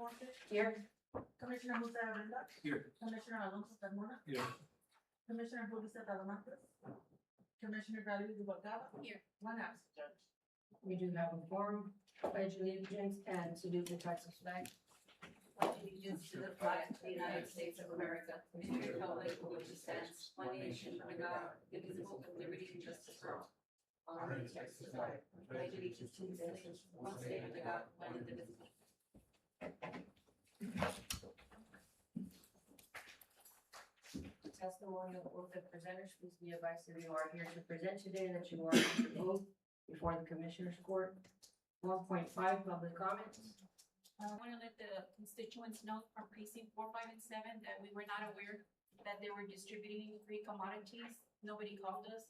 Almonte, Here. Commissioner Jose Aranda, Here. Commissioner Alonso Carmona, Here. Commissioner Julissa Talamantes, Commissioner Valerie Duvalgada. Here. One absent, Judge. We do have a forum, pledge allegiance and to do the Texas flag. Pledge allegiance to the flag of the United States of America, and to the republic for which it stands, one nation under God, indivisible, with liberty and justice for all. Honor the Texas flag. Pledge allegiance to the state, one state under God, one indivisible. The testimony of both the presenters, please be advised that you are here to present today, that you are under oath before the Commissioners Court. 1.5, public comments. I want to let the constituents know from precinct 4, 5, and 7 that we were not aware that they were distributing free commodities. Nobody called us.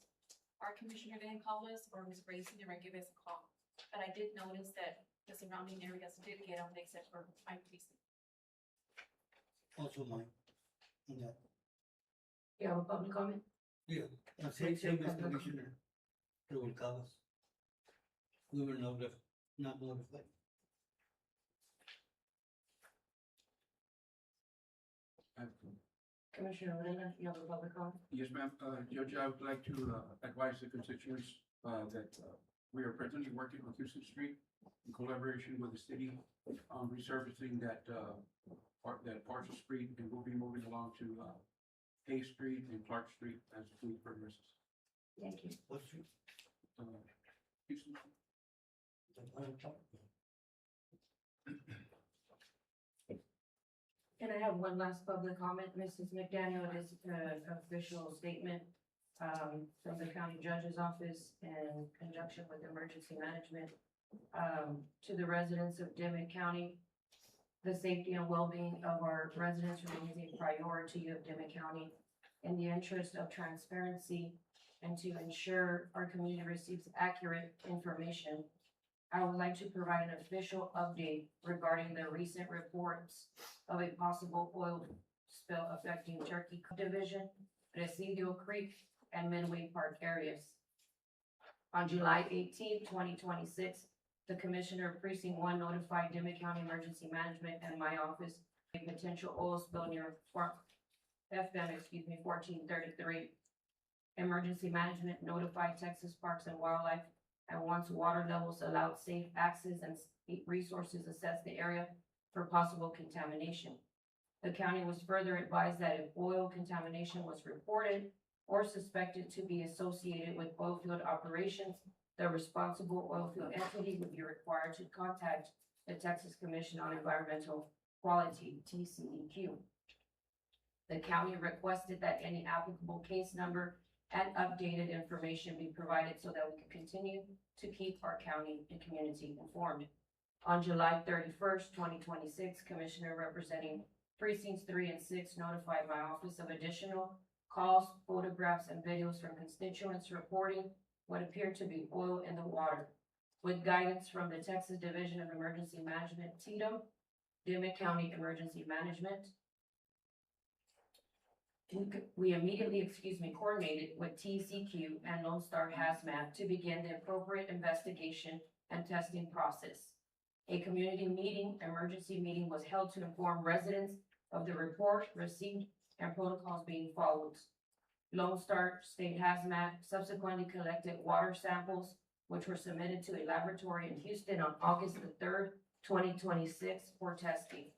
Our commissioner didn't call us or was raising or give us a call. But I did notice that the surrounding areas did get them except for my precinct. Also mine. On that. You have a public comment? Yeah. Same as Commissioner Reupload. We were not notified. Commissioner Odena, you have a public comment? Yes, ma'am. Judge, I would like to advise the constituents that we are presently working on Houston Street in collaboration with the city on resurfacing that partial street, and we'll be moving along to Hay Street and Clark Street as we progress. Thank you. What's your? Houston. And I have one last public comment, Mrs. McDaniel. It is an official statement from the county judge's office in conjunction with emergency management. To the residents of Dimmit County, the safety and well-being of our residents remains a priority of Dimmit County. In the interest of transparency and to ensure our community receives accurate information, I would like to provide an official update regarding the recent reports of a possible oil spill affecting Turkey Division, Residuo Creek, and Midway Park areas. On July 18, 2026, the Commissioner of Precinct 1 notified Dimmit County Emergency Management and my office a potential oil spill near FM 1433. Emergency Management notified Texas Parks and Wildlife, and once water levels allowed safe access and resources assessed the area for possible contamination. The county was further advised that if oil contamination was reported or suspected to be associated with oil field operations, the responsible oil field entity would be required to contact the Texas Commission on Environmental Quality, TCEQ. The county requested that any applicable case number and updated information be provided so that we can continue to keep our county and community informed. On July 31st, 2026, Commissioner representing Precincts 3 and 6 notified my office of additional calls, photographs, and videos from constituents reporting what appeared to be oil in the water. With guidance from the Texas Division of Emergency Management, TDEM, Dimmit County Emergency Management, we immediately, coordinated with TCQ and Lone Star Hazmat to begin the appropriate investigation and testing process. A community meeting, emergency meeting, was held to inform residents of the report received and protocols being followed. Lone Star State Hazmat subsequently collected water samples, which were submitted to a laboratory in Houston on August the 3rd, 2026 for testing.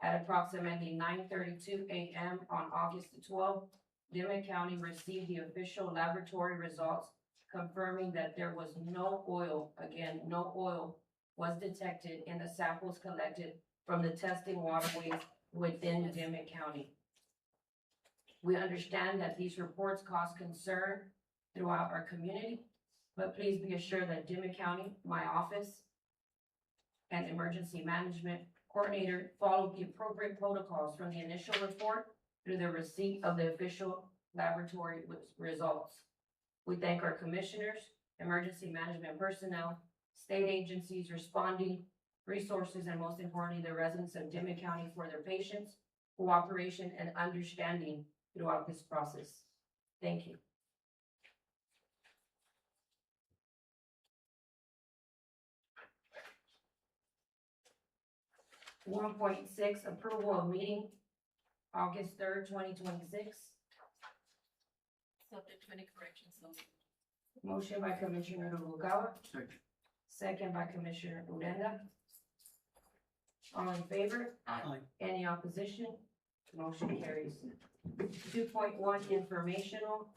At approximately 9:32 a.m. on August the 12th, Dimmit County received the official laboratory results confirming that there was no oil, again, no oil, was detected in the samples collected from the testing waterways within Dimmit County. We understand that these reports cause concern throughout our community, but please be assured that Dimmit County, my office, and Emergency Management Coordinator followed the appropriate protocols from the initial report through the receipt of the official laboratory results. We thank our commissioners, emergency management personnel, state agencies responding, resources, and most importantly, the residents of Dimmit County for their patience, cooperation, and understanding throughout this process. Thank you. 1.6, approval of meeting, August 3rd, 2026. Subject to any corrections, so. Motion by Commissioner Noguera, Second. second by Commissioner Uranda. All in favor? Aye. Any opposition? Motion carries. 2.1, informational.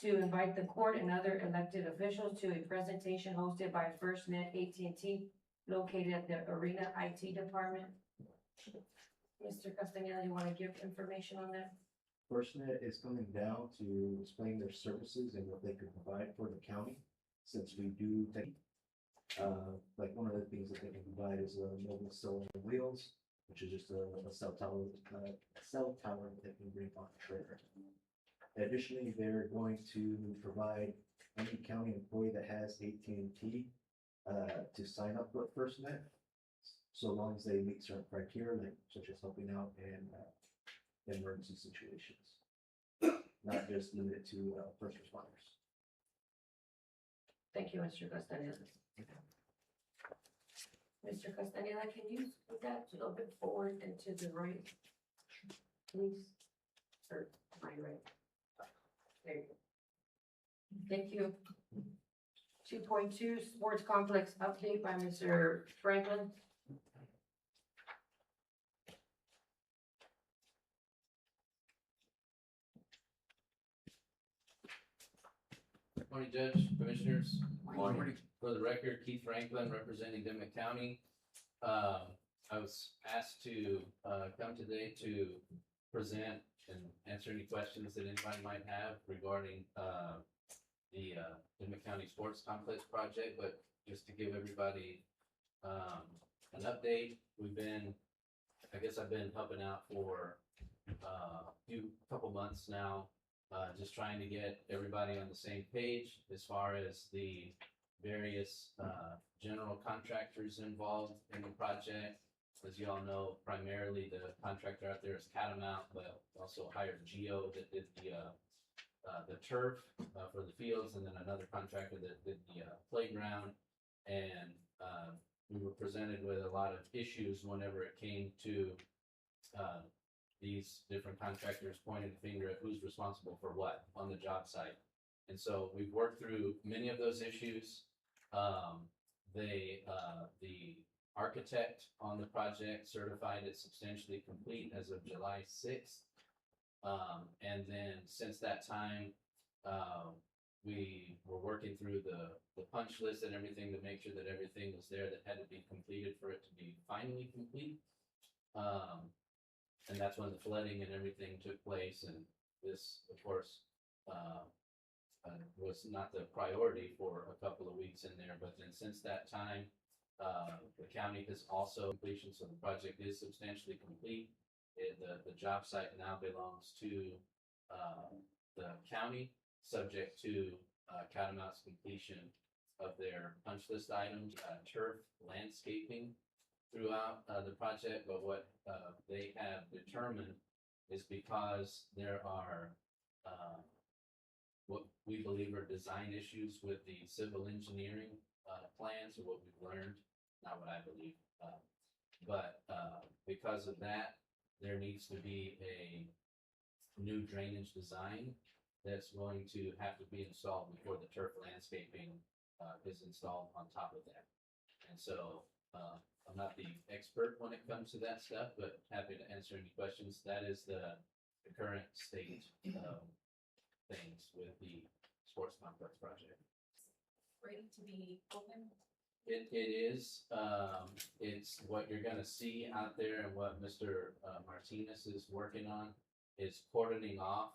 To invite the court and other elected officials to a presentation hosted by FirstNet AT&T located at the Arena IT Department. Mr. Castaneda, you want to give information on that? FirstNet is coming down to explain their services and what they could provide for the county, since we do take, like one of the things that they can provide is a mobile cell on wheels, which is just a cell tower that they can bring on a trailer. Additionally, they're going to provide any county employee that has AT&T to sign up with FirstNet, so long as they meet certain criteria, like such as helping out in emergency situations, not just limited to first responders. Thank you, Mr. Castaneda. Mr. Castaneda, can you put that a little bit forward and to the right, please? Or my right. There you go. Thank you. 2.2, sports complex update by Mr. Franklin. Morning, Judge, Commissioners. Morning. For the record, Keith Franklin, representing Dimmit County. I was asked to come today to present and answer any questions that anybody might have regarding the Dimmit County Sports Complex project, but just to give everybody an update, I've been helping out for a couple months now. Just trying to get everybody on the same page as far as the various general contractors involved in the project. As you all know, primarily the contractor out there is Catamount, but also hired Geo that did the turf for the fields, and then another contractor that did the playground. And we were presented with a lot of issues whenever it came to these different contractors pointing the finger at who's responsible for what on the job site. And so we've worked through many of those issues. The architect on the project certified it substantially complete as of July 6th. And then since that time, we were working through the punch list and everything to make sure that everything was there that had to be completed for it to be finally complete. And that's when the flooding and everything took place. And this, of course, was not the priority for a couple of weeks in there. But then since that time, the county has also completion. So the project is substantially complete. The job site now belongs to the county, subject to Catamount's completion of their punch list items, turf, landscaping throughout the project. But what they have determined is because there are what we believe are design issues with the civil engineering plans, or what we've learned, not what I believe, but because of that, there needs to be a new drainage design that's going to have to be installed before the turf landscaping is installed on top of that. And so I'm not the expert when it comes to that stuff, but happy to answer any questions. That is the current state of things with the sports complex project. Ready to be open? It is, it's what you're gonna see out there, and what Mr. Martinez is working on is cordoning off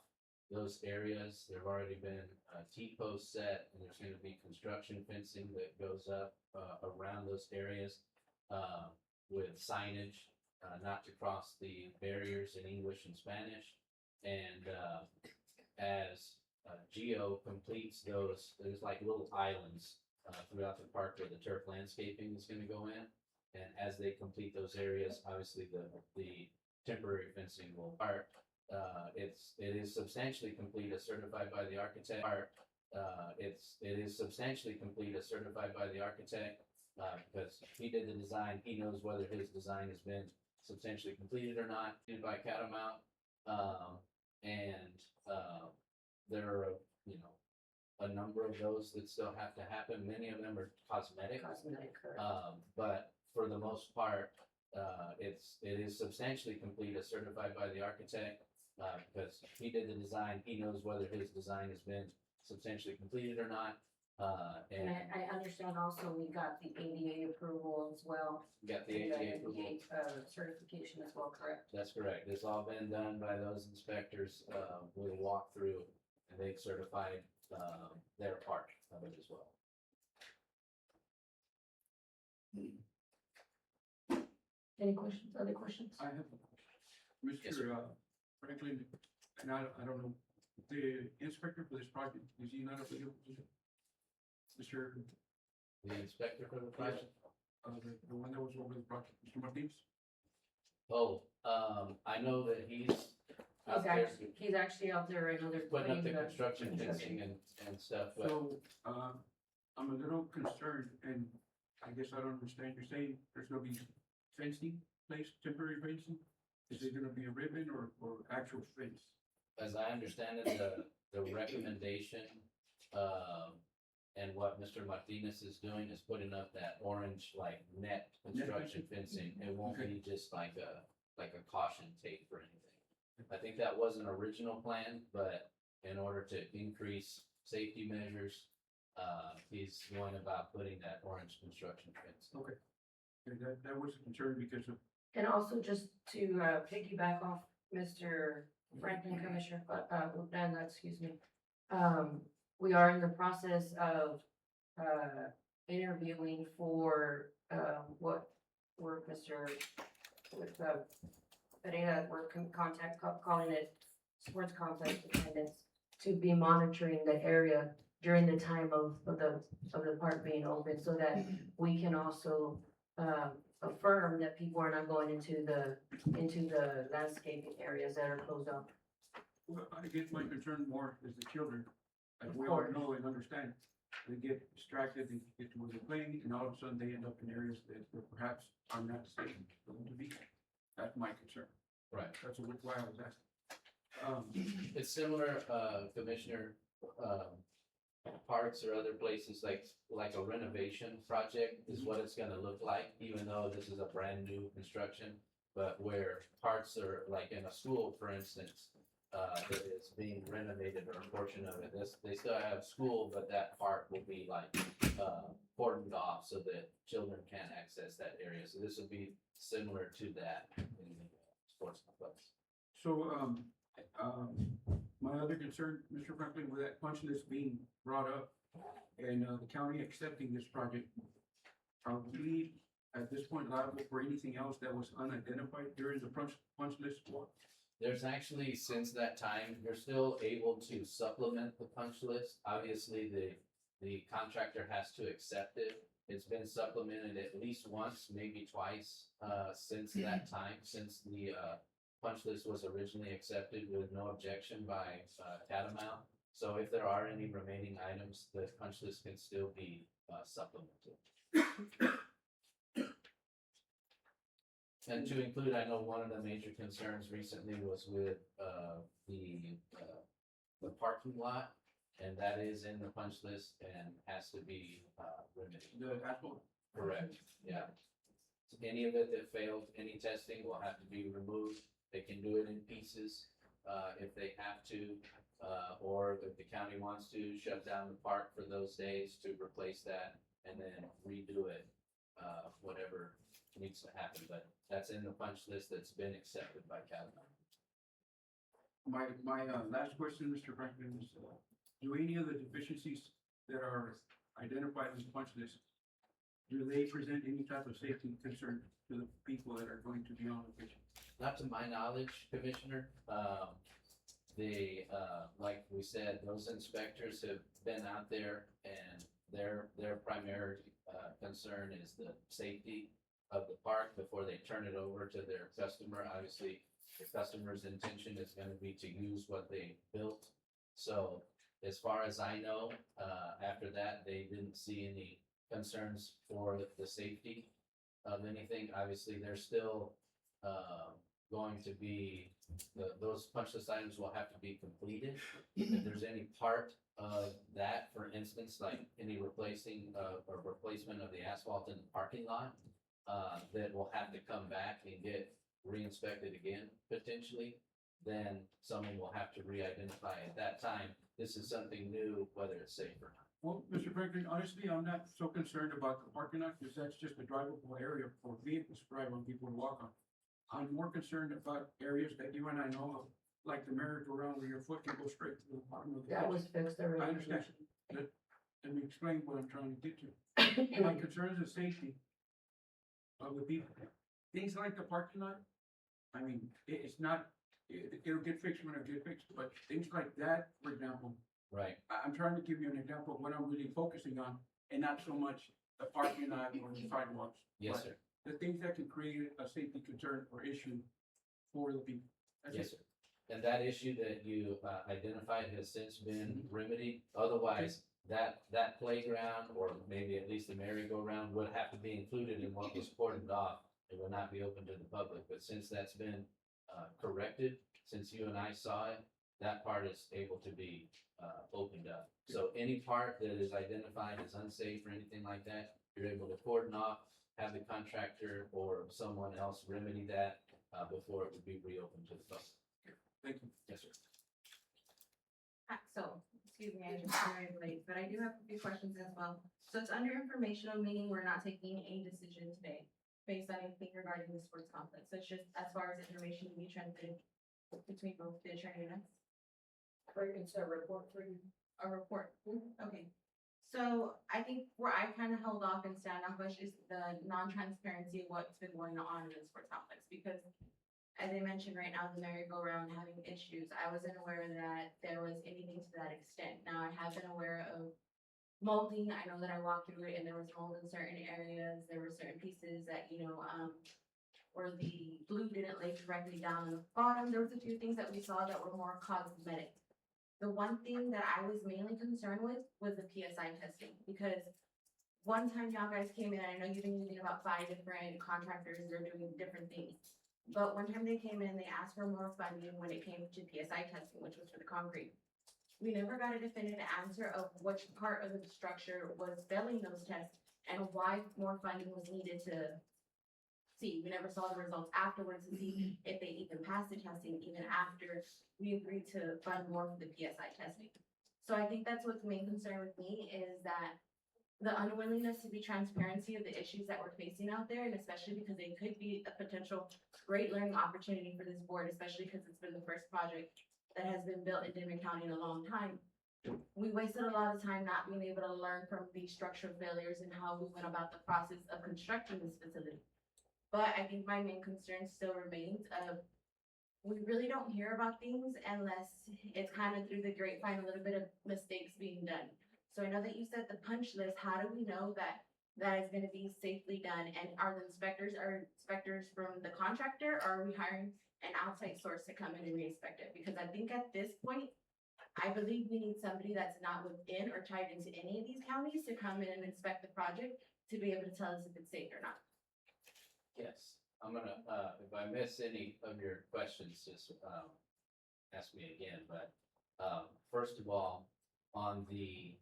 those areas. There've already been T-posts set, and there's gonna be construction fencing that goes up around those areas with signage not to cross the barriers in English and Spanish. And as Geo completes those, there's like little islands throughout the park where the turf landscaping is going to go in. And as they complete those areas, obviously the temporary fencing will start. It is substantially complete as certified by the architect. It is substantially complete as certified by the architect. because he did the design, he knows whether his design has been substantially completed or not, by Catamount. There are, you know, a number of those that still have to happen. Many of them are cosmetic. Correct. But for the most part, it is substantially complete, as certified by the architect. Because he did the design, he knows whether his design has been substantially completed or not. And I understand also we got the ADA approval as well. Got the ADA approval. Certification as well, correct? That's correct. It's all been done by those inspectors, with a walkthrough, and they've certified, their part of it as well. Any questions, other questions? I have a question. Yes, sir. Mr. Franklin, and I don't know, the inspector for this project, is he not available? Mr. The inspector for the project? The one that was over the project, Mr. Martinez? Oh, I know that he's out there He's actually out there, I know they're putting up the the construction fencing and stuff, but So, I'm a little concerned, and I guess I don't understand, you're saying there's gonna be fencing placed, temporary fencing? Is it gonna be a ribbon or actual fence? as I understand it, the recommendation, and what Mr. Martinez is doing is putting up that orange like net construction fencing. It won't be just like a caution tape or anything. I think that was an original plan, but in order to increase safety measures, he's going about putting that orange construction fence. Okay. And that was a concern because of, And also just to piggyback off Mr. Franklin, Commissioner, Uranda, excuse me. We are in the process of interviewing for what we're Pereira, calling it sports complex attendance, to be monitoring the area during the time of the park being open, so that we can also affirm that people are not going into the landscaping areas that are closed off. well, I guess my concern more is the children. Like we all know and understand, they get distracted, they get to where they're playing, and all of a sudden they end up in areas that perhaps are not safe for them to be. That's my concern. Right. That's why I was asking. It's similar, Commissioner, parks or other places like a renovation project is what it's gonna look like, even though this is a brand new construction. But where parts are, like in a school, for instance, that is being renovated or a portion of it, they still have school, but that park will be like, cordoned off so that children can't access that area. So this would be similar to that in the sports complex. So, my other concern, Mr. Franklin, with that punch list being brought up and, the county accepting this project, are we at this point liable for anything else that was unidentified during the punch list? There's actually, since that time, you're still able to supplement the punch list. Obviously, the contractor has to accept it. It's been supplemented at least once, maybe twice, since that time, since the, punch list was originally accepted with no objection by, Catamount. So if there are any remaining items, the punch list can still be, supplemented. And to include, I know one of the major concerns recently was with, the parking lot. And that is in the punch list and has to be, remedied. The asphalt? Correct, yeah. So any of it that failed, any testing will have to be removed. They can do it in pieces, if they have to, or if the county wants to shut down the park for those days to replace that and then redo it, whatever needs to happen, but that's in the punch list that's been accepted by Catamount. My last question, Mr. Franklin, is, do any of the deficiencies that are identified in the punch list, do they present any type of safety concern to the people that are going to be on location? Not to my knowledge, Commissioner, like we said, those inspectors have been out there and their primary, concern is the safety of the park before they turn it over to their customer. Obviously, the customer's intention is gonna be to use what they built. So as far as I know, after that, they didn't see any concerns for the safety of anything. Obviously, there's still, going to be, those punch list items will have to be completed. If there's any part of that, for instance, like any replacing, or replacement of the asphalt in the parking lot, that will have to come back and get re-inspected again, potentially, then someone will have to re-identify at that time, this is something new, whether it's safe or not. Well, Mr. Franklin, honestly, I'm not so concerned about the parking lot, because that's just a drivable area for vehicles to drive on, people to walk on. I'm more concerned about areas that you and I know of, like the merry-go-round where your foot can go straight to the bottom of the That ditch. was fixed already. I understand. Let me explain what I'm trying to get to. My concern is the safety of the people. Things like the parking lot, I mean, it's not, it'll get fixed when it gets fixed, but things like that, for example, Right. I'm trying to give you an example of what I'm really focusing on, and not so much the parking lot or the sidewalks. Yes, but sir. The things that can create a safety concern or issue for the people. That's Yes, it. sir. And that issue that you identified has since been remedied. Otherwise, that playground, or maybe at least the merry-go-round, would have to be included in what was cordoned off. It would not be open to the public. But since that's been corrected, since you and I saw it, that part is able to be opened up. So any part that is identified as unsafe or anything like that, you're able to cordon off, have the contractor or someone else remedy that before it would be reopened to the public. Thank you. Yes, sir. So, excuse me, I just started late, but I do have a few questions as well. So it's under informational, meaning we're not taking a decision today based on anything regarding the sports complex. So it's just as far as information to be transmitted between both the attorney and us. It's a report for you. A report, okay. So I think where I kind of held off and stand off was just the non-transparency of what's been going on in the sports complex, because as I mentioned right now, the merry-go-round having issues, I wasn't aware that there was anything to that extent. Now, I have been aware of molding. I know that I walked through it and there was mold in certain areas. There were certain pieces that, where the glue didn't lay directly down on the bottom. There was a few things that we saw that were more cosmetic. The one thing that I was mainly concerned with was the PSI testing, because one time y'all guys came in, I know you've been using about 5 different contractors, they're doing different things. But one time they came in, they asked for more funding when it came to PSI testing, which was for the concrete. We never got a definitive answer of which part of the structure was failing those tests and why more funding was needed to see. We never saw the results afterwards to see if they even passed the testing, even after we agreed to fund more for the PSI testing. So I think that's what's the main concern with me, is that the unwillingness to be transparency of the issues that we're facing out there, and especially because they could be a potential great learning opportunity for this board, especially because it's been the first project that has been built in Dimmit County in a long time. We wasted a lot of time not being able to learn from these structural failures and how we went about the process of constructing this facility. But I think my main concern still remains of, we really don't hear about things unless it's kind of through the grapevine, a little bit of mistakes being done. So I know that you said the punch list. How do we know that that is going to be safely done? And are inspectors from the contractor, or are we hiring an outside source to come in and re-inspect it? Because I think at this point, I believe we need somebody that's not within or tied into any of these counties to come in and inspect the project to be able to tell us if it's safe or not. Yes, I'm gonna, if I miss any of your questions, just, ask me again, but, first of all, on the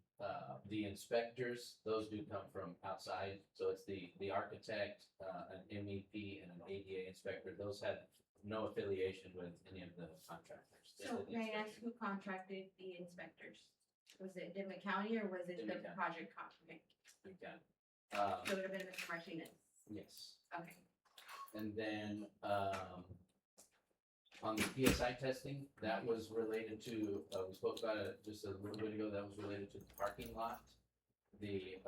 inspectors, those do come from outside, so it's the architect, an MEP and an ADA inspector, those had no affiliation with any of the contractors. They So did the may I ask inspection. who contracted the inspectors? Was it Dimmit County or was it the Dimmit County. project contract? Okay. So it would have been Mr. Martinez. Yes. Okay. And then, on the PSI testing, that was related to, we spoke about it just a little bit ago, that was related to the parking lot. There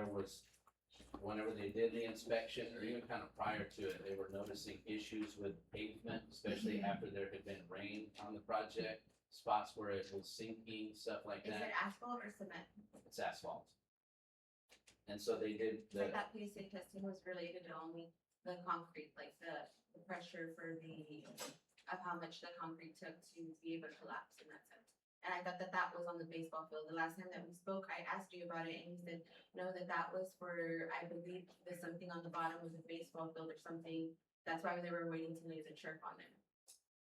was, whenever they did the inspection, or even kind of prior to it, they were noticing issues with pavement, especially after there had been rain on the project, spots where it was sinking, stuff like Is that. it asphalt or cement? It's asphalt. And so they did I the, thought PSA testing was related to only the concrete, like the pressure for of how much the concrete took to be able to collapse in that sense. And I thought that that was on the baseball field. The last time that we spoke, I asked you about it and you said, no, that was for, I believe there's something on the bottom of the baseball field or something. That's why they were waiting to lay the turf on there.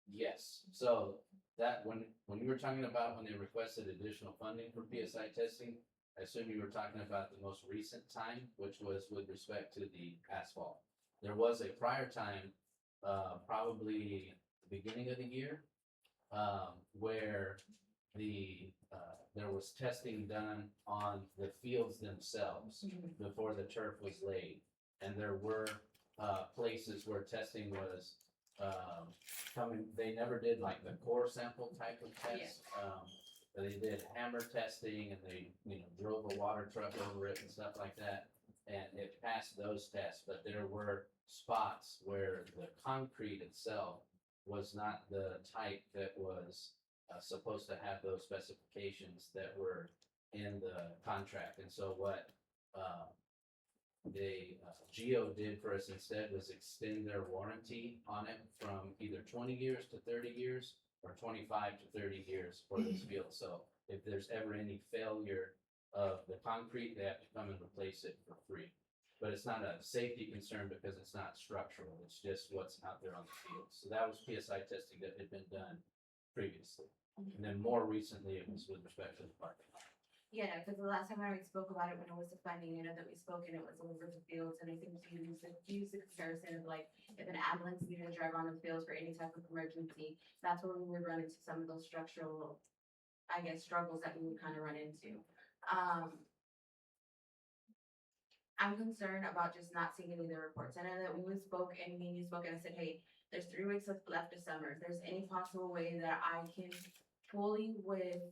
Yes, so that, when you were talking about when they requested additional funding for PSI testing, I assume you were talking about the most recent time, which was with respect to the asphalt. There was a prior time, probably the beginning of the year, where there was testing done on the fields themselves before the turf was laid. And there were, places where testing was, coming, they never did like the core sample type of test. They did hammer testing and they, drove a water truck over it and stuff like that. And it passed those tests, but there were spots where the concrete itself was not the type that was supposed to have those specifications that were in the contract. And so what Geo did for us instead was extend their warranty on it from either 20 years to 30 years or 25 to 30 years for this field. So if there's ever any failure of the concrete, they have to come and replace it for free. But it's not a safety concern because it's not structural. It's just what's out there on the field. So that was PSI testing that had been done previously. And then more recently, it was with respect to the parking lot. Yeah, because the last time I spoke about it, when it was the funding, that we spoke and it was over the fields, and I think we used the comparison of like, if an ambulance needed to drive on the fields for any type of emergency, that's where we would run into some of those structural, I guess, struggles that we would kind of run into. I'm concerned about just not seeing any of the reports. I know that we spoke and me and you spoke and I said, hey, there's 3 weeks left of summer. If there's any possible way that I can fully with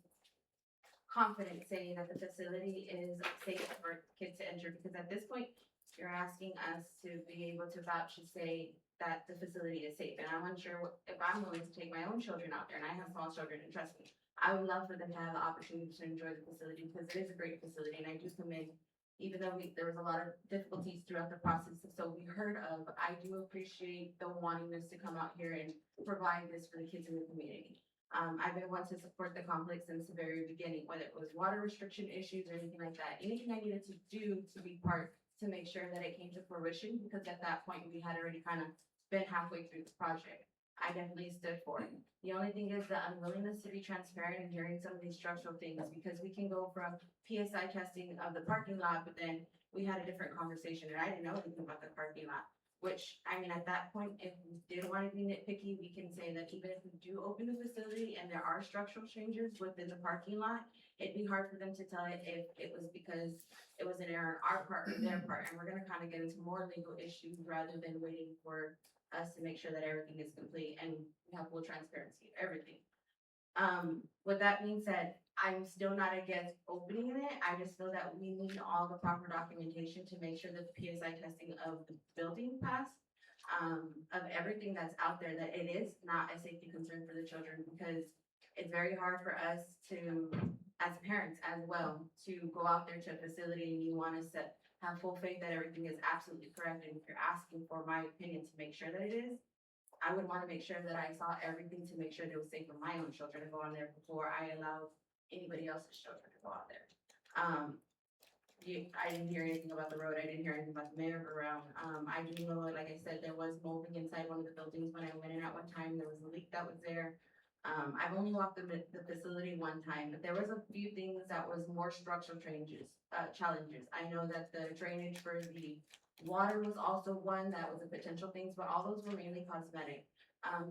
confidence saying that the facility is safe for kids to enter, because at this point, you're asking us to be able to vouch and say that the facility is safe. And I'm unsure if I'm willing to take my own children out there, and I have small children, and trust me, I would love for them to have the opportunity to enjoy the facility because it is a great facility, and I do commend, even though there was a lot of difficulties throughout the process, so we heard of, I do appreciate the wantingness to come out here and provide this for the kids in the community. I've been one to support the complex since the very beginning, whether it was water restriction issues or anything like that. Anything I needed to do to be part to make sure that it came to fruition, because at that point we had already kind of been halfway through the project. I definitely stood for it. The only thing is the unwillingness to be transparent and hearing some of these structural things, because we can go from PSI testing of the parking lot, but then we had a different conversation and I didn't know anything about the parking lot. Which, I mean, at that point, if we did want to be nitpicky, we can say that even if we do open the facility and there are structural changes within the parking lot, it'd be hard for them to tell it if it was because it was an error on our part or their part. And we're gonna kind of get into more legal issues rather than waiting for us to make sure that everything is complete and we have full transparency of everything. With that being said, I'm still not against opening it. I just feel that we need all the proper documentation to make sure that the PSI testing of the building passed, of everything that's out there, that it is not a safety concern for the children, because it's very hard for us to, as parents as well, to go out there to a facility and you want us to have full faith that everything is absolutely correct. And if you're asking for my opinion to make sure that it is, I would want to make sure that I saw everything to make sure that it was safe for my own children to go on there before I allow anybody else's children to go out there. I didn't hear anything about the road. I didn't hear anything about the merry-go-round. I do know, like I said, there was molding inside one of the buildings when I went in at one time. There was a leak that was there. I've only walked the facility one time, but there was a few things that was more structural challenges. I know that the drainage for the water was also one that was a potential things, but all those were mainly cosmetic.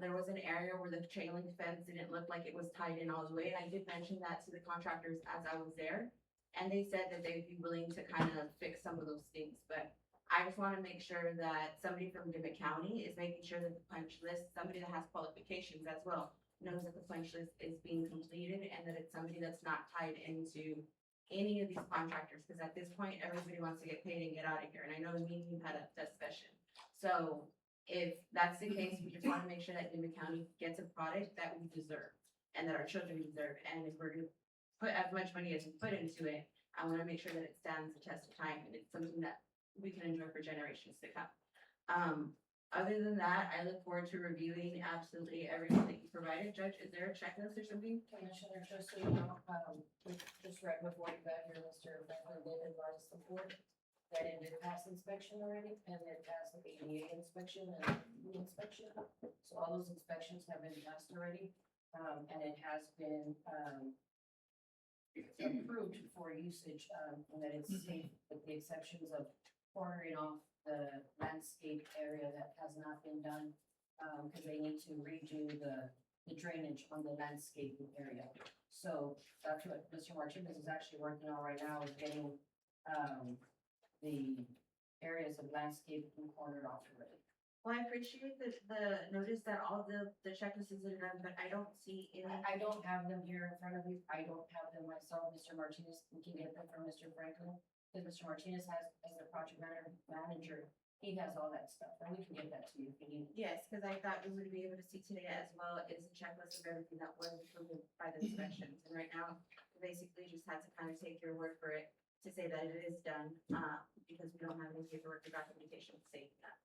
There was an area where the chain link fence didn't look like it was tied in all the way, and I did mention that to the contractors as I was there, and they said that they'd be willing to kind of fix some of those things, but I just want to make sure that somebody from Dimmit County is making sure that the punch list, somebody that has qualifications as well, knows that the punch list is being completed and that it's somebody that's not tied into any of these contractors, because at this point, everybody wants to get paid and get out of here, and I know me and you had a discussion. So if that's the case, we just want to make sure that Dimmit County gets a product that we deserve and that our children deserve. And if we're going to put as much money as we put into it, I want to make sure that it stands the test of time and it's something that we can enjoy for generations to come. Other than that, I look forward to reviewing absolutely everything that you provided. Judge, is there a checklist or something? Commissioner, just so you know, we just read before you got here, Mr. Franklin did advise the board that it did pass inspection already, and it passed the ADA inspection and the inspection. So all those inspections have been passed already, and it has been, approved for usage, and that it's safe with the exceptions of cornering off the landscape area that has not been done, because they need to redo the drainage on the landscaping area. So that's what Mr. Martinez is actually working on right now, is getting, the areas of landscaping cornered off already. Well, I appreciate the notice that all the checklists are done, but I don't see any. I don't have them here in front of you. I don't have them myself, Mr. Martinez. We can get them from Mr. Franklin. Because Mr. Martinez has, as the project manager, he has all that stuff, and we can get that to you if you need. Yes, because I thought we would be able to see today as well as a checklist of everything that was approved by the inspections. And right now, we basically just had to kind of take your word for it to say that it is done, because we don't have any paperwork or documentation saying that.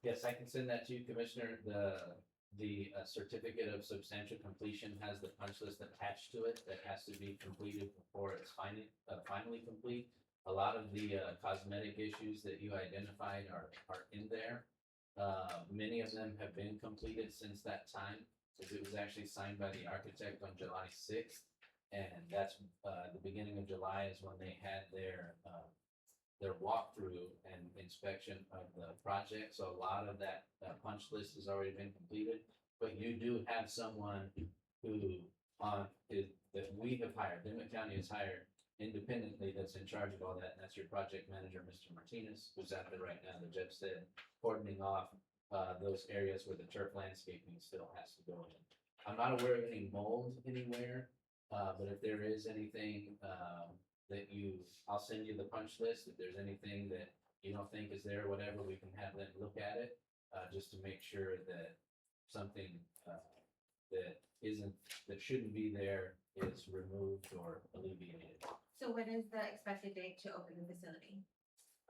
Yes, I can send that to you, Commissioner. The certificate of substantial completion has the punch list attached to it that has to be completed before it's finally complete. A lot of the cosmetic issues that you identified are in there. Many of them have been completed since that time, because it was actually signed by the architect on July 6th. And that's the beginning of July is when they had their walkthrough and inspection of the project. So a lot of that punch list has already been completed, but you do have someone who that we have hired, Dimmit County has hired independently, that's in charge of all that. And that's your project manager, Mr. Martinez, who's out there right now, the judge said, cordoning off those areas where the turf landscaping still has to go in. I'm not aware of any mold anywhere, but if there is anything, I'll send you the punch list. If there's anything that you don't think is there, whatever, we can have them look at it, just to make sure that something, that shouldn't be there is removed or alleviated. So when is the expected date to open the facility?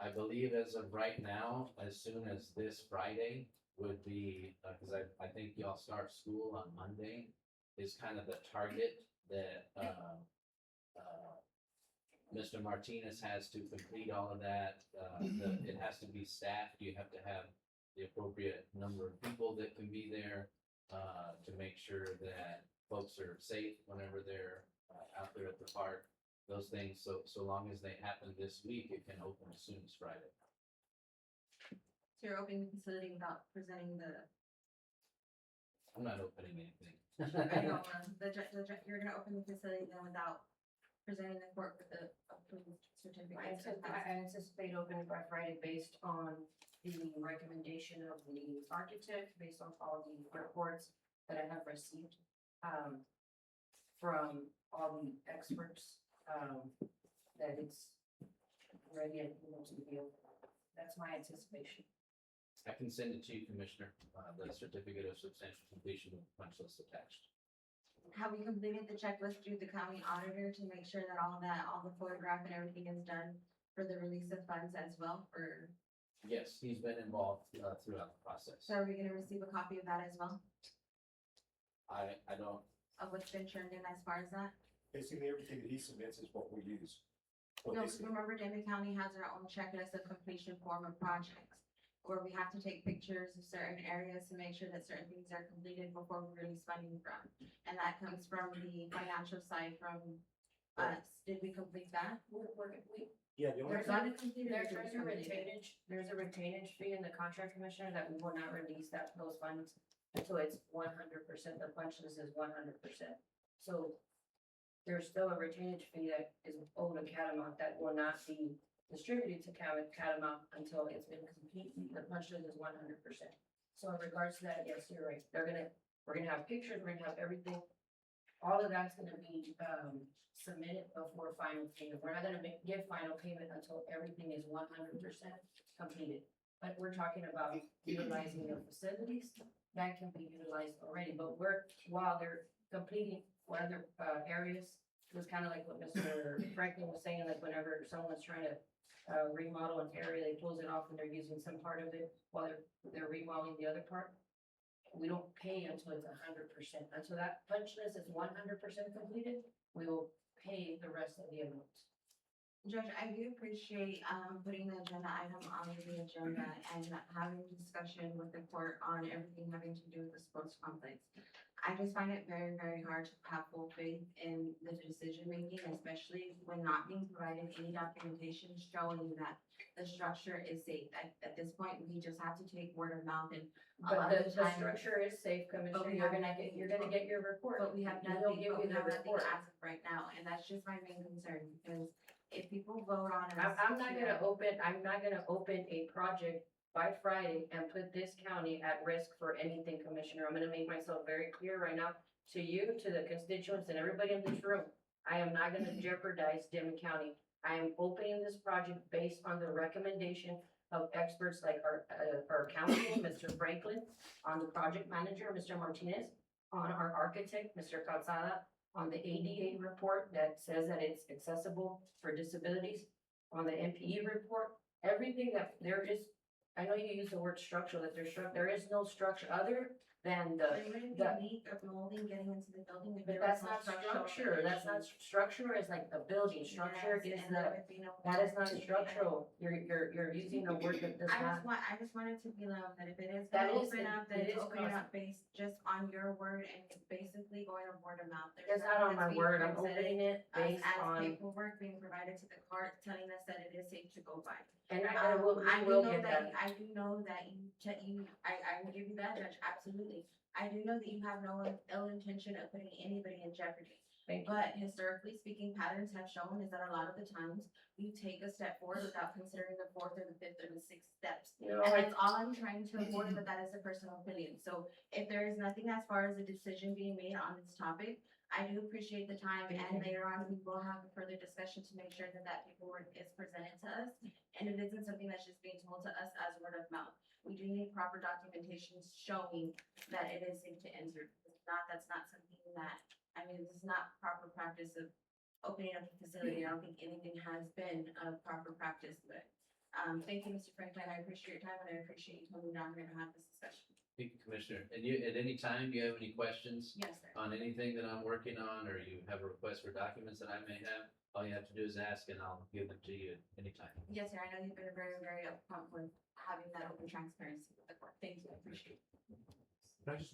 I believe as of right now, as soon as this Friday would be, because I think y'all start school on Monday, is kind of the target that, Mr. Martinez has to complete all of that. It has to be staffed. You have to have the appropriate number of people that can be there, to make sure that folks are safe whenever they're out there at the park. Those things, so long as they happen this week, it can open as soon as Friday. So you're opening the facility without presenting the, I'm not opening anything. I know, you're gonna open the facility then without presenting the court with the approved certificates. I anticipate opening by Friday based on the recommendation of the architect, based on all the reports that I have received, from all the experts, that it's ready and able to be open. That's my anticipation. I can send it to you, Commissioner, the certificate of substantial completion with punch list attached. Have we completed the checklist through the county auditor to make sure that all the photograph and everything is done for the release of funds as well, or? Yes, he's been involved throughout the process. So are we gonna receive a copy of that as well, I don't, of what's been turned in as far as that? Basically, everything that he submits is what we use. What No, they submit. remember Dimmit County has our own checklist of completion form of projects, where we have to take pictures of certain areas to make sure that certain things are completed before we release funding from. And that comes from the financial side from us. Did we complete that? Yeah, the only There's Not completed. there's a retainage fee in the contract, Commissioner, that we will not release those funds until it's 100%, the punch list is 100%. So there's still a retainage fee that is owed to Catamount that will not be distributed to Catamount until it's been complete. The punch list is 100%. So in regards to that, yes, you're right. We're gonna have pictures, we're gonna have everything. All of that's gonna be submitted before final payment. We're not gonna give final payment until everything is 100% completed. But we're talking about utilizing the facilities that can be utilized already. But while they're completing other areas, it was kind of like what Mr. Franklin was saying, like whenever someone's trying to remodel an area, they close it off and they're using some part of it while they're remodeling the other part. We don't pay until it's 100%. Until that punch list is 100% completed, we will pay the rest of the amount. Judge, I do appreciate, putting the agenda item on the agenda and having discussion with the court on everything having to do with the sports complex. I just find it very, very hard to have full faith in the decision making, especially when not being provided any documentation showing that the structure is safe. At this point, we just have to take word of mouth and a lot But of the the time. structure is safe, Commissioner, we you're have gonna nothing. get your report. But we have They'll nothing, give but you we the have nothing report. as of right now, and that's just my main concern, because if people vote on us. I'm not gonna open a project by Friday and put this county at risk for anything, Commissioner. I'm gonna make myself very clear right now to you, to the constituents and everybody in this room. I am not gonna jeopardize Dimmit County. I am opening this project based on the recommendation of experts like our council, Mr. Franklin, on the project manager, Mr. Martinez, on our architect, Mr. Calzada, on the ADA report that says that it's accessible for disabilities, on the MPE report, everything that there is, I know you use the word structural, that there is no structure other than There wouldn't be the, a leak of molding getting into the building if but there was that's no not structural structure, that's not, issues. structure is like the building, structure Yes, is and there the, would be no- that is not structural, you're using a word that does not. I just wanted to be known that if it is That gonna is- open up, that it it's is opening cost- up based just on your word and it's basically going on word of mouth. There's It's not nothing on my that's being word, I'm presented opening it us based as on, paperwork being provided to the court telling us that it is safe to go by. and I I will do know get that. I do know that I will give you that, Judge, absolutely. I do know that you have no ill intention of putting anybody in jeopardy. Thank you. But historically speaking, patterns have shown is that a lot of the times you take a step forward without considering the fourth or the fifth or the sixth steps. No, And I, that's all I'm trying to avoid, but that is a personal opinion. So if there is nothing as far as a decision being made on this topic, I do appreciate the time, and later on, we will have a further discussion to make sure that that paperwork is presented to us. And it isn't something that's just being told to us as word of mouth. We do need proper documentation showing that it is safe to enter. If not, that's not something that, I mean, this is not proper practice of opening up a facility. I don't think anything has been a proper practice, but, thank you, Mr. Franklin. I appreciate your time, and I appreciate you coming down here to have this discussion. Thank you, Commissioner. And you, at any time, you have any questions Yes, sir. on anything that I'm working on, or you have a request for documents that I may have, all you have to do is ask and I'll give them to you at any time. Yes, sir. I know you've been very, very upfront with having that open transparency with the court. Thank you. I appreciate it. I just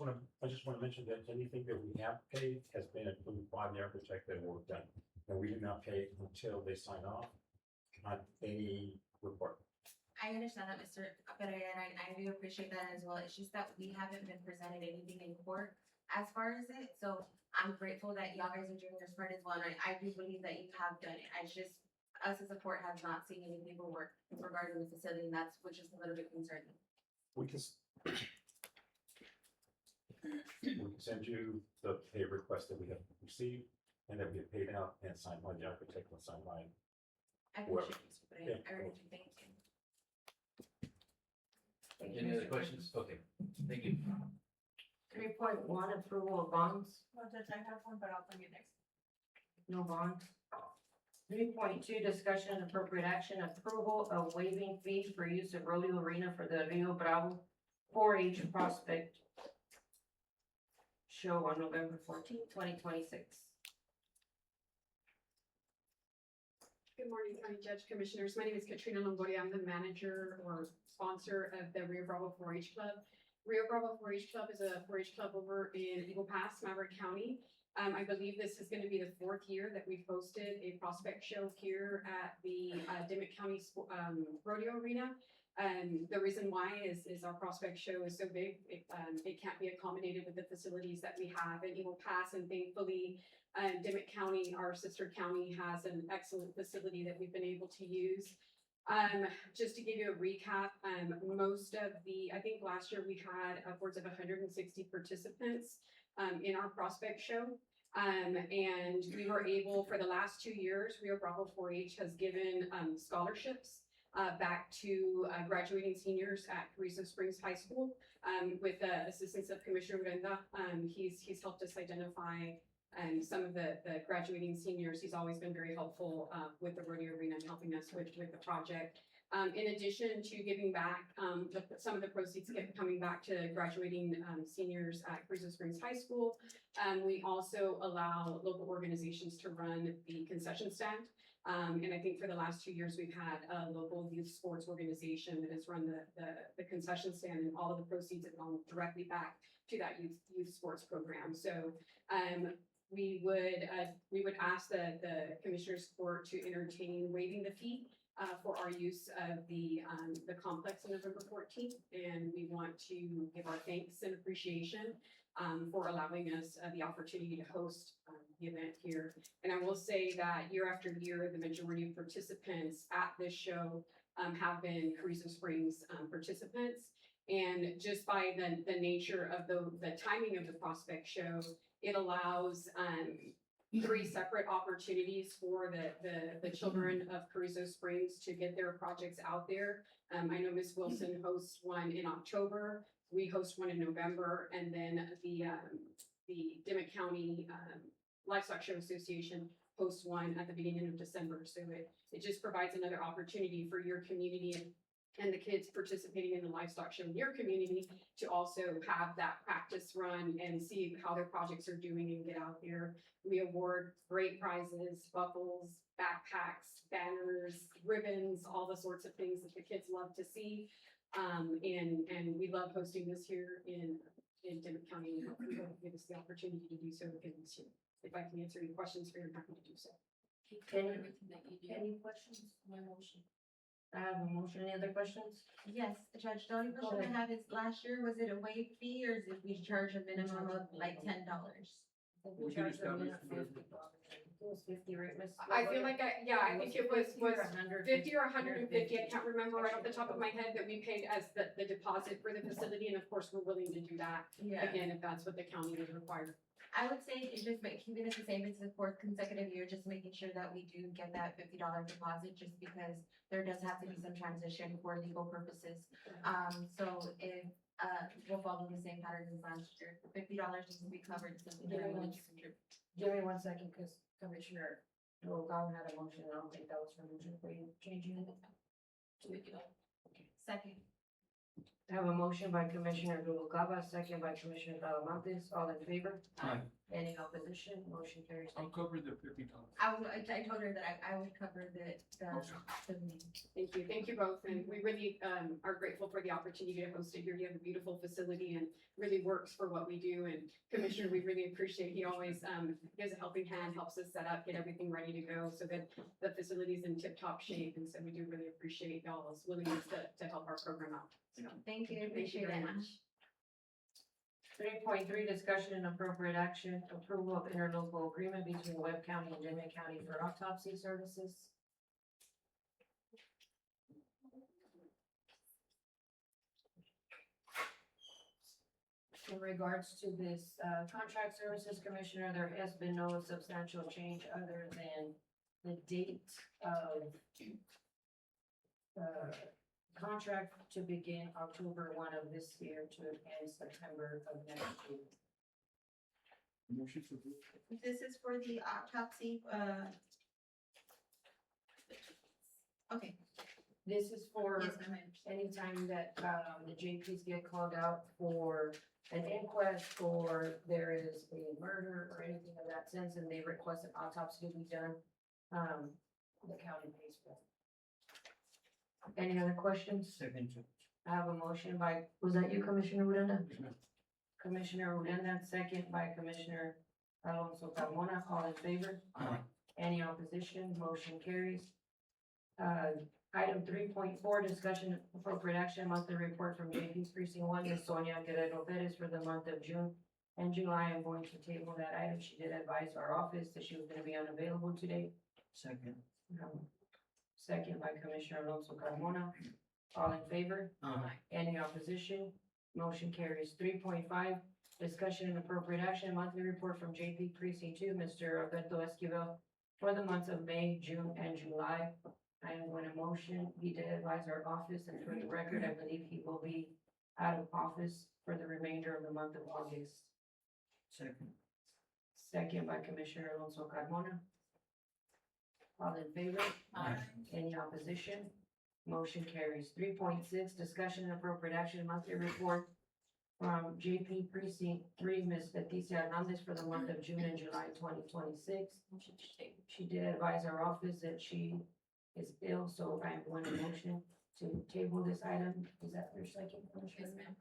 wanna mention that anything that we have paid has been approved by the architect that work done. And we do not pay until they sign off on any report. I understand that, Mr. Pereira, and I do appreciate that as well. It's just that we haven't been presented anything in court as far as it, so I'm grateful that y'all guys are doing this part as well, and I do believe that you have done it. It's just, us as a court have not seen any paperwork regarding the facility, and that's, which is a little bit concerning. We can send you the pay request that we have received and that we have paid out and signed by the architect and signed by. I Well, appreciate you, Mr. Pereira. yeah. I really do. Thank you. Thank you, Any other Mr. questions? Okay, thank you. 3.1 approval of bonds. Well, Judge, I have one, but I'll bring it next. No bond. 3.2, discussion and appropriate action, approval of waiving fees for use of rodeo arena for the Rio Bravo 4-H prospect show on November 14th, 2026. Good morning, County Judge, Commissioners. My name is Katrina Longoria. I'm the manager or sponsor of the Rio Bravo 4-H Club. Rio Bravo 4-H Club is a 4-H club over in Eagle Pass, Maverick County. I believe this is going to be the 4th year that we've hosted a prospect show here at the Dimmit County Rodeo Arena. The reason why is our prospect show is so big, it can't be accommodated with the facilities that we have in Eagle Pass, and thankfully, Dimmit County, our sister county, has an excellent facility that we've been able to use. Just to give you a recap, most of I think last year we had upwards of 160 participants in our prospect show. And we were able, for the last 2 years, Rio Bravo 4-H has given scholarships back to graduating seniors at Carrizo Springs High School with the assistance of Commissioner Urenda. He's helped us identify and some of the graduating seniors. He's always been very helpful, with the rodeo arena and helping us with the project. In addition to giving back, some of the proceeds coming back to graduating, seniors at Carrizo Springs High School. We also allow local organizations to run the concession stand. And I think for the last 2 years, we've had a local youth sports organization that has run the concession stand, and all of the proceeds have gone directly back to that youth sports program. So, we would ask the commissioners court to entertain waiving the fee for our use of the complex on November 14th. And we want to give our thanks and appreciation for allowing us the opportunity to host the event here. And I will say that year after year, the majority of participants at this show have been Carrizo Springs participants. And just by the nature of the timing of the Prospect Show, it allows 3 separate opportunities for the children of Carrizo Springs to get their projects out there. I know Ms. Wilson hosts one in October, we host one in November, and then the Dimmit County Livestock Show Association hosts one at the beginning of December. So it just provides another opportunity for your community and the kids participating in the livestock show in your community to also have that practice run and see how their projects are doing and get out there. We award great prizes, buckles, backpacks, banners, ribbons, all the sorts of things that the kids love to see. And we love hosting this here in Dimmit County. And we hope you give us the opportunity to do so again this year. If I can answer any questions, we're happy to do so. Any questions? My motion. I have a motion. Any other questions? Yes, Judge, the only Go question ahead. I have is, last year, was it a waived fee, or is it we charge a minimum of like $10? We can establish $50. It was 50, right, Miss? I feel like I think it was 100. 50 or 150, I can't remember right off the top of my head, that we paid as the deposit for the facility, and of course, we're willing to do that, Yeah. again, if that's what the county would require. I would say it just keeping it the same as the 4th consecutive year, just making sure that we do get that $50 deposit, just because there does have to be some transition for legal purposes. So if, we'll follow the same pattern as last year, $50 needs to be covered, so we don't want to contribute. Give me 1 second, because Commissioner Noguera had a motion, and I don't think that was her motion for you changing it. Second. I have a motion by Commissioner Noguera, second by Commissioner Talamantes, all in favor? Aye. Any opposition? Motion carries. I'll cover the $50. I told her that I would cover the Thank you both, and we really are grateful for the opportunity to host it here. You have a beautiful facility and really works for what we do, and Commissioner, we really appreciate, he always gives a helping hand, helps us set up, get everything ready to go, so that the facility's in tip-top shape, and so we do really appreciate y'all's willingness to help our program out. So, Thank you, thank you appreciate very it. much. 3.3, discussion and appropriate action, approval of interlocal agreement between Webb County and Dimmit County for autopsy services. In regards to this, contract services, Commissioner, there has been no substantial change other than the date of contract to begin October 1 of this year to end September of next year. Motion to approve. This is for the autopsy, okay. This is for Yes, ma'am, I understand. anytime that, the JPs get called out for an inquest, or there is a murder or anything of that sense, and they request an autopsy to be done, the county pays for it. Any other questions? Second. I have a motion by, was that you, Commissioner Uranda? Yes, ma'am. Commissioner Uranda, second by Commissioner Alonso Carmona, all in favor? Aye. Any opposition? Motion carries. Item 3.4, discussion appropriate action, monthly report from JP's Precinct 1, Ms. Sonia Guerrero Perez for the month of June and July. I'm going to table that item. She did advise our office that she was gonna be unavailable today. Second. Second by Commissioner Alonso Carmona. All in favor? Aye. Any opposition? Motion carries. 3.5, discussion and appropriate action, monthly report from JP Precinct 2, Mr. Alberto Esquivel for the months of May, June, and July. I am going to motion, he did advise our office, and for the record, I believe he will be out of office for the remainder of the month of August. Second. second by Commissioner Alonso Carmona. All in favor? Aye. Any opposition? Motion carries. 3.6, discussion and appropriate action, monthly report from JP Precinct 3, Ms. Leticia Hernandez for the month of June and July 2026. Motion to table. She did advise our office that she is ill, so I want a motion to table this item. Is that your second, Commissioner? Yes, ma'am.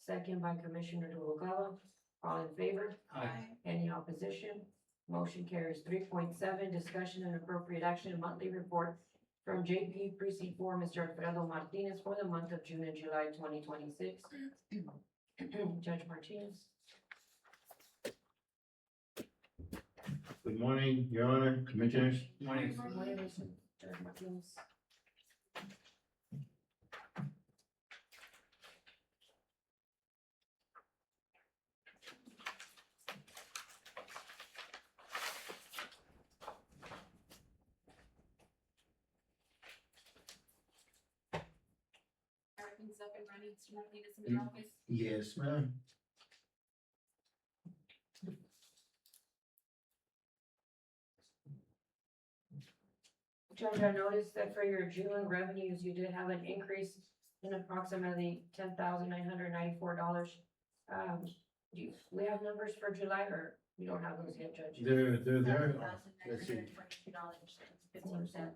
Second by Commissioner Noguera. All in favor? Any opposition? Motion carries. 3.7, discussion and appropriate action, monthly report from JP Precinct 4, Mr. Alfredo Martinez for the month of June and July 2026. Judge Martinez. Good morning, Your Honor, Commissioners. Morning. Good morning, Mr. Judge Martinez. Everything's up and running, Mr. Martinez in the office. Yes, ma'am. Judge, I noticed that for your June revenues, you did have an increase in approximately $10,994. We have numbers for July, or we don't have those yet, Judge? They're there. Let's see. $7,922.15.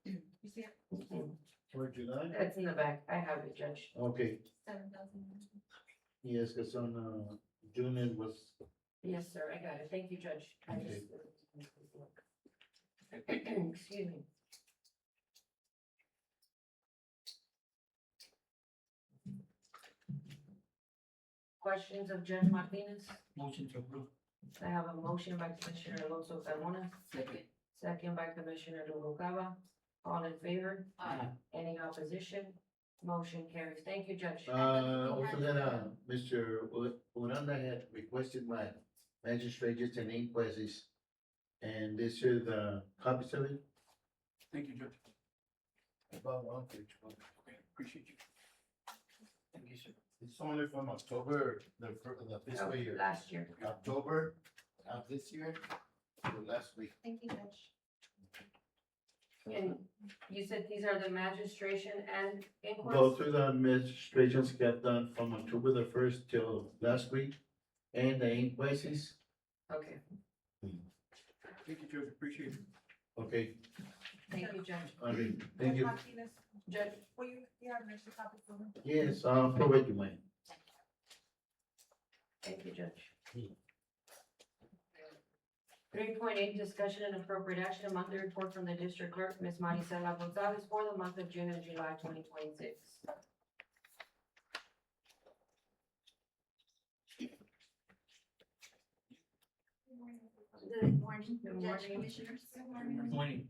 You see it? For July? That's in the back. I have it, Judge. Okay, 7,000. yes, because on, June it was, Yes, sir, I got it. Thank you, Judge. I Okay. just- Excuse me. Questions of Judge Martinez? Motion to approve. I have a motion by Commissioner Alonso Carmona, Second. second by Commissioner Noguera. All in favor? Aye. Any opposition? Motion carries. Thank you, Judge. also that, Mr. Uranda had requested my magistrates and inquests. And this is the copies of it. Thank you, Judge. About one page. Okay, appreciate you. Thank you, sir. It's only from October, the fiscal year, Last year. October of this year to last week. Thank you, Judge. And you said these are the magistration and Go inquest? through the administrations got done from October the 1st till last week, and the inquests. Okay, Thank you, Judge, appreciate it. Okay, thank you, Judge. okay, thank you. Martinez, Judge, will you have an extra copy for me? Yes, I'll provide you mine. thank you, Judge. 3.8, discussion and appropriate action, a monthly report from the district clerk, Ms. Marisela Gonzalez, for the month of June and July 2026. Good morning, Good Judge morning. Commissioners. Morning.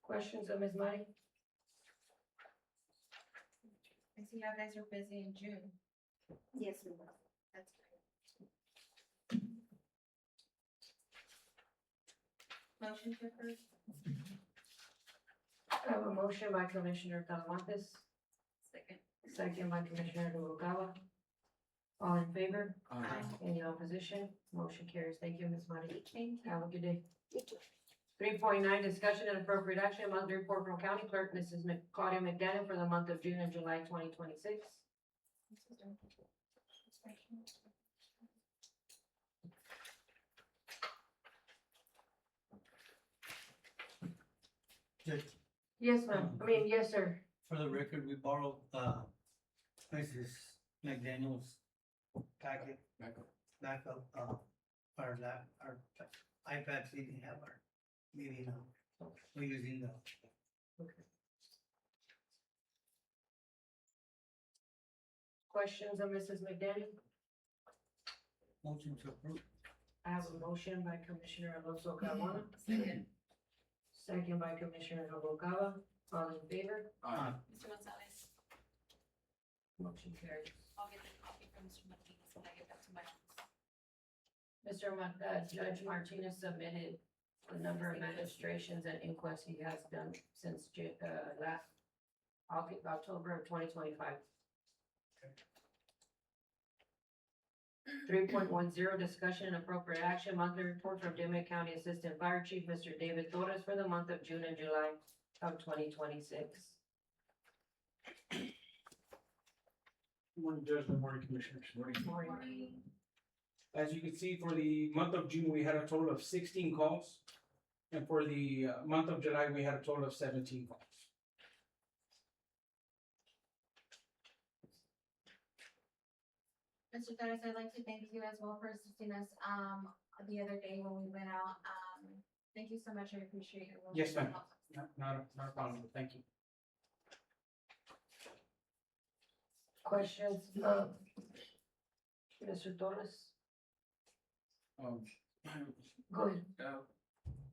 Questions of Ms. Mari? I see you guys are busy in June. Yes, we will. That's great. Motion to approve. I have a motion by Commissioner Talamontes, Second. second by Commissioner Noguera. All in favor? Aye. Any opposition? Motion carries. Thank you, Ms. Mari. Thank you. Have a good day. 3.9, discussion and appropriate action, monthly report from County Clerk, Mrs. Claudia McDaniel, for the month of June and July 2026. Judge, Yes, ma'am. I mean, yes, sir. for the record, we borrowed, Mrs. McDaniel's packet, backup, our iPads didn't have our Maybe no. We're using the. Questions of Mrs. McDaniel? Motion to approve. I have a motion by Commissioner Alonso Carmona, Second. second by Commissioner Noguera. All in favor? Mr. Gonzalez, Motion carries. I'll get the copy from Mr. Martinez when I get back to my office. Judge Martinez submitted the number of magistrations and inquests he has done since October of 2025. 3.10, discussion and appropriate action, monthly report from Dimmit County Assistant Fire Chief, Mr. David Torres, for the month of June and July of 2026. Good morning, Judge, good morning, Commissioners. Morning. As you can see, for the month of June, we had a total of 16 calls. And for the month of July, we had a total of 17 calls. Mr. Torres, I'd like to thank you as well for assisting us, the other day when we went out. Thank you so much. I appreciate your work. Yes, ma'am. Not a problem. Thank you. Questions, Mr. Torres? Go ahead.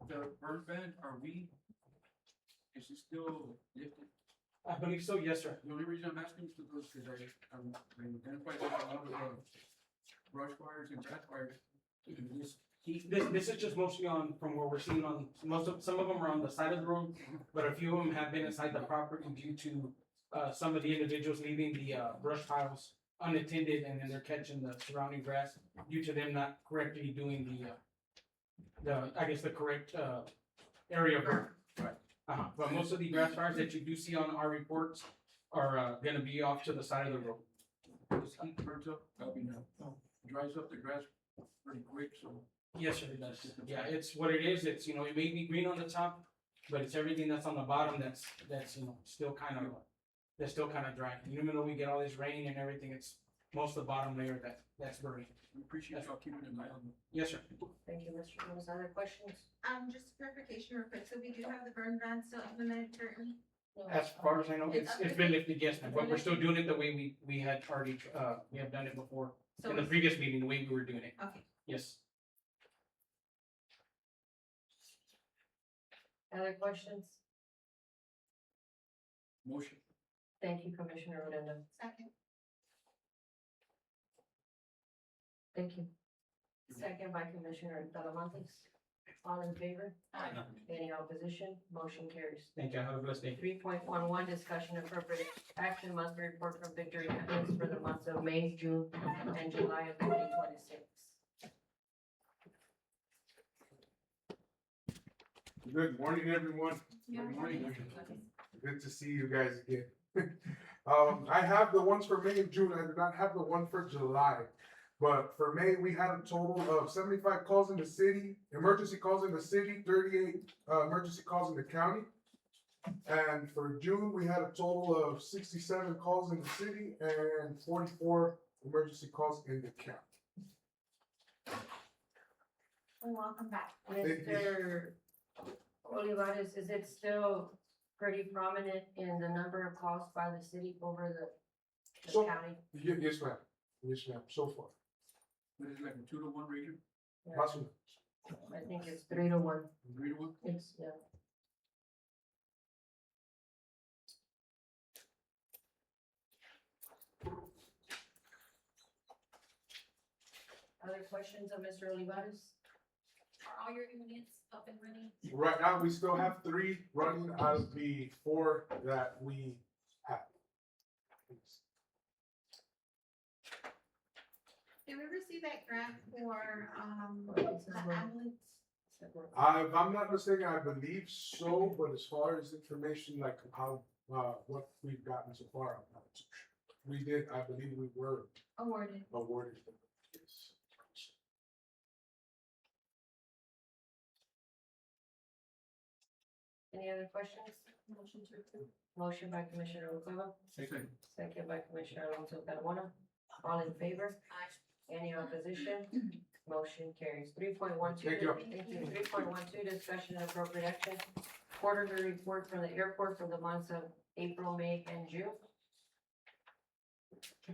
The burn ban, is it still lifted? I believe so, yes, sir. The only reason I'm asking is because I identified there's a lot of brush fires and grass fires. This is just mostly on, from where we're seeing on, some of them are on the side of the road, but a few of them have been inside the property due to some of the individuals leaving the brush piles unattended, and then they're catching the surrounding grass due to them not correctly doing the correct area burn. Right. But most of the grass fires that you do see on our reports are gonna be off to the side of the road. This heat burns up, dries up the grass pretty quick, so. Yes, sir, it does. Yeah, it's what it is. It's, it may be green on the top, but it's everything that's on the bottom that's still kind of dry. Even though we get all this rain and everything, it's most of the bottom layer that's burning. We appreciate y'all keeping an eye on it. Yes, sir. Thank you, Mr. Torres. Other questions? Just clarification real quick. So we do have the burn ban still implemented currently? As far as I know, it's been lifted, yes, ma'am, but we're still doing it the way we had already, we have done it before. So In the previous meeting, the way we were doing it. Okay. Yes. Other questions? Motion. Thank you, Commissioner Odena. Second. Thank you. Second by Commissioner Talamantes. All in favor? Any opposition? Motion carries. Thank you. Have a blessed day. 3.11, discussion and appropriate action, monthly report from Victory Evans for the months of May, June, and July of 2026. Good morning, everyone. Good morning. Good to see you guys again. I have the ones for May and June. I do not have the one for July. But for May, we had a total of 75 calls in the city, emergency calls in the city, 38 emergency calls in the county. And for June, we had a total of 67 calls in the city and 44 emergency calls in the county. Welcome back. Mr. Olivares, is it still pretty prominent in the number of calls by the city over the So- county? Yes, ma'am. Yes, ma'am. So far. What is it, like a 2-to-1 ratio? Awesome. I think it's 3-1. 3-to-1? It's, yeah. Other questions of Mr. Olivares? Are all your units up and running? Right now, we still have 3 running out of the 4 that we have. Did we receive that grant for, the ambulance? If I'm not mistaken, I believe so, but as far as information, like how, what we've gotten so far, I'm not too sure. We did, I believe we were Awarded. awarded. Yes. Any other questions? Motion to approve. Motion by Commissioner Ocala, Second. second by Commissioner Alonso Carmona. All in favor? Any opposition? Motion carries. 3.12. Thank you. Thank you. 3.12, discussion and appropriate action. Quarterly report from the airport for the months of April, May, and June. I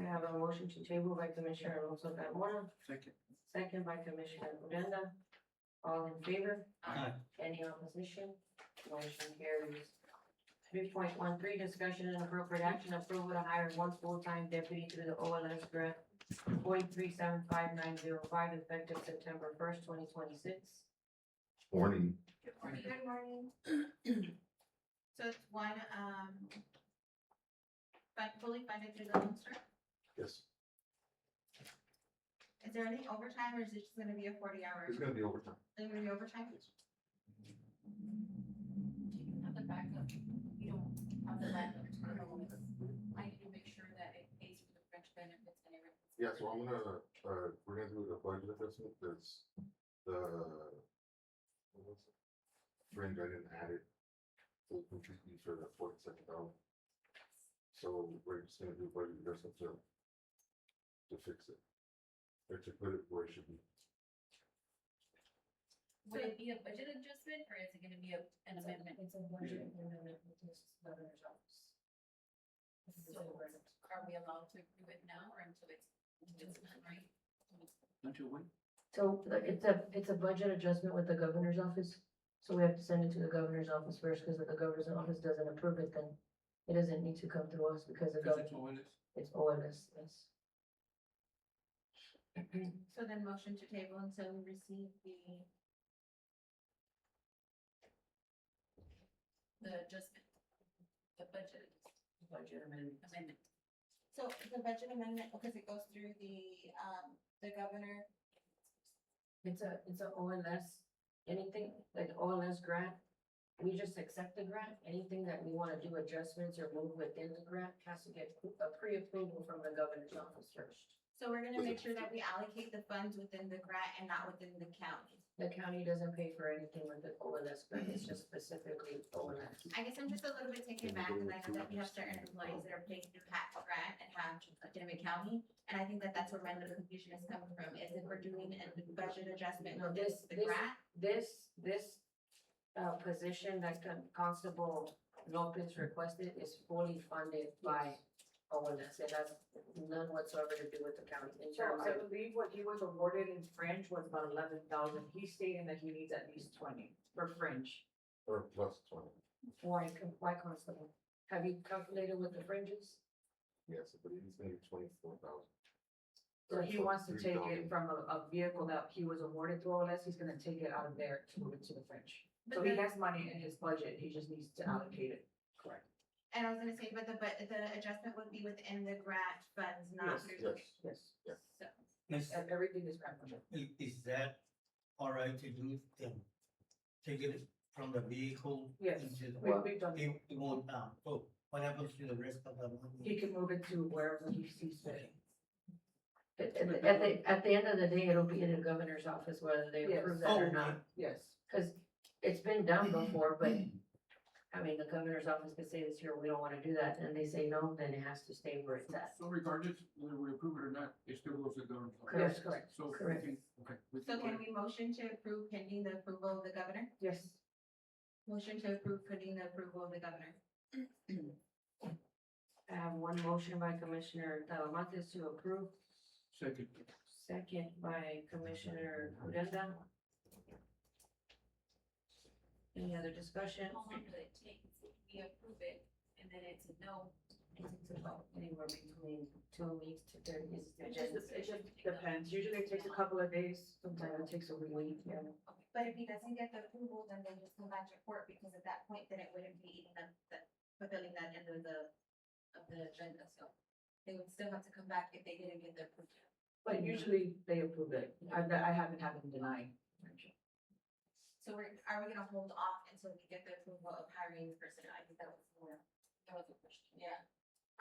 have a motion to table by Commissioner Alonso Carmona, Second. second by Commissioner Odena. All in favor? Aye. Any opposition? Motion carries. 3.13, discussion and appropriate action, approval to hire one full-time deputy through the OLS grant 0.375905 effective September 1st, 2026. Morning. Good morning. So it's one, fully funded through the home start. Yes, Is there any overtime or is it just gonna be a 40 hour? it's gonna be overtime. Is it gonna be overtime? Have the backup, you don't have the backup. I need to make sure that it pays for the French benefits and everything. Yeah, so I'm gonna, we're gonna do the budget adjustment, because the, what was it? Fringe, I didn't add it. So completely for the 42nd. So we're just gonna do a budget adjustment to fix it. Or to put it where it should be. Would it be a budget adjustment or is it gonna be an amendment? It's a budget amendment with this governor's office. So are we allowed to approve it now or until it's done, right? Until when? So like, it's a budget adjustment with the governor's office. So we have to send it to the governor's office first, because if the governor's office doesn't approve it, then it doesn't need to come through us because the Because governor, it's OLS. it's OLS, yes. So then motion to table until we receive The adjustment, the budget Budget amendment. amendment. So the budget amendment, because it goes through the governor. It's a OLS, anything like OLS grant, we just accept the grant. Anything that we wanna do adjustments or move within the grant has to get a pre-approval from the governor's office first. So we're gonna make sure that we allocate the funds within the grant and not within the county. The county doesn't pay for anything with the OLS grant, it's just specifically OLS. I guess I'm just a little bit taken back, because I know that we have certain employees that are paid through CAT grant and have Dimmit County. And I think that that's where my little confusion is coming from, is if we're doing a budget adjustment No, with this- the grant. This position that Constable Lopez requested is fully funded by OLS. It has none whatsoever to do with the county in So terms I of, believe what he was awarded in French was about 11,000. He's stating that he needs at least 20 for French. Or plus 20. why Constable? Have you calculated with the fringes? Yes, but he's gonna be 24,000. So he wants to take it from a vehicle that he was awarded through OLS, he's gonna take it out of there to move it to the French. So But he then- has money in his budget, he just needs to allocate it. Correct. And I was gonna say, but the adjustment would be within the grant funds, not Yes, through. Yes. Yes. So, Is, And everything is grant funded. is that all right to do, take it from the vehicle? Yes, into the- we've done, It won't, so what happens to the rest of the he money? can move it to wherever he sees fit. At the end of the day, it'll be in the governor's office whether they Yes. approve that Oh, or okay. not. Yes. Cause it's been done before, but I mean, the governor's office could say this year, we don't wanna do that, and they say no, then it has to stay where it's at. So regardless, whether we approve it or not, it still goes to the government. Correct. Yes, correct. So, we Correct. can- okay. we so can- can we motion to approve pending the approval of the governor? Yes. Motion to approve pending the approval of the governor. I have one motion by Commissioner Talamantes to approve, Second. second by Commissioner Odena. Any other discussion? How long will it take if we approve it and then it's a no? It's about anywhere between 2 weeks to 30 days. It just depends. Usually it takes a couple of days, sometimes it takes a week, yeah. But if he doesn't get the approval, then they just come back to court, because at that point, then it wouldn't be even fulfilling that end of the agenda, so. They would still have to come back if they didn't get the approval. But usually they approve it. I haven't had them deny. So are we gonna hold off until we get the approval of hiring the person? I think that was the question. Yeah.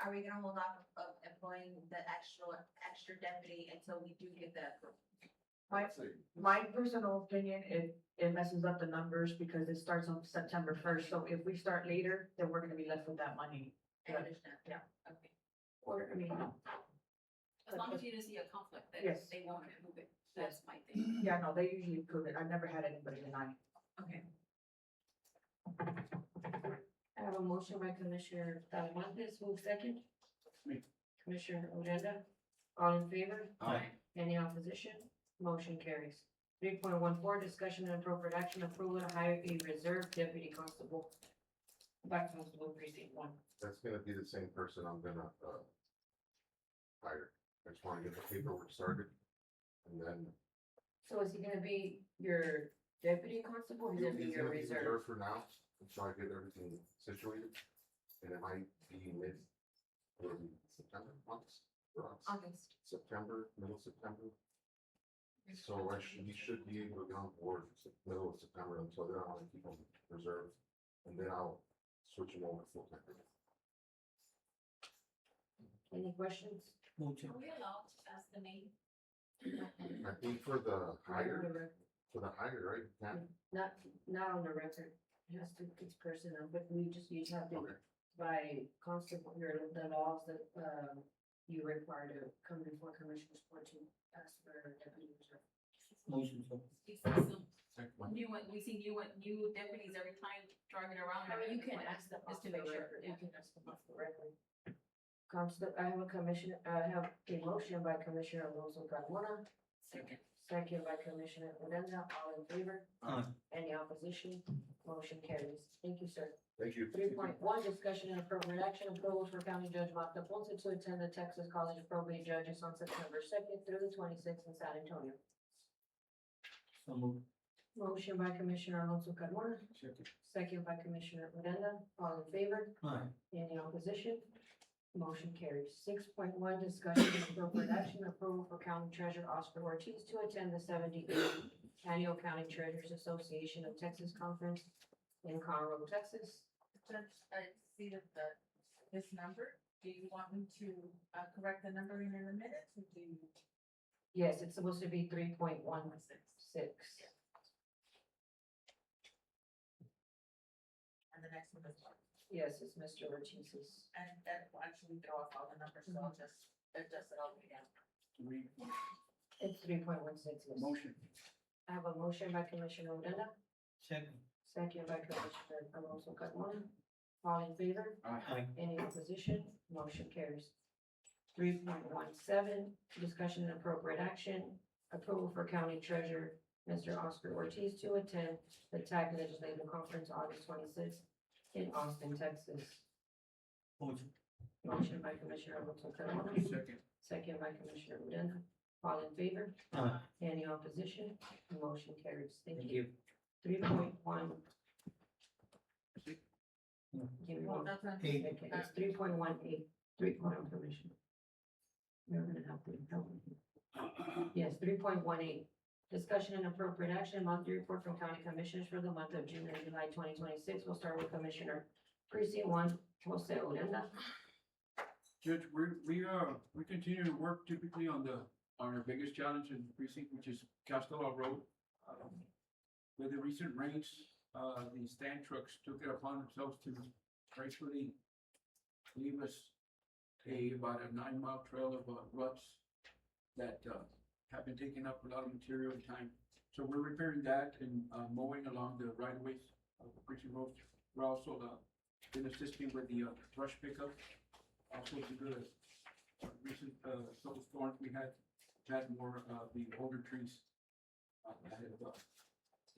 Are we gonna hold off of employing the extra deputy until we do get the approval? My personal opinion, it messes up the numbers because it starts on September 1st. So if we start later, then we're gonna be left with that money. I understand. Yeah. Okay. Or, I mean, As long as you didn't see a conflict, that Yes. they won't remove it, that's my thing. Yeah, no, they usually approve it. I've never had anybody deny. Okay. I have a motion by Commissioner Talamontes, who second? Me. Commissioner Odena, all in favor? Aye. Any opposition? Motion carries. 3.14, discussion and appropriate action, approval to hire a reserve deputy constable. Back constable precinct 1. That's gonna be the same person I'm gonna, hire. I just wanna get the paperwork started. And then. So is he gonna be your deputy constable, or is he gonna be He's your gonna be reserve? for now, until I get everything situated. And it might be early September months for us. August. September, middle of September. So he should be able to get on board middle of September, until then I wanna keep him reserved. And then I'll switch him over full time. Any questions? Motion. Are we allowed to ask the name? I think for the hire, Not right? Yeah. not on the record, just to each person, but we just, you have to, Okay. by constable, the laws that, you require to come before commissioners court to ask for a deputy reserve. Motion. We see some we see new deputies every time driving around. I mean, you can ask them Just off to the make sure, record, yeah. you can ask them off the record. Constable, I have a motion by Commissioner Alonso Carmona, Second. second by Commissioner Odena, all in favor? Aye. Any opposition? Motion carries. Thank you, sir. Thank you. 3.1, discussion and appropriate action, approval for County Judge Martha Ponce to attend the Texas College of Probate Judges on September 2nd through the 26th in San Antonio. So moved. Motion by Commissioner Alonso Carmona, second by Commissioner Odena, all in favor? Aye. Any opposition? Motion carries. 6.1, discussion and appropriate action, approval for County Treasurer Oscar Ortiz to attend the 78th Annual County Treasurers Association of Texas Conference in Conroe, Texas. Judge, I see that this number, do you want me to correct the number in your minutes, or do you? Yes, it's supposed to be 3.16. And the next one is what? Yes, it's Mr. Ortiz's. And that will actually throw off all the numbers, so I'll just adjust it all again. It's 3.16. Motion. I have a motion by Commissioner Odena, Second. second by Commissioner Alonso Carmona. All in favor? Aye. Any opposition? Motion carries. 3.17, discussion and appropriate action, approval for County Treasurer, Mr. Oscar Ortiz to attend the TAG Legislative Conference August 26th in Austin, Texas. Motion. Motion by Commissioner Alonso Carmona, Second. second by Commissioner Odena. All in favor? Aye. Any opposition? Motion carries. Thank Thank you. you. 3.1. Give me Well, one. that's not. Eight. Okay, it's 3.18, 3.0 Commissioner. We're gonna have to help. Yes, 3.18, discussion and appropriate action, monthly report from county commissioners for the month of June and July 2026. We'll start with Commissioner Precinct 1, Jose Odena. Judge, we continue to work typically on our biggest challenge in the precinct, which is Castelo Road. With the recent rains, the stand trucks took it upon themselves to gracefully leave us about a 9-mile trail of ruts that have been taking up a lot of material and time. So we're repairing that and mowing along the right of ways of the precinct roads. We're also been assisting with the brush pickup. Also due to the recent couple storms we had more the older trees.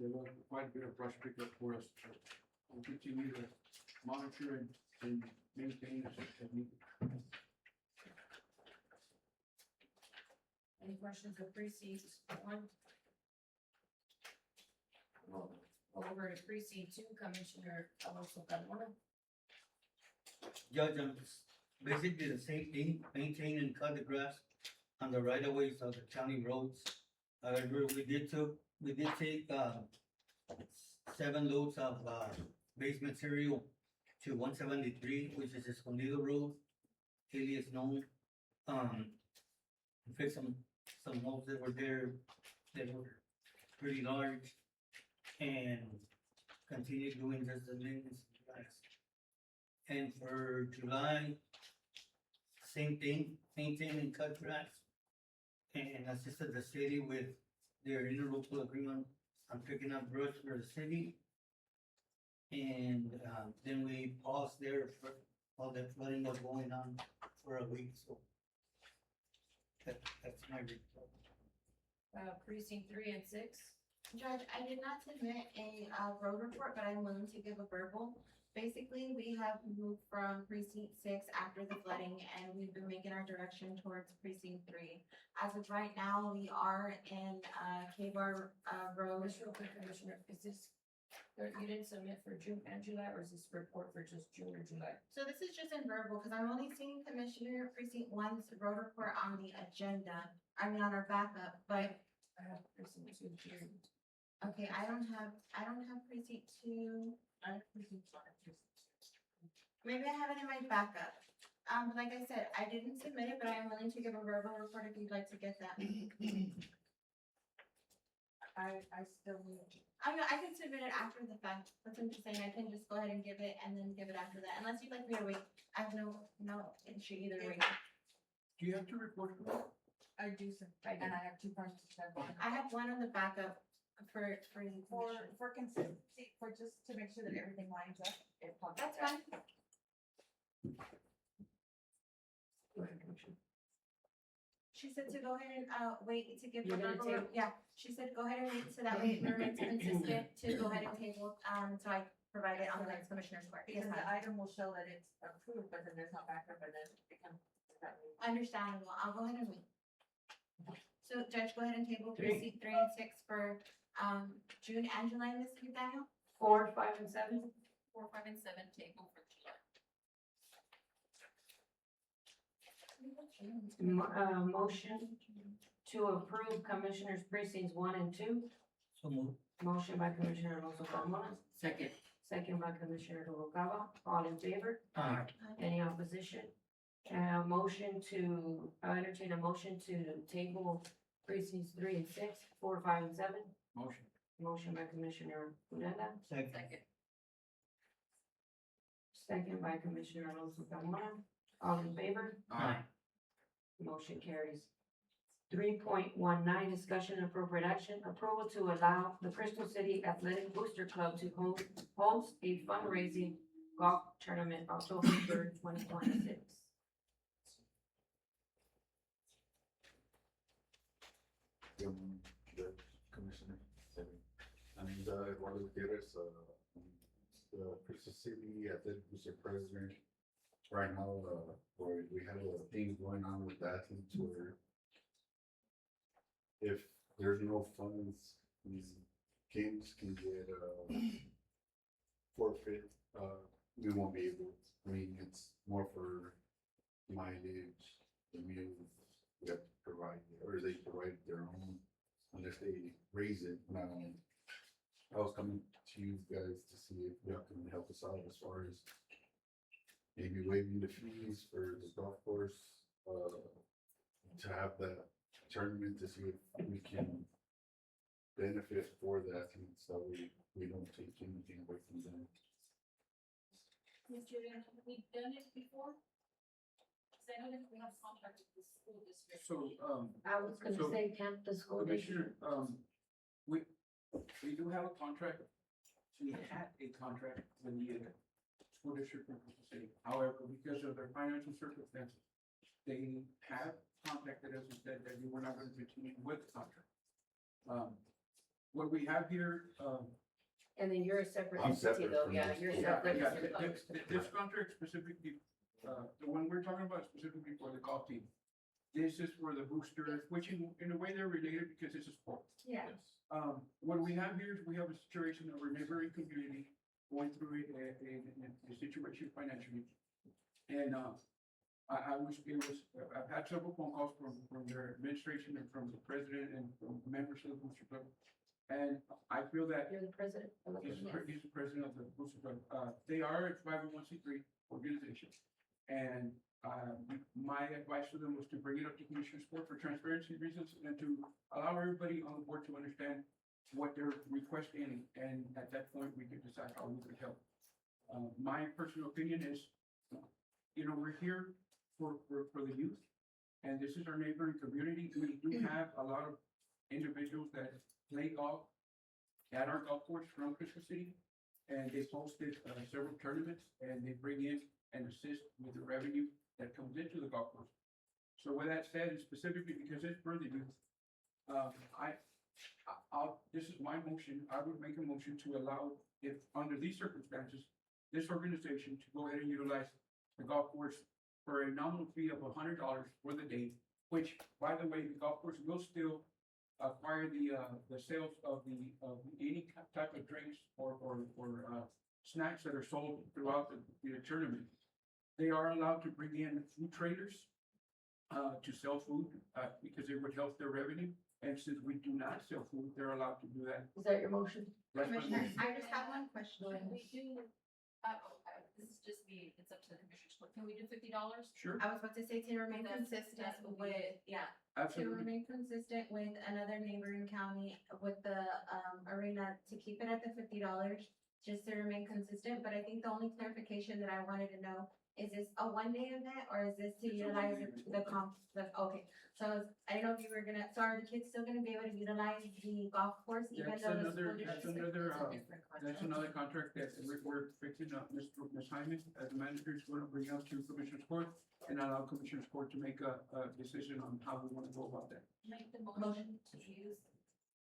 There was quite a bit of brush pickup for us. We'll continue to monitor and maintain as needed. Any questions for Precinct 1? Over to Precinct 2, Commissioner Alonso Carmona. Judge, basically the same thing, maintain and cut the grass on the right of ways of the county roads. However, we did take 7 loads of base material to 173, which is Escondido Road, alias known. Fix some holes that were there that were pretty large, and continue doing just the maintenance of the grass. And for July, same thing, maintain and cut grass and assisted the city with their interlocal agreement on picking up brush for the city. And, then we paused there for all the flooding that's going on for a week, so. That's my report. Precinct 3 and 6. Judge, I did not submit a, road report, but I'm willing to give a verbal. Basically, we have moved from precinct 6 after the flooding, and we've been making our direction towards precinct 3. As of right now, we are in, K-Bar, Road. Just real quick, Commissioner, is this, you didn't submit for June and July, or is this report for just June or July? So this is just in verbal, because I'm only seeing Commissioner Precinct 1's road report on the agenda, I mean, on our backup, but, I have precinct 2, June. okay, I don't have precinct 2. I have precinct 5. Maybe I have it in my backup. Like I said, I didn't submit it, but I am willing to give a verbal report if you'd like to get that. I still need. I know, I can submit it after the fact, that's what I'm just saying, I can just go ahead and give it and then give it after that, unless you'd like me to wait, I have no issue either way. Do you have to report to that? I do, and I have 2 parts to step on. I have one on the backup for consistency, for just to make sure that everything lines up. That's fine. Go ahead, Commissioner. She said to go ahead and, wait to give the You're gonna verbal, table? yeah, she said go ahead and wait so that way it remains consistent to go ahead and table, so I provide it on the next commissioner's court. Yes, Because the ma'am. item will show that it's approved, but then there's no backup, and then it becomes. Understandable, I'll go ahead and wait. So Judge, go ahead and table Three. precinct 3 and 6 for, June and July, Ms. McDaniel? 4, 5, and 7. 4, 5, and 7 table for July. Motion to approve Commissioners Precincts 1 and 2. So moved. Motion by Commissioner Alonso Carmona. Second. Second by Commissioner Noguera. All in favor? Aye. Any opposition? Motion to, entertain a motion to table precincts 3 and 6, 4, 5, and 7. Motion. Motion by Commissioner Uranda. Second. Second by Commissioner Alonso Carmona. All in favor? Aye. Motion carries. 3.19, discussion and appropriate action, approval to allow the Crystal City Athletic Booster Club to host a fundraising golf tournament October 3rd, 2026. The Commissioner, my name's Eduardo Gutierrez, the Crystal City Athletic Booster President. Right now, we have a thing going on with the athletes where if there's no funds, these games can get, forfeit, we won't be able, I mean, it's more for mileage, the meals, we have to provide, or they provide their own, unless they raise it. Now, I was coming to you guys to see if y'all can help us out as far as maybe waiving the fees for the golf course, to have that tournament to see if we can benefit for the athletes, so we don't take anything away from them. Mr. Uranda, have we done it before? Because I know that we have contract with the school district. So, I was gonna So, say, can't the school district? Commissioner, we do have a contract. We had a contract with the school district in Crystal City. However, because of their financial circumstances, they have contacted us and said that we were not going to continue with the contract. What we have here, And then you're a separate I'm entity separate though, from yeah, this. you're yeah, separate. this contract specifically, the one we're talking about specifically for the golf team. This is for the boosters, which in a way they're related because it's a sport. Yeah. What we have here is we have a situation of our neighboring community going through a situation financially. And, I've had several phone calls from their administration and from the president and from members of the Booster Club. And I feel that You're the president of the he's commission. the president of the Booster Club. They are a 501c3 organization. And, my advice to them was to bring it up to Commissioner's Court for transparency reasons and to allow everybody on the board to understand what they're requesting. And at that point, we could decide how we could help. My personal opinion is, we're here for the youth. And this is our neighboring community. We do have a lot of individuals that play golf at our golf course from Crystal City. And they hosted several tournaments and they bring in and assist with the revenue that comes into the golf course. So with that said, and specifically because it's for the youth, this is my motion. I would make a motion to allow, if under these circumstances, this organization to go ahead and utilize the golf course for a nominal fee of $100 for the day, which, by the way, the golf course will still acquire the sales of any type of drinks or snacks that are sold throughout the tournament. They are allowed to bring in food traders to sell food because it would help their revenue. And since we do not sell food, they're allowed to do that. Is that your motion? That's my Commissioner, motion. I just have one question. Can we do, this is just me, it's up to the commissioners, but can we do $50? Sure, I was about to say to remain That's- consistent that's what we with, did. yeah, to absolutely. remain consistent with another neighboring county with the arena, to keep it at the $50, just to remain consistent. But I think the only clarification that I wanted to know, is this a one-day event or is this to It's a utilize one-day okay. So I don't know if you were gonna, so are the kids still gonna be able to utilize the golf course even That's though the another, school that's district? another, that's another contract that we're fixing up. Ms. Hyman, as the manager, is going to bring up to Commissioner's Court and allow Commissioner's Court to make a decision on how we want to go about that. Make the motion to use,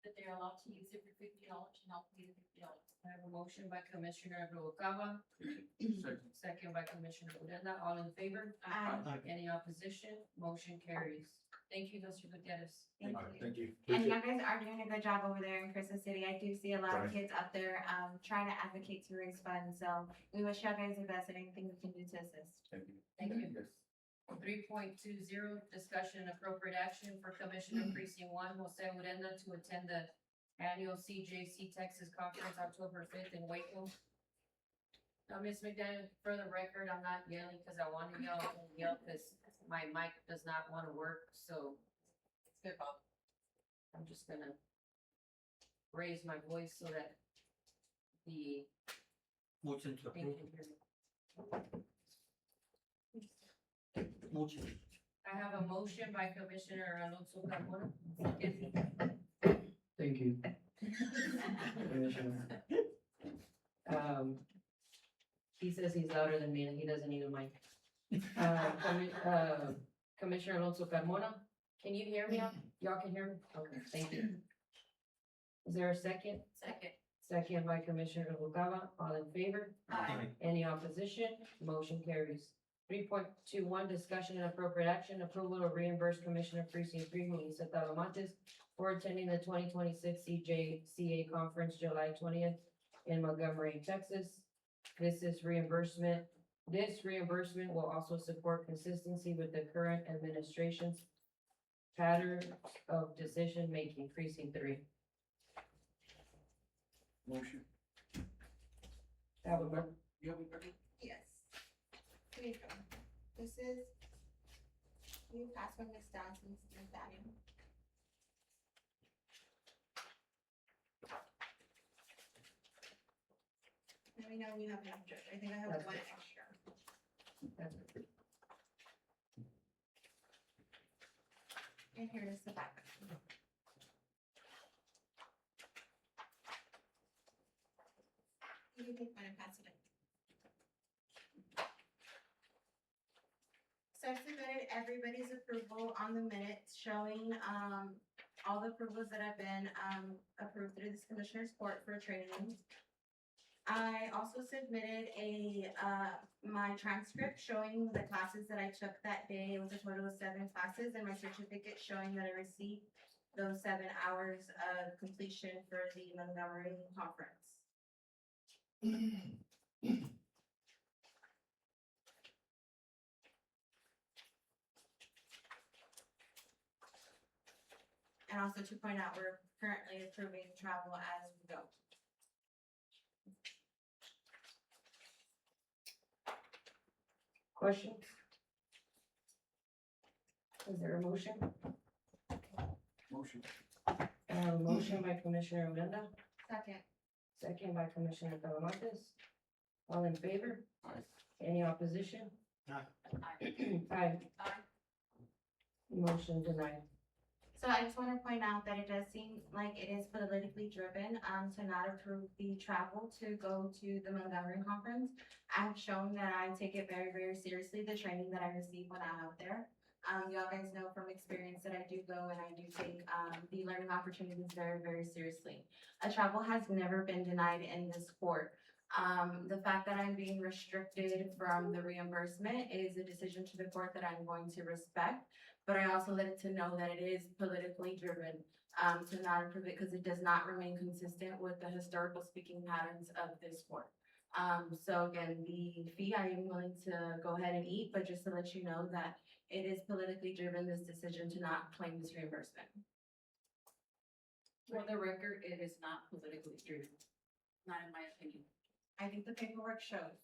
that they're allowed to use it for $50 and not pay the $50. I have a motion by Commissioner Noguera, Second. second by Commissioner Odena, all in favor? Any opposition? Motion carries. Thank you, Mr. Gutierrez. Thank Alright, you. thank you. And you guys are doing a good job over there in Crystal City. I do see a lot of kids up there, trying to advocate to raise funds. So we wish y'all guys the best and anything we can do to assist. Thank you. Thank you. Yes. 3.20, discussion and appropriate action for Commissioner Precinct 1, Jose Urenda, to attend the annual CJC Texas Conference October 5th in Waco. Now, Ms. McDaniel, for the record, I'm not yelling because I want to yell, and yell because my mic does not want to work, so it's good, Bob. I'm just gonna raise my voice so that the Motion to thing approve. can hear me. Motion. I have a motion by Commissioner Alonso Carmona. Thank you. Commissioner. He says he's louder than me and he doesn't need a mic. Commissioner Alonso Carmona, can you hear me? Y'all can hear me? Okay, thank you. Is there a second? Second. Second by Commissioner Noguera, all in favor? Aye. Any opposition? Motion carries. 3.21, discussion and appropriate action, approval to reimburse Commissioner Precinct 3, Melissa Talamantes, for attending the 2026 CJCA Conference, July 20th in Montgomery, Texas. This reimbursement will also support consistency with the current administration's pattern of decision-making. Precinct 3. Motion. That would work. You have a second? Yes. Here you go. This is, you pass from Ms. down to Ms. Daniel. Let me know when you have enough, Judge. I think I have That's one good. extra. That's good. And here is the back. You can take mine and pass it in. So I've submitted everybody's approval on the minutes showing, all the approvals that have been, approved through this Commissioner's Court for training. I also submitted my transcript showing the classes that I took that day. It was a total of 7 classes, and my certificate showing that I received those 7 hours of completion for the Montgomery conference. And also to point out, we're currently approving travel as we go. Questions? Is there a motion? Motion. Motion by Commissioner Odena, Second. second by Commissioner Talamantes. All in favor? Aye. Any opposition? Aye. Aye. Aye. Motion denied. So I just wanna point out that it does seem like it is politically driven, to not approve the travel to go to the Montgomery conference. I've shown that I take it very, very seriously, the training that I receive when I'm out there. Y'all guys know from experience that I do go and I do take, the learning opportunities very, very seriously. A travel has never been denied in this court. The fact that I'm being restricted from the reimbursement is a decision to the court that I'm going to respect. But I also let it to know that it is politically driven, to not approve it because it does not remain consistent with the historical speaking patterns of this court. So again, the fee I am willing to go ahead and eat, but just to let you know that it is politically driven, this decision to not claim this reimbursement. For the record, it is not politically driven, not in my opinion. I think the paperwork shows.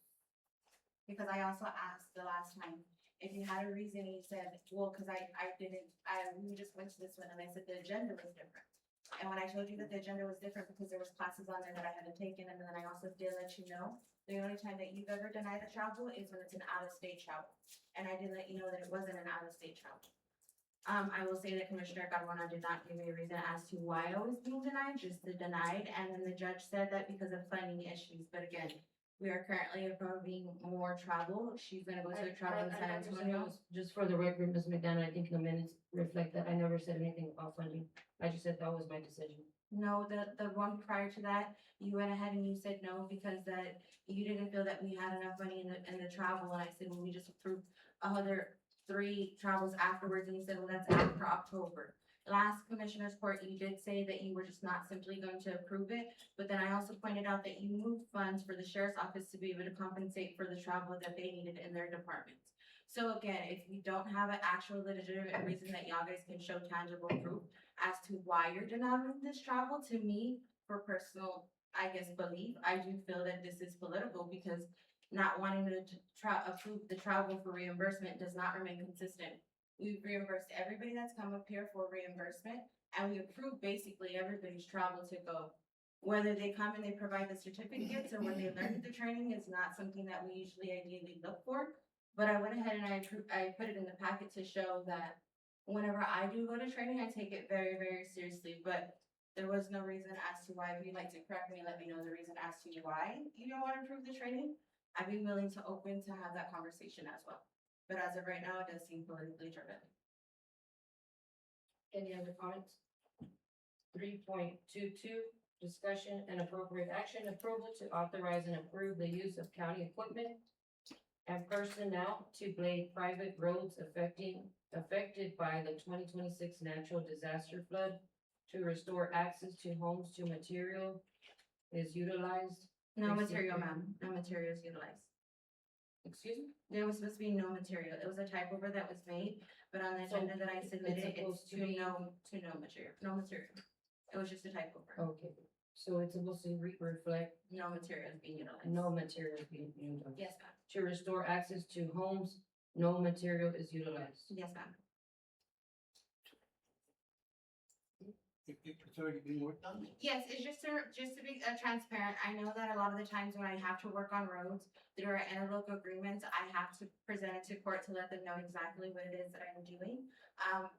Because I also asked the last time, if you had a reason, you said, well, cause we just went to this one and I said the agenda was different. And when I told you that the agenda was different because there was classes on there that I hadn't taken, and then I also did let you know, the only time that you've ever denied a travel is when it's an out-of-state travel. And I did let you know that it wasn't an out-of-state travel. I will say that Commissioner Carmona did not give me a reason as to why I was being denied, just the denied, and then the judge said that because of funding issues, but again, we are currently approving more travel. She's gonna go to a travel in San Antonio. Just for the record, Ms. McDonough, I think the minutes reflect that I never said anything about funding. I just said that was my decision. No, the one prior to that, you went ahead and you said no because that you didn't feel that we had enough money in the travel, and I said, well, we just approved other 3 travels afterwards, and you said, well, that's after October. Last Commissioner's Court, you did say that you were just not simply going to approve it, but then I also pointed out that you moved funds for the sheriff's office to be able to compensate for the travel that they needed in their departments. So again, if you don't have an actual legitimate reason that y'all guys can show tangible proof as to why you're denying this travel, to me, for personal, I guess, belief, I do feel that this is political because not wanting to approve the travel for reimbursement does not remain consistent. We've reimbursed everybody that's come up here for reimbursement, and we approve basically everybody's travel to go. Whether they come and they provide the certificates or when they learn the training is not something that we usually ideally look for. But I went ahead and I put it in the packet to show that whenever I do go to training, I take it very, very seriously. But there was no reason as to why. If you'd like to correct me, let me know the reason as to why you don't want to approve the training. I'd be willing to open to have that conversation as well. But as of right now, it does seem politically driven. Any other comments? 3.22, discussion and appropriate action, approval to authorize and approve the use of county equipment and personnel to blade private roads affected by the 2026 natural disaster flood to restore access to homes to material is utilized. No material, ma'am. No material is utilized. Excuse me? There was supposed to be no material. It was a typover that was made, but on the agenda that I submitted, it's to no material, no material. It was just a typover. Okay, so it's supposed to reflect No material is being utilized. no material being utilized. Yes, ma'am. To restore access to homes, no material is utilized. Yes, ma'am. It's already been worked on? Yes, it's just to be transparent. I know that a lot of the times when I have to work on roads, there are interlocal agreements. I have to present it to court to let them know exactly what it is that I'm doing.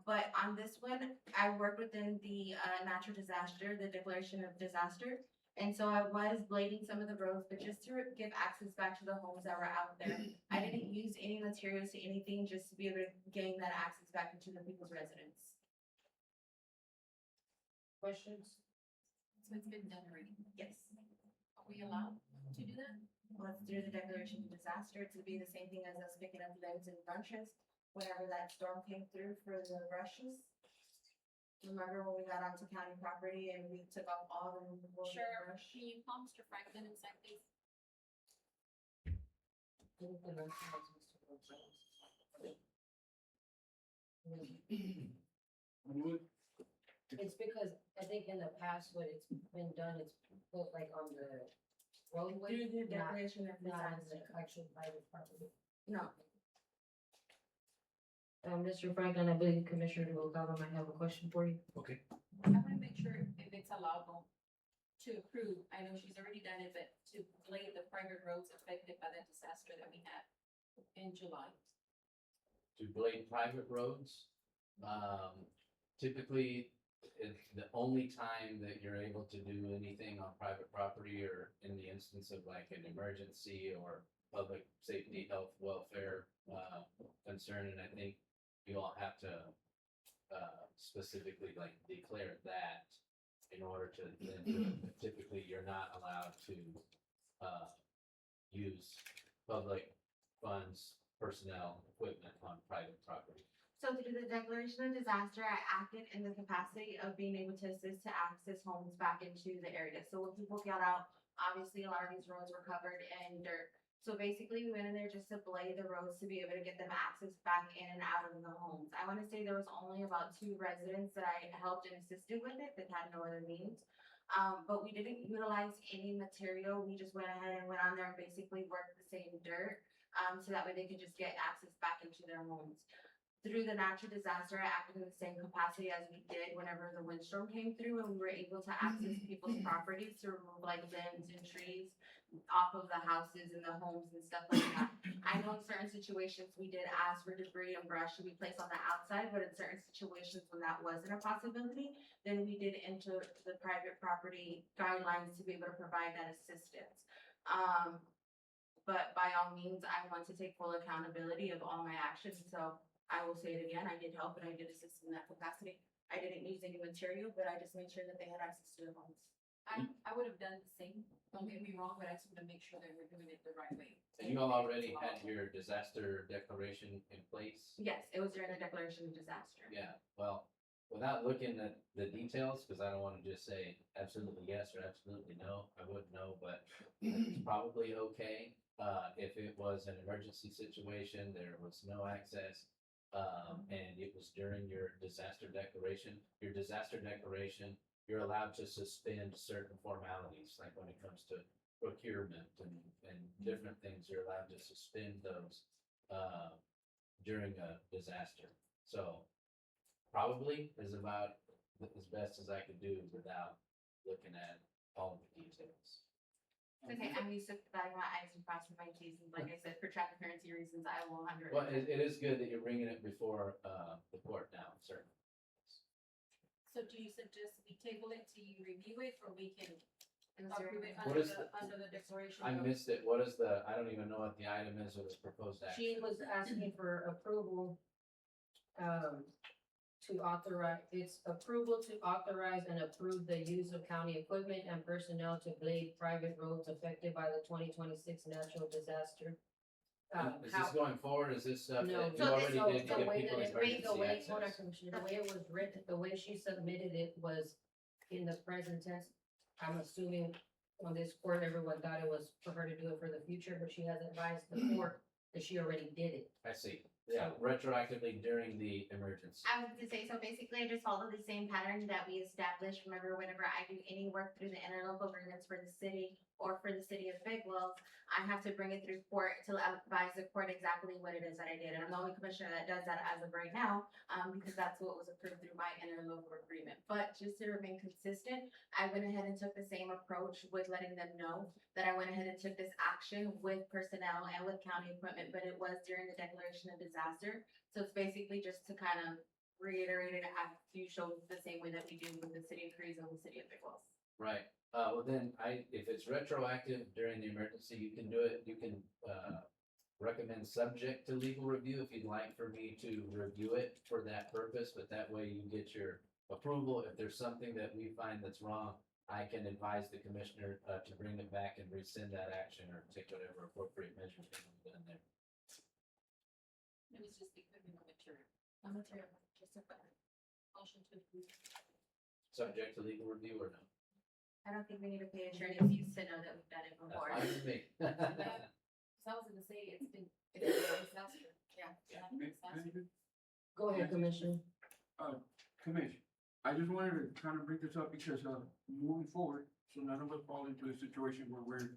But on this one, I work within the natural disaster, the declaration of disaster. And so I was blading some of the roads, but just to give access back to the homes that were out there. I didn't use any materials to anything, just to be able to gain that access back into the people's residence. Questions? So it's been done already. Yes. Are we allowed to do that? Let's do the declaration of disaster to be the same thing as us picking up limbs and branches whenever that storm came through for the brushes. Remember when we got onto county property and we took off all the movable Sure. brush? Can you call Mr. Franklin inside, please? It's because I think in the past, when it's been done, it's put like on the roadway. Through the not- declaration of Not on disaster. the actual private property. No. Mr. Franklin, I believe Commissioner Noguera might have a question for you. Okay. I wanna make sure if it's allowable to approve, I know she's already done it, but to blade the private roads affected by the disaster that we had in July. To blade private roads, Typically, the only time that you're able to do anything on private property or in the instance of like an emergency or public safety, health, welfare, concern, and I think you all have to, specifically like declare that in order to, then typically you're not allowed to, use public funds, personnel, equipment on private property. So through the declaration of disaster, I acted in the capacity of being able to assist to access homes back into the area. So when people got out, obviously a lot of these roads were covered in dirt. So basically we went in there just to blade the roads to be able to get them access back in and out of the homes. I want to say there was only about 2 residents that I helped and assisted with it that had no other means. But we didn't utilize any material. We just went ahead and went on there and basically worked the same dirt. So that way they could just get access back into their homes. Through the natural disaster, I acted in the same capacity as we did whenever the windstorm came through, and we were able to access people's properties to remove like limbs and trees off of the houses and the homes and stuff like that. I know in certain situations we did ask for debris and brush to be placed on the outside, but in certain situations when that wasn't a possibility, then we did enter the private property guidelines to be able to provide that assistance. But by all means, I want to take full accountability of all my actions, so I will say it again, I did help and I did assist in that capacity. I didn't use any material, but I just made sure that they had access to their homes. I would have done the same, don't get me wrong, but I just want to make sure that we're doing it the right way. And you all already had your disaster declaration in place? Yes, it was during the declaration of disaster. Yeah, well, without looking at the details, because I don't want to just say absolutely yes or absolutely no, I wouldn't know, but it's probably okay. If it was an emergency situation, there was no access, and it was during your disaster declaration, you're allowed to suspend certain formalities, like when it comes to procurement and different things, you're allowed to suspend those, during a disaster. So probably is about as best as I could do without looking at all of the details. It's okay, I'm used to batting my eyes and crossing my T's, and like I said, for transparency reasons, I will under. Well, it is good that you're bringing it before, the court now, certainly. So do you suggest we table it till you review it, or we can And approve it What under the declaration? I missed it. What is the, I don't even know what the item is or the proposed action. She was asking for approval, to authorize, it's approval to authorize and approve the use of county equipment and personnel to blade private roads affected by the 2026 natural disaster. Is this going forward? Is this stuff No, that you so already so did to the give way people that emergency hold on, access? Commissioner, the way it was written, the way she submitted it was in the present tense. I'm assuming on this court, everyone thought it was for her to do it for the future, but she has advised the court that she already did it. I see. Yeah, retroactively during the emergency. I was gonna say, so basically I just follow the same pattern that we established. Remember, whenever I do any work through the interlocal agreements for the city or for the city of Bigwell, I have to bring it through court to advise the court exactly what it is that I did. And I'm the only commissioner that does that as of right now, because that's what was approved through my interlocal agreement. But just to remain consistent, I went ahead and took the same approach with letting them know that I went ahead and took this action with personnel and with county equipment, but it was during the declaration of disaster. So it's basically just to kind of reiterate it as you showed the same way that we do with the city of Cruz and the city of Bigwell. Right. Well then, if it's retroactive during the emergency, you can do it. You can, recommend subject to legal review if you'd like for me to review it for that purpose, but that way you get your approval. If there's something that we find that's wrong, I can advise the commissioner, to bring it back and rescind that action or take whatever appropriate measures can be done there. It was just equipment or material. No material, just equipment. Motion to approve. Subject to legal review or no? I don't think we need to pay attorney's fees to know that we've done it That's before. fine with me. So I was gonna say, it's been a disaster. Yeah. It's not a disaster. Go ahead, Commissioner. Commission, I just wanted to kind of bring this up because, moving forward, so none of us fall into a situation where we're,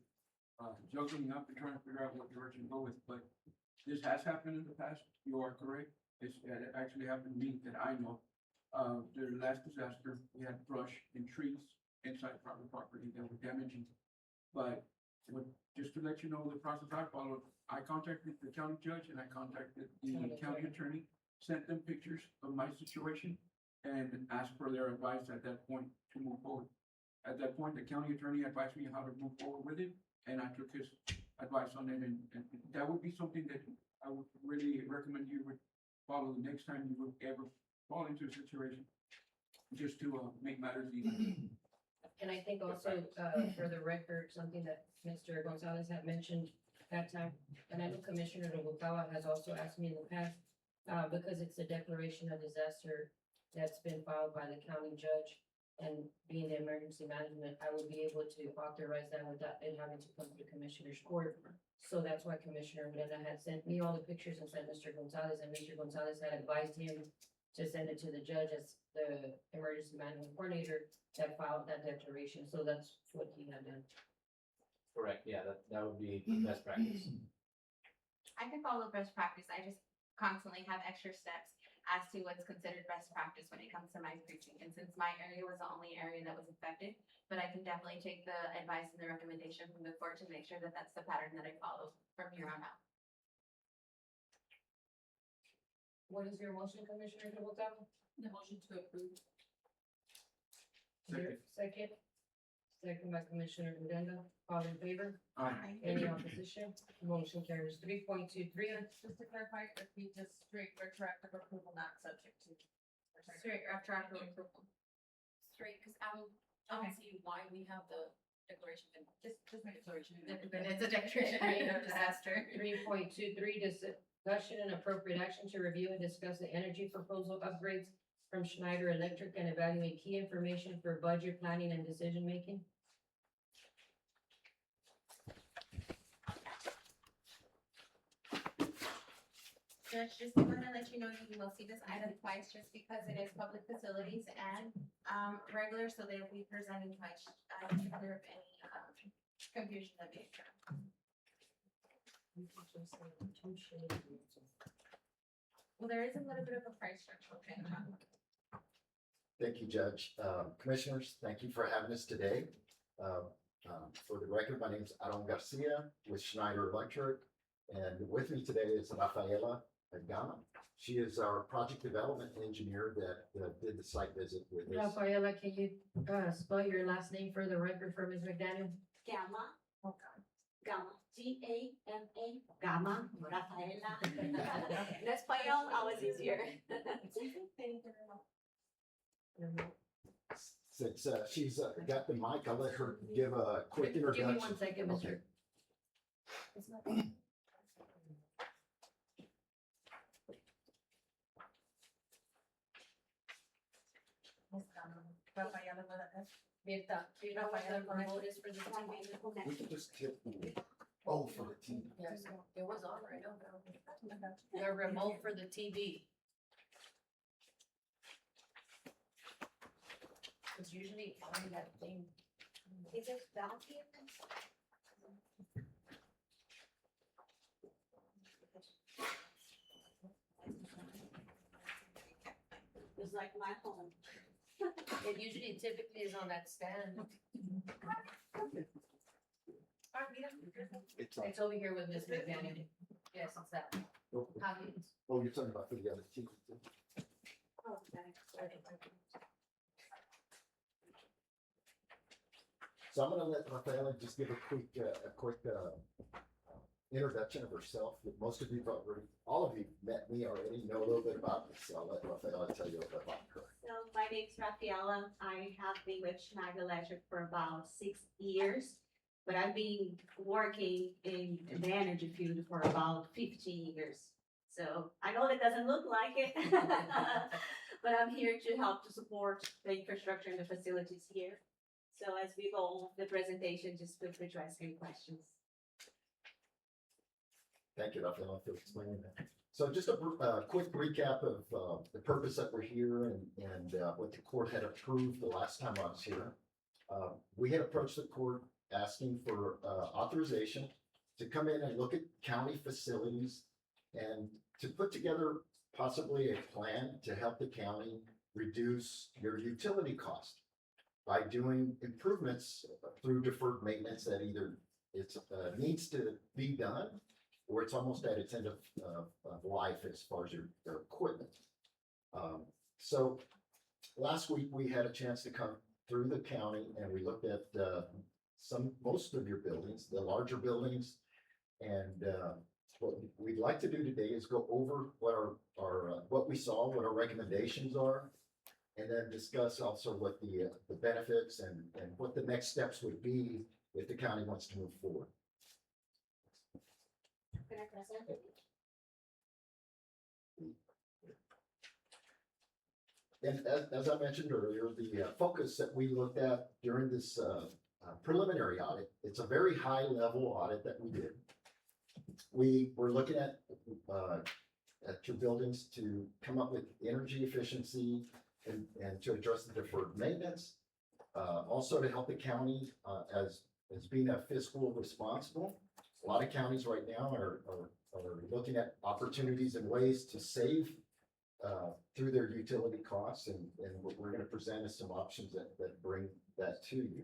juggling up and trying to figure out what direction to go with, but this has happened in the past, you are correct. It actually happened to me that I know. The last disaster, we had brush and trees inside private property that were damaging. But just to let you know, the process I followed, I contacted the county judge and I counted the county attorney sent them pictures of my situation and asked for their advice at that point to move forward. At that point, the county attorney advised me how to move forward with it, and I took his advice on it, and that would be something that I would really recommend you would follow the next time you would ever fall into a situation, just to make matters easier. And I think also, for the record, something that Mr. Gonzalez had mentioned that time, and I know Commissioner Noguera has also asked me in the past, because it's a declaration of disaster that's been filed by the county judge, and being the emergency management, I would be able to authorize that without it having to come to Commissioner's Court. So that's why Commissioner Uranda had sent me all the pictures and sent Mr. Gonzalez, and Mr. Gonzalez had advised him to send it to the judge as the emergency management coordinator that filed that declaration, so that's what he had done. Correct, yeah, that would be best practice. I can follow best practice. I just constantly have extra steps as to what's considered best practice when it comes to my precinct. And since my area was the only area that was affected, but I can definitely take the advice and the recommendation from the court to make sure that that's the pattern that I follow from here on out. What is your motion, Commissioner Noguera? The motion to approve. Second. Second by Commissioner Uranda, all in favor? Aye. Any opposition? Motion carries. 3.23, Just to clarify, if we just straight retroactive approval, not subject to. Straight retroactive approval. Straight, because I don't see why we have the declaration, just make declaration. Then it's a declaration of disaster. 3.23, discussion and appropriate action to review and discuss the energy proposal upgrades from Schneider Electric and evaluate key information for budget planning and decision making. Judge, just want to let you know, you will see this item twice just because it is public facilities and regular, so they'll be presenting twice to clear up any confusion that may occur. Well, there is a little bit of a price structure change on. Thank you, Judge. Commissioners, thank you for having us today. For the record, my name is Aaron Garcia with Schneider Electric, and with me today is Rafaela Gama. She is our project development engineer that did the site visit with us. Rafaela, can you spell your last name for the record for Ms. McDaniel? Gama. Gama. G-A-M-A. Gama. Rafaela. En español, always easier. Since she's got the mic, I'll let her give a quick introduction. Give me 1 second, Mr. Okay. It's not- Rafaela, Mirta, do you know what the remote is for the TV? We can just hit the, oh, for the team. Yes, it was on right now. The remote for the TV. It's usually on that thing. Is it bounty? It's like my home. It usually typically is on that stand. It's over here with Ms. McDaniel. Yes, it's that. Oh, How do you- oh, you're talking about for the other team. Oh, thanks. So I'm gonna let Rafaela just give a quick introduction of herself. Most of you have already, all of you met me already, know a little bit about me, so I'll let Rafaela tell you a little bit about her. So my name's Rafaela. I have been with Schneider Electric for about 6 years, but I've been working in the energy field for about 15 years. So I know that doesn't look like it, but I'm here to help to support the infrastructure and the facilities here. So as we go the presentation, just feel free to ask any questions. Thank you, Rafaela, for explaining that. So just a quick recap of the purpose that we're here and what the court had approved the last time I was here. We had approached the court asking for authorization to come in and look at county facilities and to put together possibly a plan to help the county reduce your utility cost by doing improvements through deferred maintenance that either it's needs to be done where it's almost at its end of life as far as their equipment. So last week we had a chance to come through the county and we looked at most of your buildings, the larger buildings. And what we'd like to do today is go over what what we saw, what our recommendations are, and then discuss also what the benefits and what the next steps would be if the county wants to move forward. Can I present? And as I mentioned earlier, the focus that we looked at during this preliminary audit, it's a very high level audit that we did. We were looking at your buildings to come up with energy efficiency and to address the deferred maintenance. Also to help the county as being a fiscal responsible. A lot of counties right now are looking at opportunities and ways to save through their utility costs, and what we're going to present is some options that bring that to you.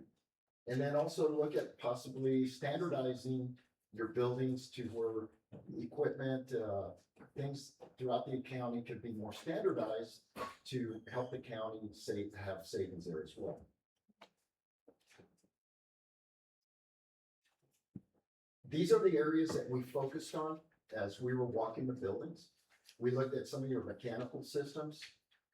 And then also look at possibly standardizing your buildings to where equipment, things throughout the county could be more standardized to help the county have savings there as well. These are the areas that we focused on as we were walking the buildings. We looked at some of your mechanical systems.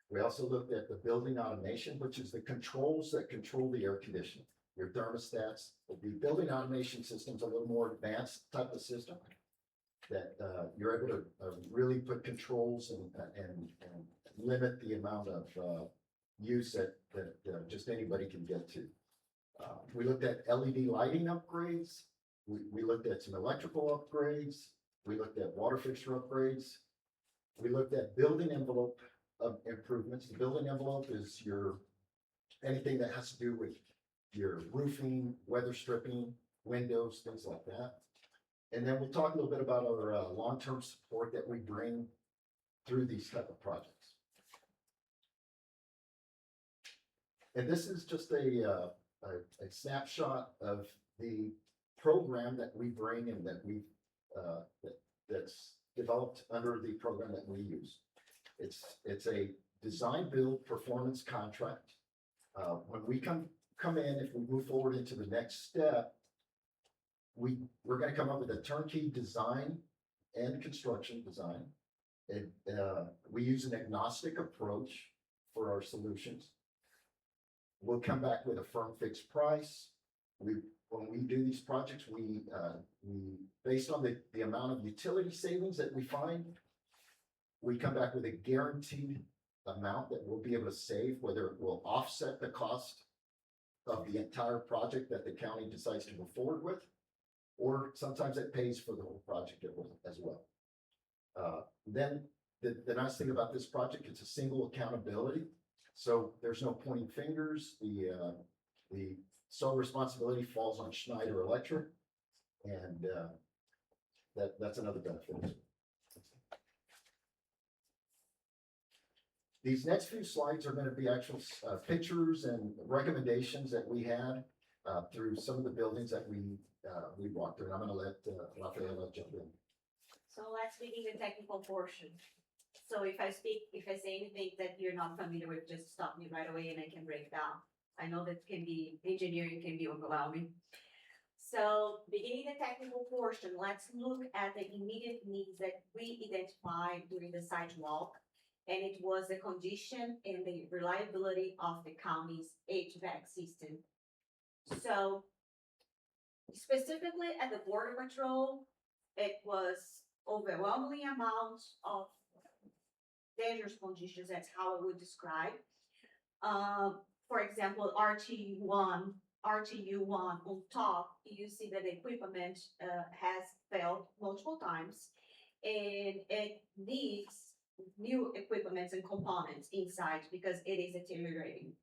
We also looked at the building automation, which is the controls that control the air conditioning, your thermostats. The building automation system's a little more advanced type of system that you're able to really put controls and limit the amount of use that just anybody can get to. We looked at LED lighting upgrades. We looked at some electrical upgrades. We looked at water fixture upgrades. We looked at building envelope improvements. The building envelope is anything that has to do with your roofing, weather stripping, windows, things like that. And then we'll talk a little bit about our long-term support that we bring through these type of projects. And this is just a snapshot of the program that we bring and that that's developed under the program that we use. It's a design build performance contract. When we come in, if we move forward into the next step, we're going to come up with a turnkey design and construction design. We use an agnostic approach for our solutions. We'll come back with a firm fixed price. When we do these projects, we based on the amount of utility savings that we find, we come back with a guaranteed amount that we'll be able to save, whether it will offset the cost of the entire project that the county decides to move forward with, or sometimes it pays for the whole project as well. Then the nice thing about this project, it's a single accountability. So there's no pointing fingers. The sole responsibility falls on Schneider Electric, and that's another benefit. These next few slides are going to be actual pictures and recommendations that we had through some of the buildings that we walked through. And I'm going to let Rafaela jump in. So let's begin the technical portion. So if I say anything that you're not familiar with, just stop me right away and I can break down. I know that engineering can be overwhelming. So beginning the technical portion, let's look at the immediate needs that we identified during the site walk. And it was the condition and the reliability of the county's HVAC system. So specifically at the border patrol, it was overwhelmingly amount of dangerous conditions. That's how I would describe. For example, RTU1 on top, you see that the equipment has failed multiple times, and it needs new equipment and components inside because it is deteriorating.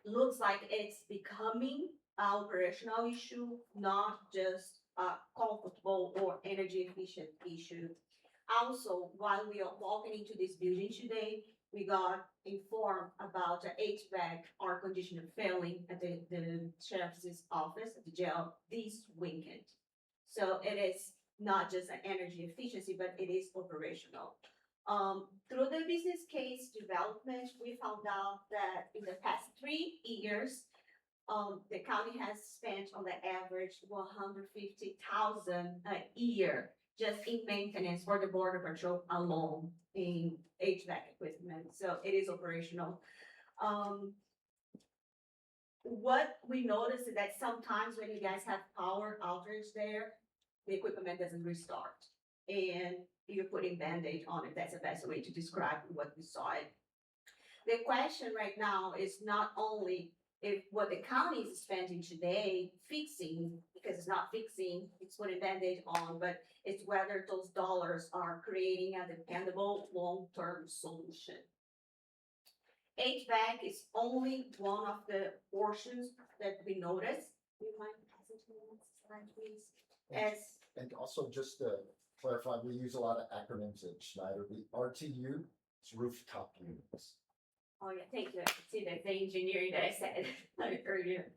Looks like it's becoming an operational issue, not just a comfortable or energy efficient issue. Also, while we are walking into this building today, we got informed about the HVAC air conditioner failing at the sheriff's office at the jail this weekend. So it is not just an energy efficiency, but it is operational. Through the business case development, we found out that in the past 3 years, the county has spent on the average 150,000 a year just in maintenance for the border patrol alone in HVAC equipment. So it is operational. What we noticed is that sometimes when you guys have power outage there, the equipment doesn't restart. And you're putting Band-Aid on it. That's the best way to describe what we saw it. The question right now is not only if what the county is spending today fixing, because it's not fixing, it's putting Band-Aid on, but it's whether those dollars are creating a dependable long-term solution. HVAC is only one of the portions that we notice. Do you mind passing to the next slide, please? And also just to clarify, we use a lot of acronyms at Schneider. The RTU is rooftop units. Oh, yeah, thank you. See, that's the engineering that I said earlier.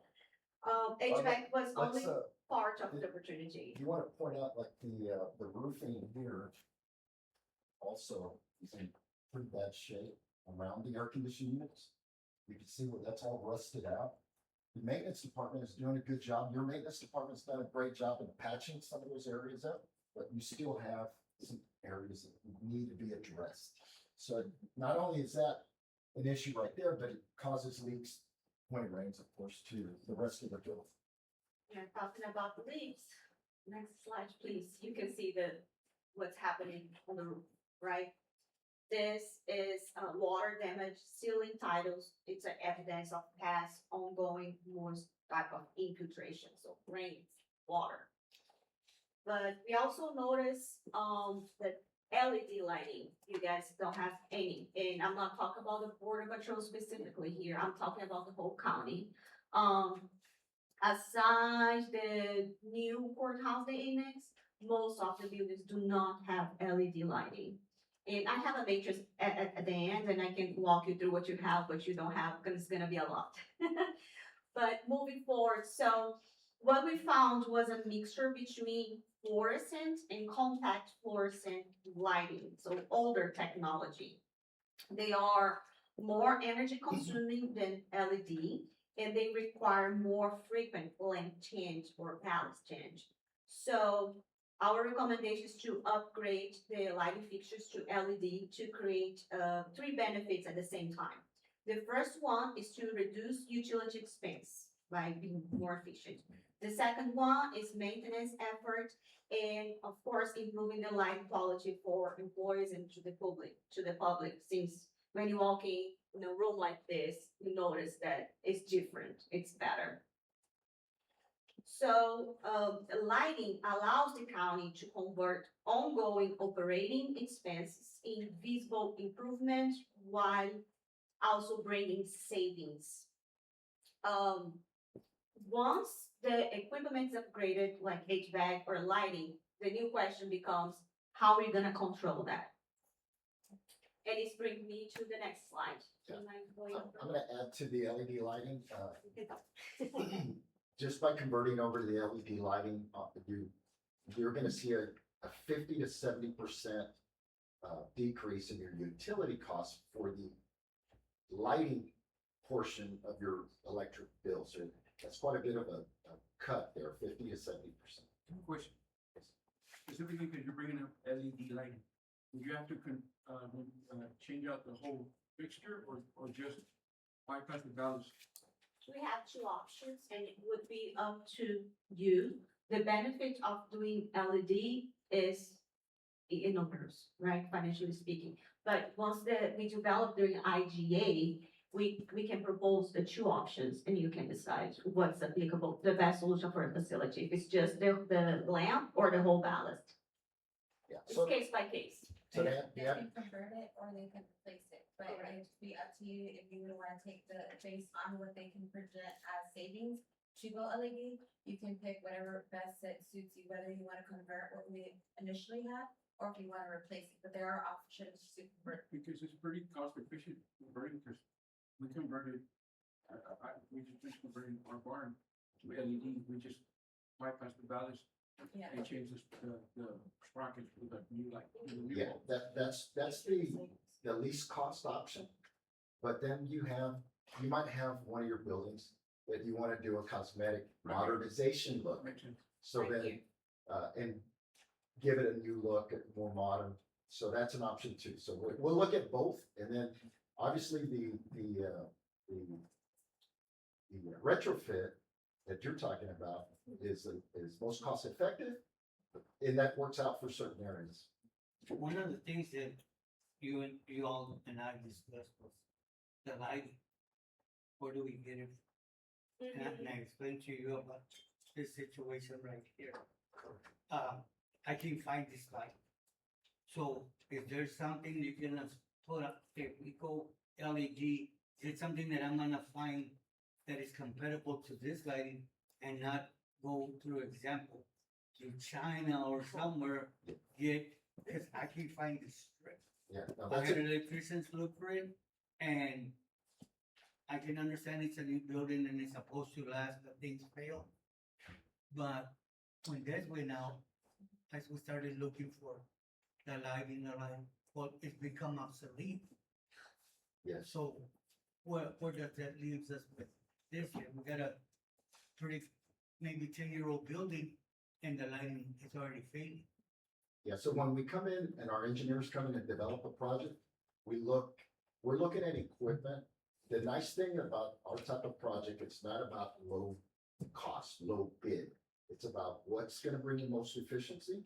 HVAC was only part of the opportunity. You want to point out like the roofing here also is in pretty bad shape around the air conditioning units. You can see where that's all rusted out. The maintenance department is doing a good job. Your maintenance department's done a great job in patching some of those areas up, but you still have some areas that need to be addressed. So not only is that an issue right there, but it causes leaks when it rains, of course, to the rest of the building. Yeah, talking about the leaks. Next slide, please. You can see what's happening on the roof, right? This is water damage, ceiling titles. It's an evidence of past ongoing most type of infiltration, so rains, water. But we also notice that LED lighting, you guys don't have any, and I'm not talking about the border patrol specifically here. I'm talking about the whole county. Aside the new courthouse they annex, most of the buildings do not have LED lighting. And I have a matrix at the end, and I can walk you through what you have, what you don't have, because it's gonna be a lot. But moving forward, so what we found was a mixture between fluorescent and compact fluorescent lighting, so older technology. They are more energy consuming than LED, and they require more frequent lamp change or ballast change. So our recommendation is to upgrade the lighting fixtures to LED to create 3 benefits at the same time. The first one is to reduce utility expense by being more efficient. The second one is maintenance effort, and of course, improving the light quality for employees and to the public, since when you walk in a room like this, you notice that it's different, it's better. So lighting allows the county to convert ongoing operating expenses in visible improvement while also bringing savings. Once the equipment is upgraded, like HVAC or lighting, the new question becomes, how are you gonna control that? And it's bringing me to the next slide. I'm gonna add to the LED lighting. Just by converting over to the LED lighting, you're gonna see a 50 to 70% decrease in your utility costs for the lighting portion of your electric bill. So that's quite a bit of a cut there, 50 to 70%. Question. Specifically, because you're bringing up LED lighting, would you have to change out the whole fixture or just bypass the ballast? We have 2 options, and it would be up to you. The benefit of doing LED is in numbers, right? Financially speaking. But once we develop during IGA, we can propose the 2 options, and you can decide what's applicable, the best solution for a facility. If it's just the lamp or the whole ballast. Yeah. It's case by case. So They can convert it or they can replace it, but it would be up to you if you would wanna take the, based on what they can present as savings to go LED, you can pick whatever best suits you, whether you wanna convert what we initially had, or if you wanna replace it, but there are options to convert. Because it's pretty cost efficient converting, because we converted, we just finished converting our barn to LED, we just bypassed the ballast Yeah. and change the sprockets with a new light. Yeah, that's the least cost option. But then you might have one of your buildings that you wanna do a cosmetic modernization look. Makes sense. So then, and give it a new look, more modern. So that's an option too. So we'll look at both, and then obviously the retrofit that you're talking about is most cost effective, and that works out for certain areas. One of the things that you all and I discussed was the lighting. Where do we get it? And I explained to you about this situation right here. I can find this light. So if there's something you can put up, if we go LED, is it something that I'm gonna find that is compatible to this lighting and not go through example to China or somewhere, because I can find this strip. Yeah, no, I that's had it. an electrician's blueprint, and I can understand it's a new building and it's supposed to last, but things fail. But when that went out, as we started looking for the lighting, well, it's become obsolete. Yes. So where does that leaves us with this year? We got a pretty, maybe 10-year-old building and the lighting is already fading. Yeah, so when we come in and our engineers come in and develop a project, we're looking at equipment. The nice thing about our type of project, it's not about low cost, low bid. It's about what's gonna bring you most efficiency,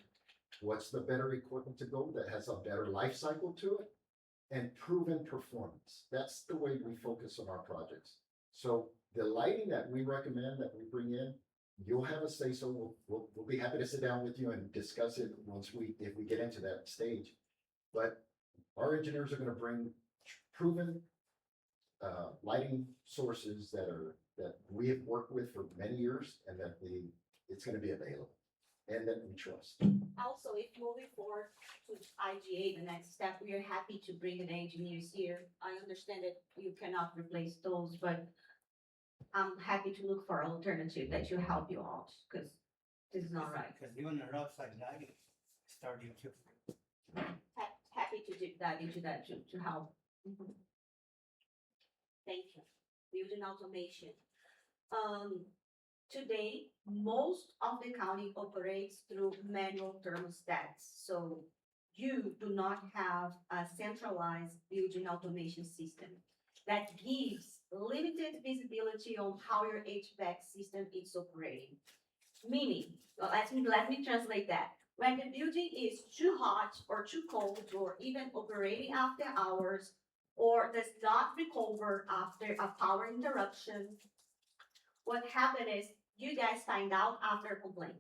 what's the better equipment to go that has a better life cycle to it, and proven performance. That's the way we focus on our projects. So the lighting that we recommend that we bring in, you'll have a say, so we'll be happy to sit down with you and discuss it if we get into that stage. But our engineers are gonna bring proven lighting sources that we have worked with for many years and that it's gonna be available and that we trust. Also, if moving forward to IGA, the next step, we are happy to bring in engineers here. I understand that you cannot replace those, but I'm happy to look for alternative that will help you out, because this is not right. Because even the outside lighting is starting to. Happy to dip that into that to help. Thank you. Building automation. Today, most of the county operates through manual thermostats. So you do not have a centralized building automation system that gives limited visibility on how your HVAC system is operating. Meaning, let me translate that. When the building is too hot or too cold or even operating after hours or does not recover after a power interruption, what happened is you guys find out after a complaint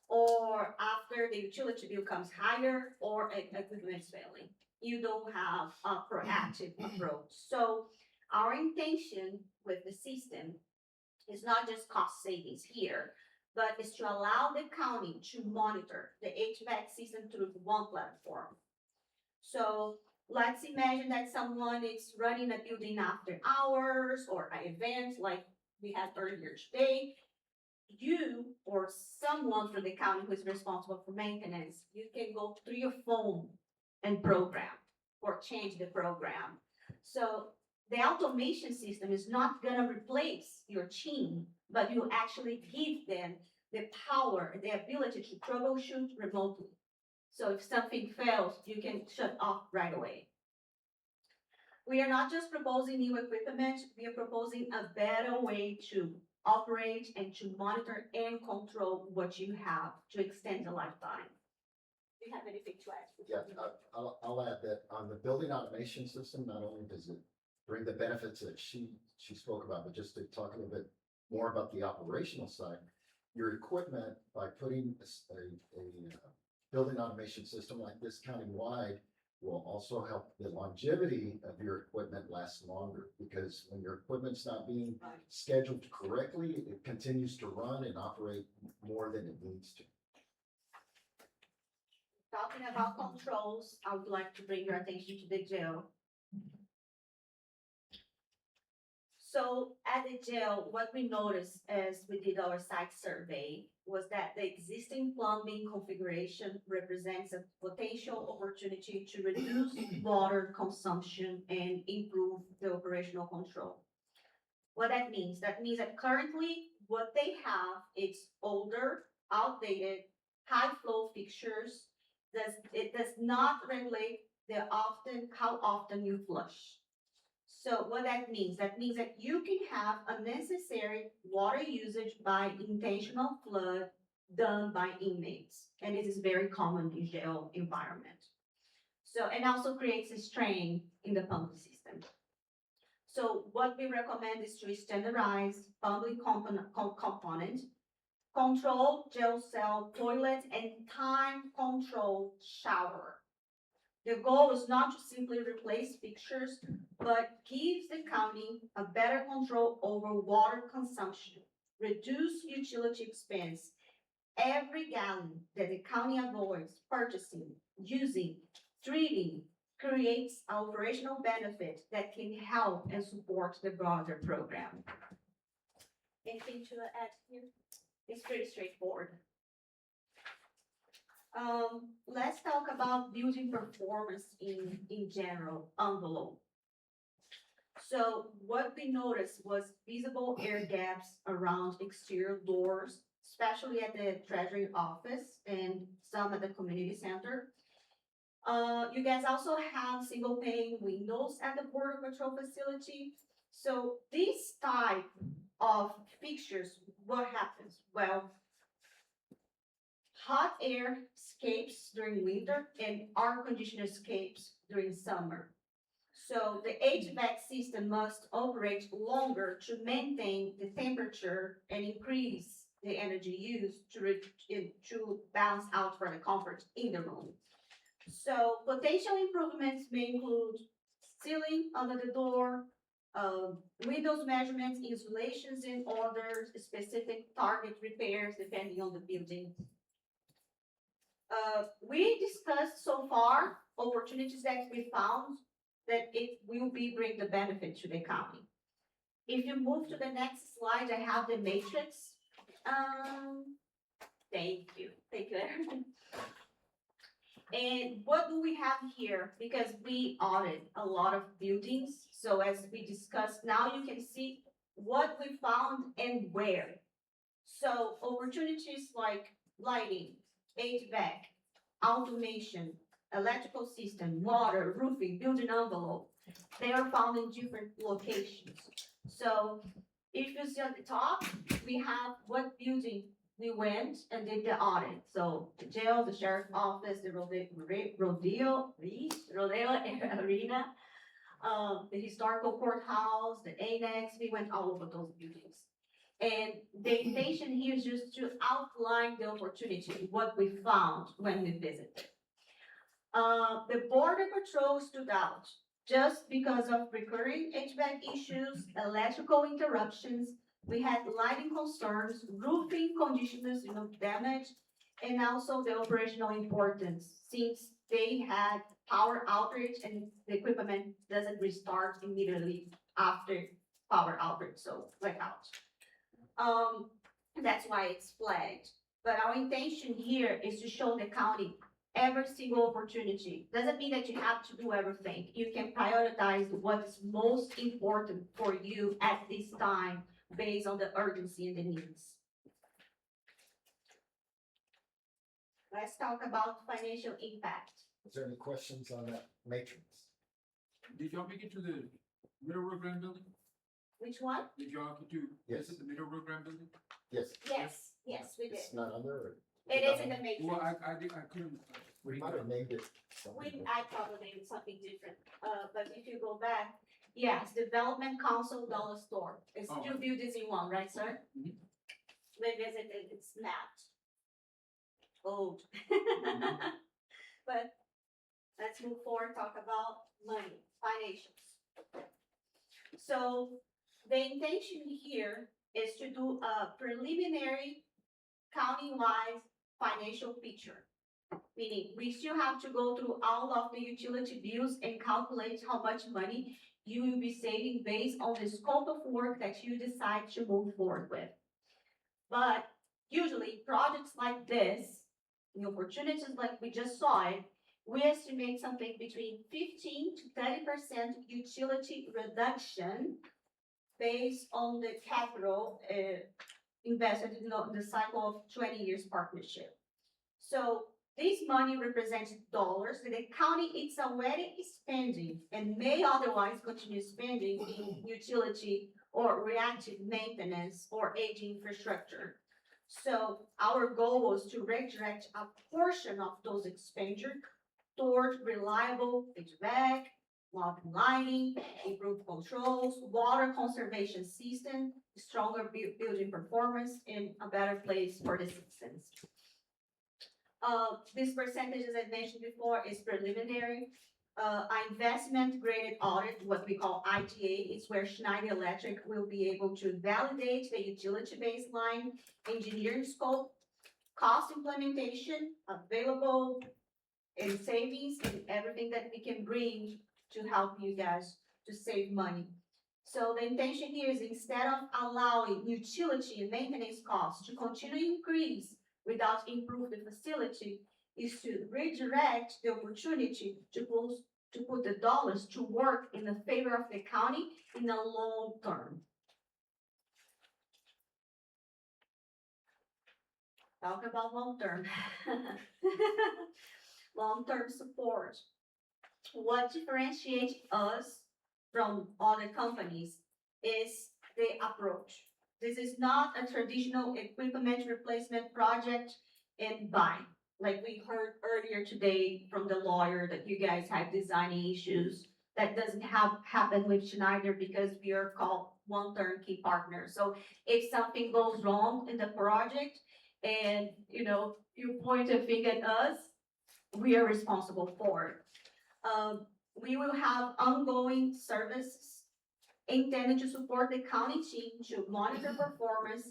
or after the utility bill comes higher or equipment is failing. You don't have a proactive approach. So our intention with the system is not just cost savings here, but is to allow the county to monitor the HVAC system through one platform. So let's imagine that someone is running a building after hours or an event like we had earlier today. You or someone from the county who is responsible for maintenance, you can go through your phone and program or change the program. So the automation system is not gonna replace your team, but you actually give them the power, the ability to troubleshoot remotely. So if something fails, you can shut off right away. We are not just proposing new equipment, we are proposing a better way to operate and to monitor and control what you have to extend the lifetime. Do you have anything to add? Yeah, I'll add that on the building automation system, not only does it bring the benefits that she spoke about, but just to talk a little bit more about the operational side, your equipment, by putting a building automation system like this countywide, will also help the longevity of your equipment last longer, because when your equipment's not being scheduled correctly, it continues to run and operate more than it needs to. Talking about controls, I would like to bring your attention to the jail. So at the jail, what we noticed as we did our site survey was that the existing plumbing configuration represents a potential opportunity to reduce water consumption and improve the operational control. What that means? That means that currently what they have is older, outdated, high flow fixtures. It does not regulate how often you flush. So what that means? That means that you can have unnecessary water usage by intentional flood done by inmates. And this is very common in jail environment. So, and also creates a strain in the pumping system. So what we recommend is to standardize pumping component, control jail cell toilet, and time control shower. The goal is not to simply replace fixtures, but gives the county a better control over water consumption, reduce utility expense. Every gallon that the county avoids purchasing, using, treating, creates an operational benefit that can help and support the broader program. Anything to add here? It's pretty straightforward. Let's talk about building performance in general envelope. So what we noticed was visible air gaps around exterior doors, especially at the treasury office and some at the community center. You guys also have single pane windows at the border patrol facility. So this type of fixtures, what happens? Well, hot air escapes during winter and air conditioner escapes during summer. So the HVAC system must operate longer to maintain the temperature and increase the energy used to balance out for the comfort in the room. So potential improvements may include sealing under the door, windows measurements, insulations, and other specific target repairs depending on the building. We discussed so far opportunities that we found that it will bring the benefit to the county. If you move to the next slide, I have the matrix. Thank you, Aaron. And what do we have here? Because we audit a lot of buildings. So as we discussed, now you can see what we found and where. So opportunities like lighting, HVAC, automation, electrical system, water, roofing, building envelope, they are found in different locations. So if you see at the top, we have what building we went and did the audit. So the jail, the sheriff's office, the rodeo arena, the historical courthouse, the annex, we went all over those buildings. And the intention here is just to outline the opportunity, what we found when we visited. The border patrol stood out just because of recurring HVAC issues, electrical interruptions. We had lighting concerns, roofing conditions, damage, and also the operational importance since they had power outage and the equipment doesn't restart immediately after power outage, so blackout. That's why it's flagged. But our intention here is to show the county every single opportunity. Doesn't mean that you have to do everything. You can prioritize what is most important for you at this time based on the urgency and the needs. Let's talk about financial impact. Is there any questions on that matrix? Did y'all make it to the Middle Road Grand Building? Which one? Did y'all get to Yes. visit the Middle Road Grand Building? Yes. Yes, we did. It's not on there? Or? It is in the matrix. Well, I couldn't. We might have named it something. I probably named something different, but if you go back, yes, Development Council Dollar Store. It's two buildings in one, right, sir? Mhm. We visited, it's mapped. Old. But let's move forward, talk about money, financials. So the intention here is to do a preliminary county-wide financial picture. Meaning we still have to go through all of the utility bills and calculate how much money you will be saving based on the scope of work that you decide to move forward with. But usually projects like this, the opportunities like we just saw it, we estimate something between 15 to 30% utility reduction based on the capital invested in the cycle of 20 years partnership. So this money represents dollars that the county is already spending and may otherwise continue spending in utility or reactive maintenance or aging infrastructure. So our goal was to redirect a portion of those expenditures toward reliable HVAC, modern lighting, improved controls, water conservation system, stronger building performance, and a better place for the citizens. This percentage, as I mentioned before, is preliminary. Our investment graded audit, what we call IGA, is where Schneider Electric will be able to validate the utility baseline, engineering scope, cost implementation, available and savings, and everything that we can bring to help you guys to save money. So the intention here is instead of allowing utility and maintenance costs to continue to increase without improving the facility, is to redirect the opportunity to put the dollars to work in the favor of the county in the long term. Talk about long term. Long-term support. What differentiates us from other companies is the approach. This is not a traditional equipment replacement project and buy. Like we heard earlier today from the lawyer that you guys have design issues. That doesn't happen with Schneider because we are called one turnkey partner. So if something goes wrong in the project and you point a finger at us, we are responsible for it. We will have ongoing services intended to support the county team to monitor performance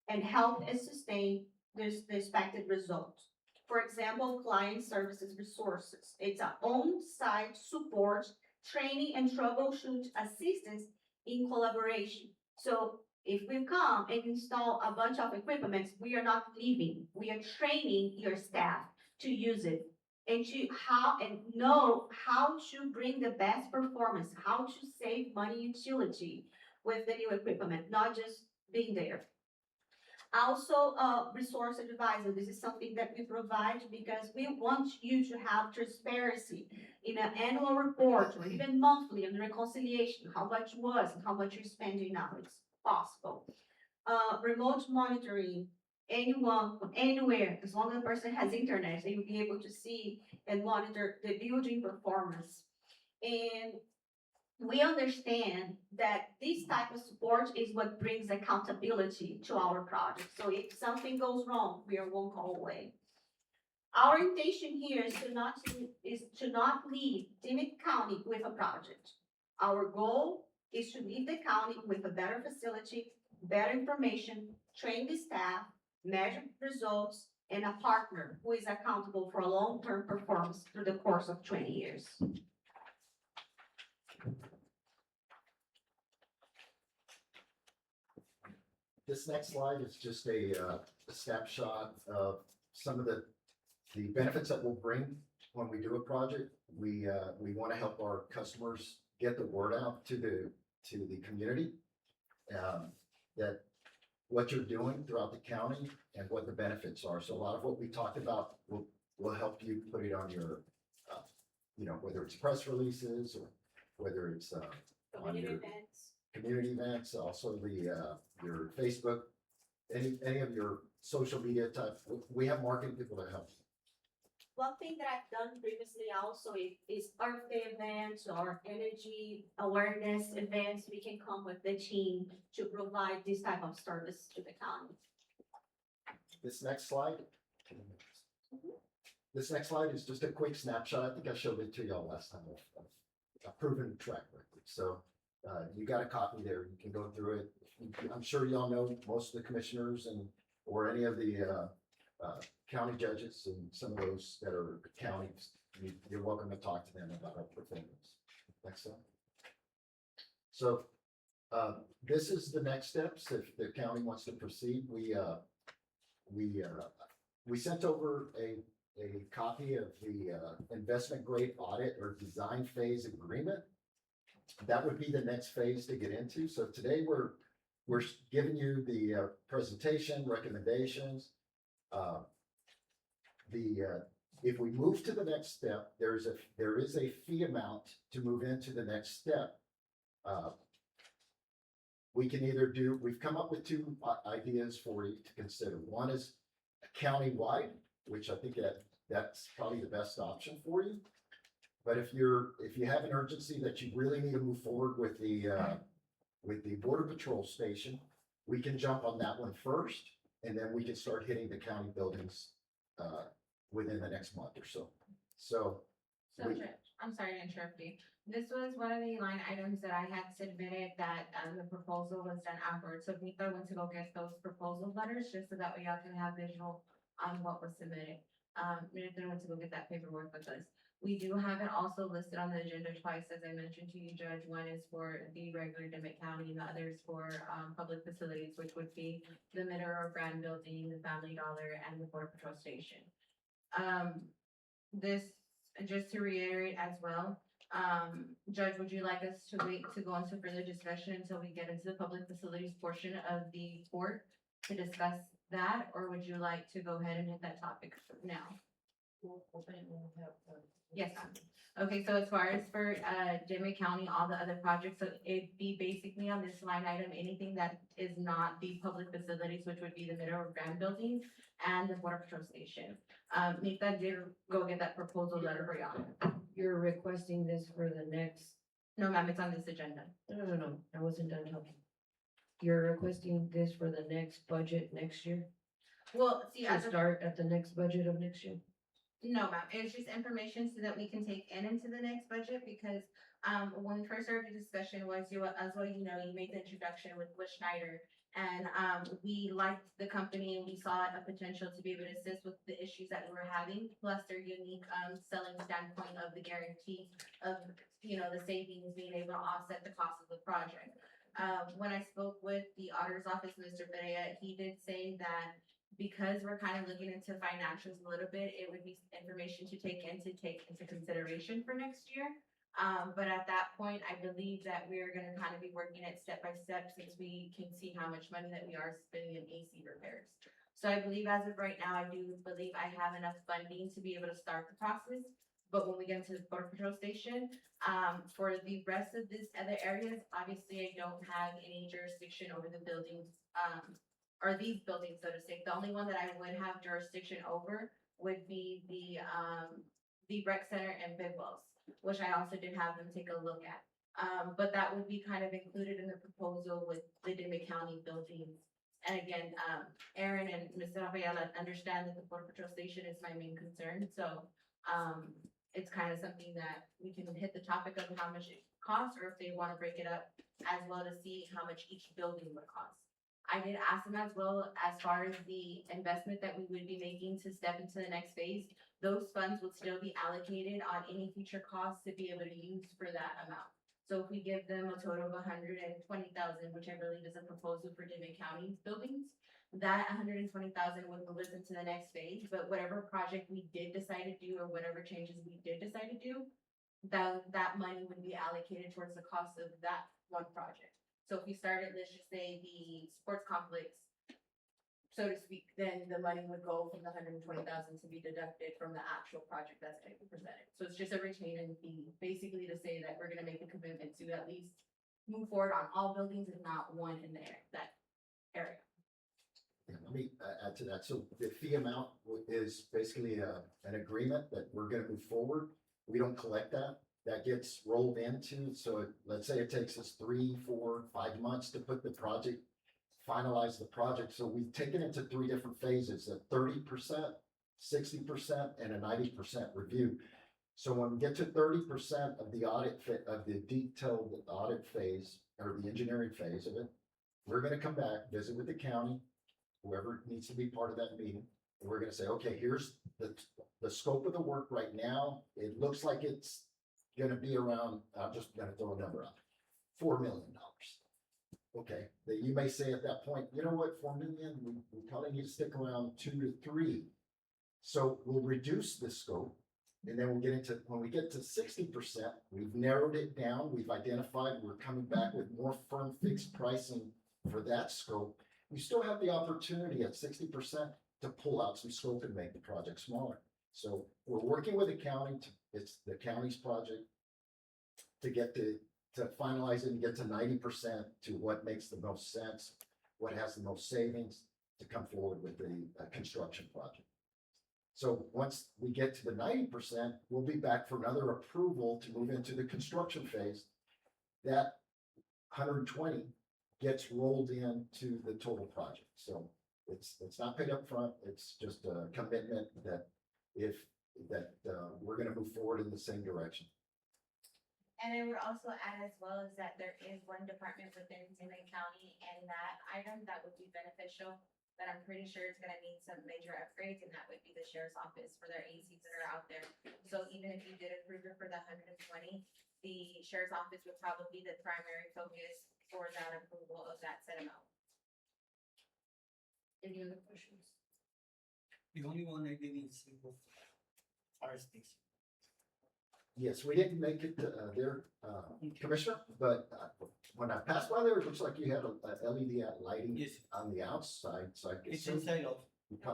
and help and sustain the expected results. For example, client services resources. It's an on-site support, training, and troubleshoot assistance in collaboration. So if we come and install a bunch of equipment, we are not leaving. We are training your staff to use it and know how to bring the best performance, how to save money utility with the new equipment, not just being there. Also, resource advisor. This is something that we provide because we want you to have transparency in an annual report or even monthly on reconciliation, how much was and how much you're spending now. It's possible. Remote monitoring. Anyone from anywhere, as long as the person has internet, they will be able to see and monitor the building performance. And we understand that this type of support is what brings accountability to our project. So if something goes wrong, we are one call away. Our intention here is to not leave Dimmit County with a project. Our goal is to leave the county with a better facility, better information, train the staff, measure results, and a partner who is accountable for long-term performance through the course of 20 years. This next slide is just a snapshot of some of the benefits that we'll bring when we do a project. We want to help our customers get the word out to the community that what you're doing throughout the county and what the benefits are. So a lot of what we talked about will help you put it on your, whether it's press releases or whether it's on your community events, also your Facebook, any of your social media type. We have marketing people that help. One thing that I've done previously also is Earth Day events or energy awareness events. We can come with the team to provide this type of service to the county. This next slide. This next slide is just a quick snapshot. I think I showed it to y'all last time of a proven track record. So you got a copy there. You can go through it. I'm sure y'all know most of the commissioners or any of the county judges and some of those that are counties. You're welcome to talk to them about our performance. Next slide. So, this is the next steps. If the county wants to proceed, we sent over a copy of the, investment grade audit or design phase agreement. That would be the next phase to get into. So today we're giving you the, presentation, recommendations. If we move to the next step, there is a fee amount to move into the next step. We can either do, we've come up with two ideas for you to consider. One is countywide, which I think that's probably the best option for you. But if you have an urgency that you really need to move forward with the Border Patrol station, we can jump on that one first, and then we can start hitting the county buildings within the next month or so. So, I'm sorry to interrupt you. This was one of the line items that I had submitted that the proposal was done afterwards. So Nita went to go get those proposal letters just so that way y'all can have visual on what was submitted. Nita went to go get that paperwork with us. We do have it also listed on the agenda twice, as I mentioned to you, Judge. One is for the regular Dimmit County, and the other is for public facilities, which would be the Mineral Brand Building, the Family Dollar, and the Border Patrol Station. This, just to reiterate as well, Judge, would you like us to wait to go into further discussion until we get into the public facilities portion of the court to discuss that, or would you like to go ahead and hit that topic now? Yes, ma'am. Okay, so as far as for Dimmit County, all the other projects, so it'd be basically on this line item, anything that is not the public facilities, which would be the Mineral Brand Building and the Border Patrol Station. Nita did go get that proposal letter for y'all. You're requesting this for the next, No, ma'am, it's on this agenda. no, I wasn't done talking. You're requesting this for the next budget next year? Well, see, To start at the next budget of next year? No, ma'am, it's just information so that we can take into the next budget, because when we first started the discussion was you, as well, you know, you made the introduction with Schneider, and we liked the company and we saw a potential to be able to assist with the issues that we were having, plus their unique selling standpoint of the guarantee of, you know, the savings being able to offset the cost of the project. When I spoke with the auditor's office, Mr. Perea, he did say that because we're kind of looking into financials a little bit, it would be information to take into consideration for next year. But at that point, I believe that we're gonna kind of be working it step by step, since we can see how much money that we are spending in AC repairs. So I believe as of right now, I do believe I have enough funding to be able to start the process. But when we get into the Border Patrol Station, for the rest of these other areas, obviously I don't have any jurisdiction over the buildings, or these buildings, so to say. The only one that I would have jurisdiction over would be the rec center and Big Wells, which I also did have them take a look at. But that would be kind of included in the proposal with the Dimmit County buildings. And again, Aaron and Mr. Rafaela understand that the Border Patrol Station is my main concern, so it's kind of something that we can hit the topic of how much it costs, or if they want to break it up as well to see how much each building would cost. I did ask them as well, as far as the investment that we would be making to step into the next phase, those funds would still be allocated on any future costs to be able to use for that amount. So if we give them a total of $120,000, which I believe is a proposal for Dimmit County buildings, that $120,000 would move us into the next phase. But whatever project we did decide to do, or whatever changes we did decide to do, that money would be allocated towards the cost of that one project. So if we started, let's just say, the sports complex, so to speak, then the money would go from the $120,000 to be deducted from the actual project that's going to be presented. So it's just a retaining fee, basically to say that we're gonna make a commitment to at least move forward on all buildings, if not one in that area. Yeah, let me add to that. So the fee amount is basically an agreement that we're gonna move forward. We don't collect that. That gets rolled into, so let's say it takes us 3, 4, 5 months to put the project, finalize the project. So we've taken it to 3 different phases: a 30%, 60%, and a 90% review. So when we get to 30% of the of the detailed audit phase, or the engineering phase of it, we're gonna come back, visit with the county, whoever needs to be part of that meeting, and we're gonna say, okay, here's the scope of the work right now. It looks like it's gonna be around, I'm just gonna throw a number out, $4 million. Okay, that you may say at that point, you know what, 4 million, we probably need to stick around 2 to 3. So we'll reduce the scope, and then we'll get into, when we get to 60%, we've narrowed it down, we've identified, we're coming back with more firm fixed pricing for that scope. You still have the opportunity at 60% to pull out some scope and make the project smaller. So we're working with the county, it's the county's project, to get to finalize it and get to 90% to what makes the most sense, what has the most savings, to come forward with the construction project. So once we get to the 90%, we'll be back for another approval to move into the construction phase. That 120 gets rolled into the total project. So it's not paid up front. It's just a commitment that we're going to move forward in the same direction. And I would also add as well is that there is one department within Dimmit County and that item that would be beneficial, that I'm pretty sure is gonna need some major upgrades, and that would be the sheriff's office for their ACs that are out there. So even if you did approve it for the 120, the sheriff's office would probably be the primary focus for that approval of that set amount. Any other questions? The only one I didn't see was fire station. Yes, we didn't make it there, Commissioner, but when I passed by there, it looks like you had a LED lighting on the outside, so I It's assume, inside of.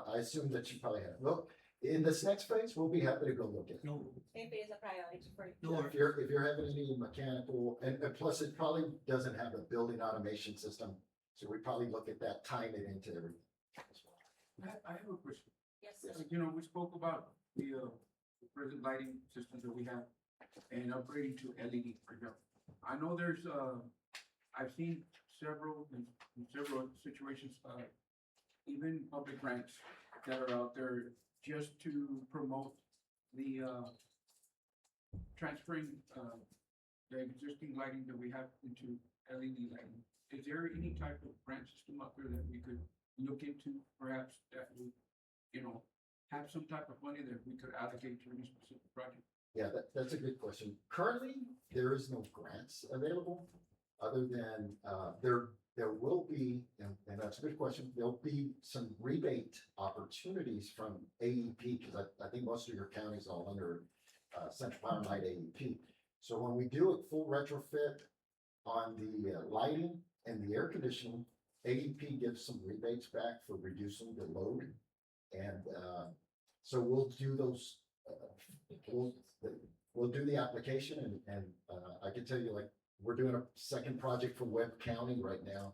I assume that you probably have. Well, in this next phase, we'll be happy to go look at it. No. If it is a priority for you. No. If you're having any mechanical, and plus it probably doesn't have a building automation system, so we probably look at that, tying it into everything. I have a question. Yes. You know, we spoke about the present lighting systems that we have and upgrading to LED, for example. I know there's, I've seen several, in several situations, even public grants that are out there just to promote the, transferring, the existing lighting that we have into LED lighting. Is there any type of grant system out there that we could look into, perhaps, that would, you know, have some type of money that we could allocate to any specific project? Yeah, that's a good question. Currently, there is no grants available, other than, there will be, and that's a good question, there'll be some rebate opportunities from AEP, because I think most of your counties all under Central Power and Light AEP. So when we do a full retrofit on the lighting and the air conditioning, AEP gives some rebates back for reducing the load. And so we'll do those, we'll do the application, and I can tell you, like, we're doing a second project for Webb County right now.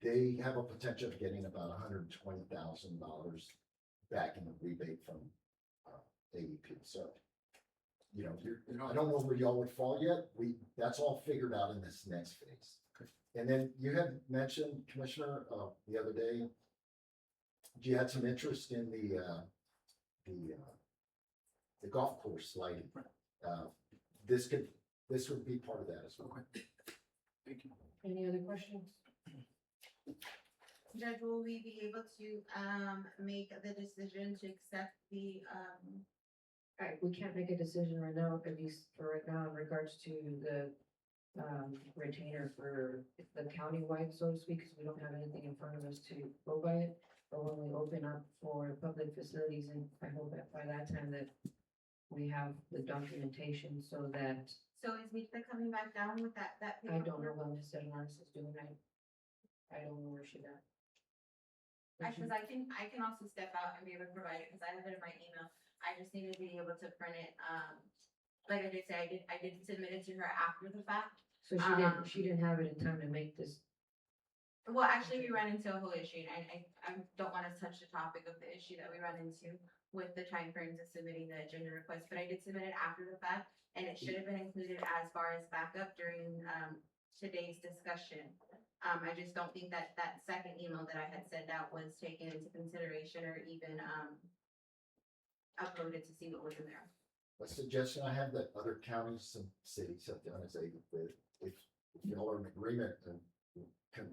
They have a potential of getting about $120,000 back in the rebate from AEP. So, you know, I don't know where y'all would fall yet. That's all figured out in this next phase. And then you had mentioned, Commissioner, the other day, you had some interest in the golf course lighting. This would be part of that as well. Okay. Thank you. Any other questions? Judge, will we be able to, make the decision to accept the, We can't make a decision right now, at least for right now, in regards to the retainer for the countywide, so to speak, because we don't have anything in front of us to go by it. But when we open up for public facilities, and I hope that by that time that we have the documentation so that, so is Mita coming back down with that I don't know paperwork? what Mr. Lawrence is doing, I don't know where she's at. Cause I can also step out and be able to provide it, cause I have it in my email. I just need to be able to print it, like I did say, I did submit it to her after the fact. So she didn't have it in time to make this. Well, actually, we ran into a whole issue, and I don't wanna touch the topic of the issue that we ran into with the timeframes of submitting the agenda request, but I did submit it after the fact, and it should have been included as far as backup during, today's discussion. I just don't think that second email that I had sent out was taken into consideration or even, uploaded to see what was in there. A suggestion I have that other counties and cities have done is if y'all are in agreement and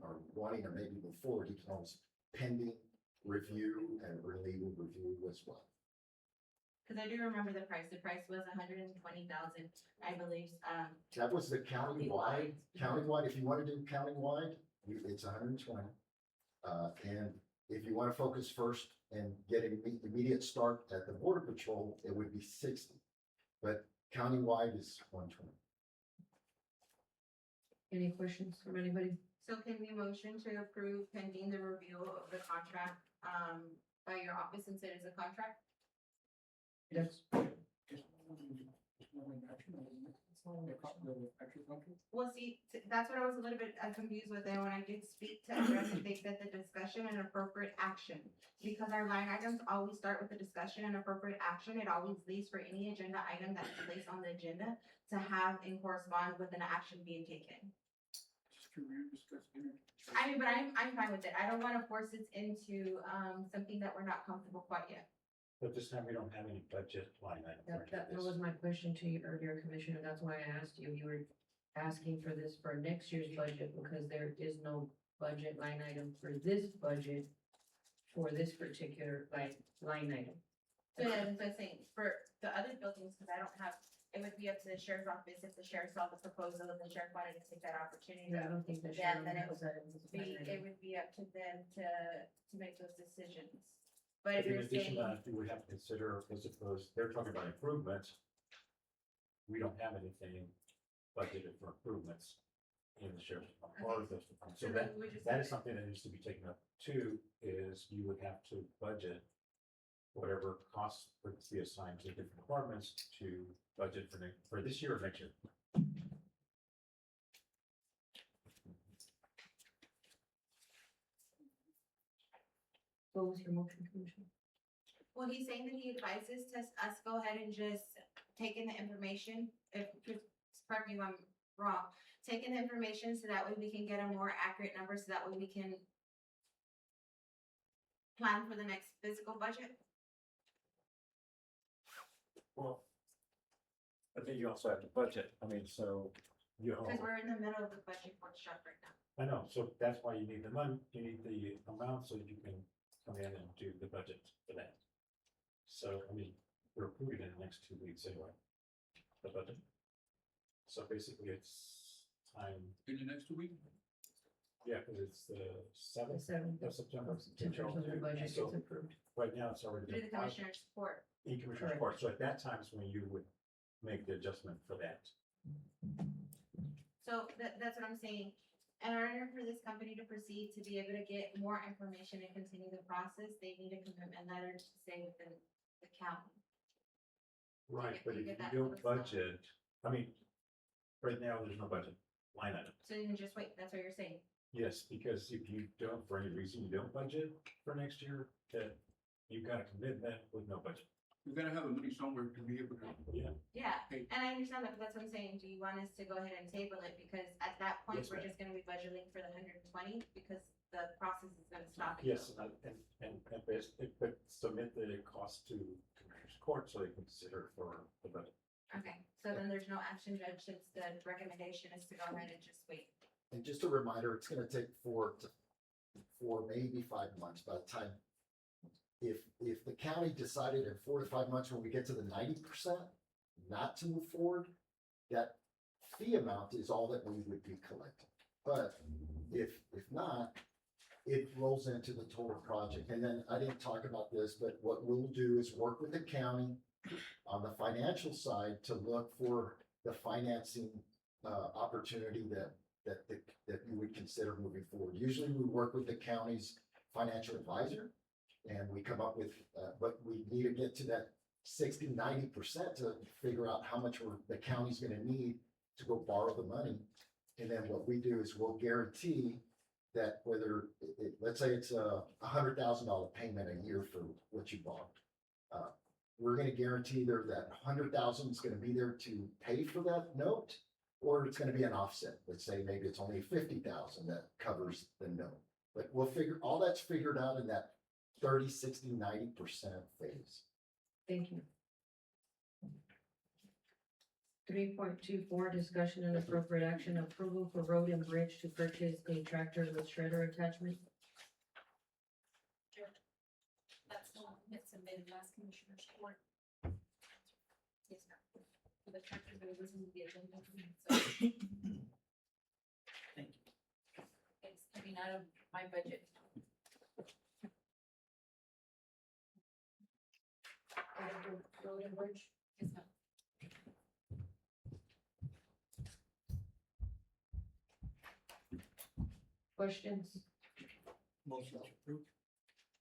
are wanting to maybe move forward, you can always pending review and legal review as well. Cause I do remember the price was 120,000, I believe, That was the countywide, if you wanna do countywide, it's 120. And if you wanna focus first and get immediate start at the border patrol, it would be 60. But countywide is 120. Any questions from anybody? so can we motion to approve pending the review of the contract, by your office since it is a contract? Yes. Well, see, that's what I was a little bit confused with, and when I did speak to Andres, they said the discussion and appropriate action. Because our line items always start with the discussion and appropriate action, it always leaves for any agenda item that's placed on the agenda to have and correspond with an action being taken. I mean, but I'm fine with it, I don't wanna force it into, something that we're not comfortable quite yet. But this time we don't have any budget line item. for That this. was my question to you earlier, Commissioner. That's why I asked you. You were asking for this for next year's budget because there is no budget line item for this budget for this particular line item. So yeah, that's what I'm saying, for the other buildings, cause I don't have, it would be up to the sheriff's office, if the sheriff saw the proposal, and the sheriff wanted to take that opportunity. Yeah, I don't think that. Yeah, then it would be up to them to make those decisions. But if In you're addition saying, to that, you would have to consider, I suppose, they're talking about improvements. We don't have anything budgeted for improvements in the sheriff's department or the department. So So that, then we just that have is to- something that needs to be taken up too, is you would have to budget whatever costs would be assigned to different departments to budget for this year or next year. What was your motion, Commissioner? well, he's saying that he advises us go ahead and just take in the information, just correct me if I'm wrong, take in the information so that way we can get a more accurate number, so that way we can plan for the next physical budget. Well, I think you also have to budget. I mean, so you. Cause we're in the middle of the budget workshop right now. I know, so that's why you need the money, you need the amount so you can come in and do the budget for that. So, I mean, we're approving in the next 2 weeks anyway, the budget. So basically it's time, In the next 2 weeks? yeah, because it's the seventh Seventh of September. September, so the budget gets So approved. right now, it's already Through been the commissioner's support. commissioner's court, so at that time is when you would make the adjustment for that. So that's what I'm saying. In order for this company to proceed, to be able to get more information and continue the process, they need a commitment letter to stay within the county. Right, but if you get that don't notice out. budget, I mean, right now, there's no budget line item. So you can just wait, that's what you're saying. Yes, because if you don't, for any reason, you don't budget for next year, then you've got a commitment with no budget. You gotta have the money somewhere to be able to. Yeah. Yeah, Okay. and I understand that, but that's what I'm saying. Do you want us to go ahead and table it? Because at that point, Yes, we're ma'am. just gonna be budgeting for the 120 because the process is gonna stop. Yes, but submit the cost to Commissioner's Court so they can consider for the budget. Okay, so then there's no action, Judge, since the recommendation is to go ahead and just wait. And just a reminder, it's gonna take 4 to maybe 5 months by the time. If the county decided in 4 to 5 months, when we get to the 90%, not to move forward, that fee amount is all that we would be collecting. But if not, it rolls into the total project. And then I didn't talk about this, but what we'll do is work with the county on the financial side to look for the financing opportunity that you would consider moving forward. Usually we work with the county's financial advisor and we come up with, but we need to get to that 60–90% to figure out how much the county's gonna need to go borrow the money. And then what we do is we'll guarantee that whether, let's say it's a $100,000 payment a year for what you bought. We're gonna guarantee either that 100,000 is gonna be there to pay for that note, or it's gonna be an offset. Let's say maybe it's only 50,000 that covers the note. But all that's figured out in that 30, 60, 90% phase. Thank you. 3.24, discussion and appropriate action, approval for road and bridge to purchase a tractor with shredder attachment. That's the one that submitted last Commissioner's Court. for the chapter, but it wasn't the agenda. So it's coming out of my budget. Road and Bridge. Yes, ma'am. Questions? Motion to approve.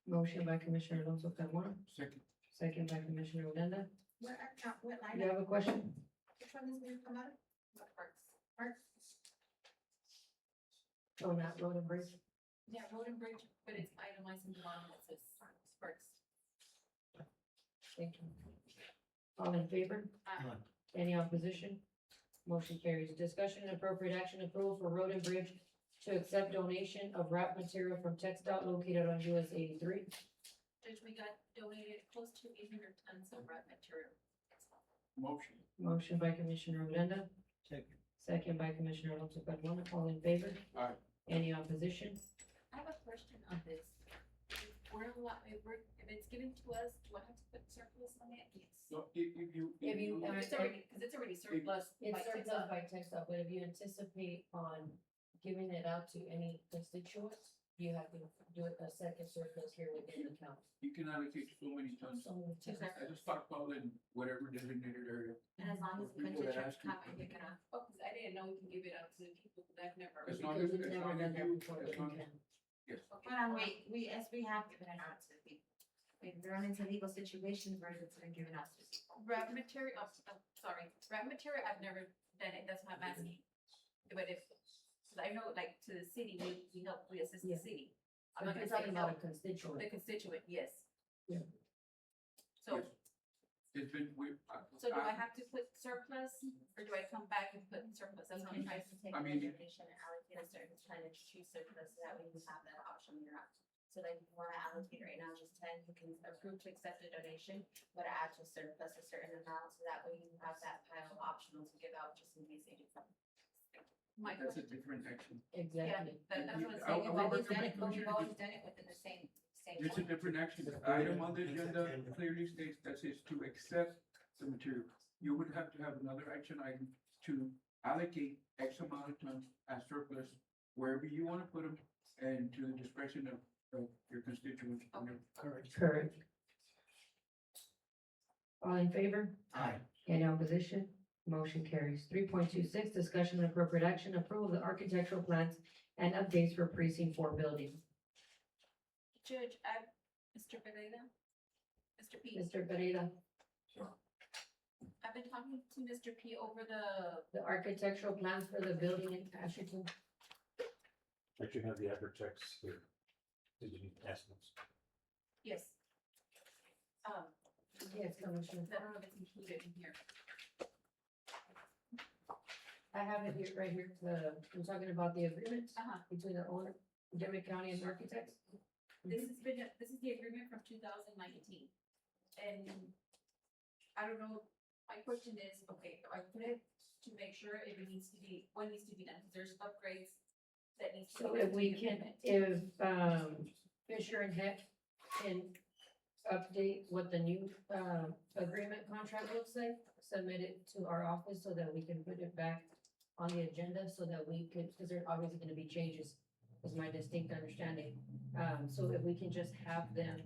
Motion by Commissioner Alonso Carmona, Second. second by Commissioner Odena. What account, what line? You have a question? Which one is gonna come out of? What parts? Parks? Oh, not Road and Bridge? Yeah, road and bridge, but it's itemized in the bottom that says Sparks. Thank you. All in favor? Aye. Any opposition? Motion carries. Discussion and appropriate action approval for Road and Bridge to accept donation of wrap material from Textile located on US 83. Judge, we got donated close to 800 tons of wrap material. Motion. Motion by Commissioner Odena, Second. second by Commissioner Alonso Carmona. All in favor? Aye. Any opposition? I have a question on this. If it's given to us, do I have to put surplus on it? Yes. So if you. If you, It's already, because it's already surplus. it's by surplus Texas. by Textile, but if you anticipate on giving it out to any constituents, you have to do it a second surplus here within the county. You can allocate so many tons. So many Two times. I just stockpile in whatever designated area. And as long as the People that constituents ask you. come and pick it up. Oh, because I didn't know we can give it out to people that I've never. As long Because as, we've as never long done as that you, before, as but long we as, can. yes. But wait, we have given it out to people. We've run into legal situations where it's been given out to people. Wrap material, sorry, wrap material, I've never done it, that's why I'm asking. But if, cause I know like to the city, we help, we assist the Yeah. city. If I'm not you're gonna say talking about a help, constituent. the constituent, yes. Yeah. So, It's been, so do I have to put surplus, or do I come back and put surplus, that's what I'm trying to. Take I the mean- donation and allocate a certain percentage to surplus, so that way you have that option year round. So like, if you wanna allocate right now just 10, you can approve to accept a donation, but add to surplus a certain amount, so that way you have that pile optional to give out just in case they do something. My that's a question, different action. yeah, Exactly. that's what I'm I- saying, I we've would always done it, but recommend we've always done it within the same It's a one. different action. The item on the agenda clearly states that says to accept the material. You would have to have another action item to allocate X amount of tons as surplus wherever you wanna put them and to the discretion of your constituents. Correct. Correct. All in favor? Aye. Any opposition? Motion carries. 3.26, discussion and appropriate action, approval of the architectural plans and updates for precinct 4 building. Judge, Mr. Pereira, Mr. P, Mr. Pereira, I've been talking to Mr. P over the, the architectural plans for the building in Washington. I should have the architects here. Did you need estimates? yes. Yes, Commissioner. I don't know if it's included in here. I have it here, right here, I'm talking about the agreement between the owner, Dimmit County and architects. This has been, this is the agreement from 2019. And I don't know, my question is, okay, I put it to make sure if it needs to be, what needs to be done, because there's upgrades that needs to be So done. if we can, if, Fisher and Heck can update what the new, agreement contract looks like, submit it to our office so that we can put it back on the agenda so that we could, because there's obviously gonna be changes, is my distinct understanding. So if we can just have them,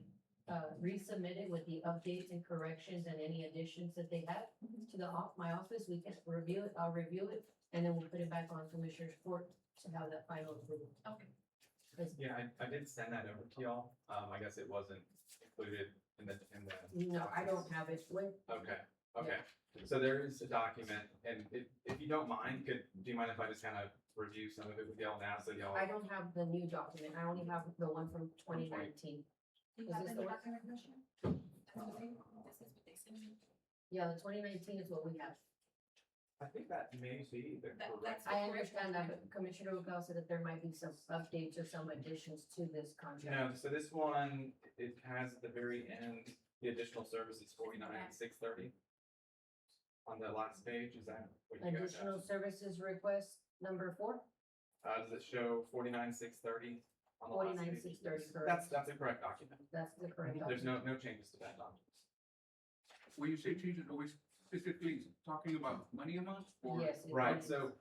resubmit it with the updates and corrections and any additions that they have to the my office, we can review it, I'll review it, and then we'll put it back on Commissioner's Court to have that final approval. Okay. Yeah, I did send that over to y'all. I guess it wasn't included in the. No, I don't have it with, Okay. So there is a document, and if you don't mind, do you mind if I just kind of review some of it with y'all now, so y'all? I don't have the new document, I only have the one from 2019. Do you Is have this the the one? document, Commissioner? This is what they sent me. Yeah, the 2019 is what we have. I think that may be the correct. I understand that, but Commissioner O'Connell said that there might be some updates or some additions to this contract. No, so this one, it has at the very end, the additional services 49,630. On the last page, is that what you guys Additional have? services request number 4? Does it show 49,630 on the last page? 49,630, correct. That's a correct document. That's the correct There's document. no changes to that document. When you say changes, always specifically talking about money amounts or? Yes. it Right, is. so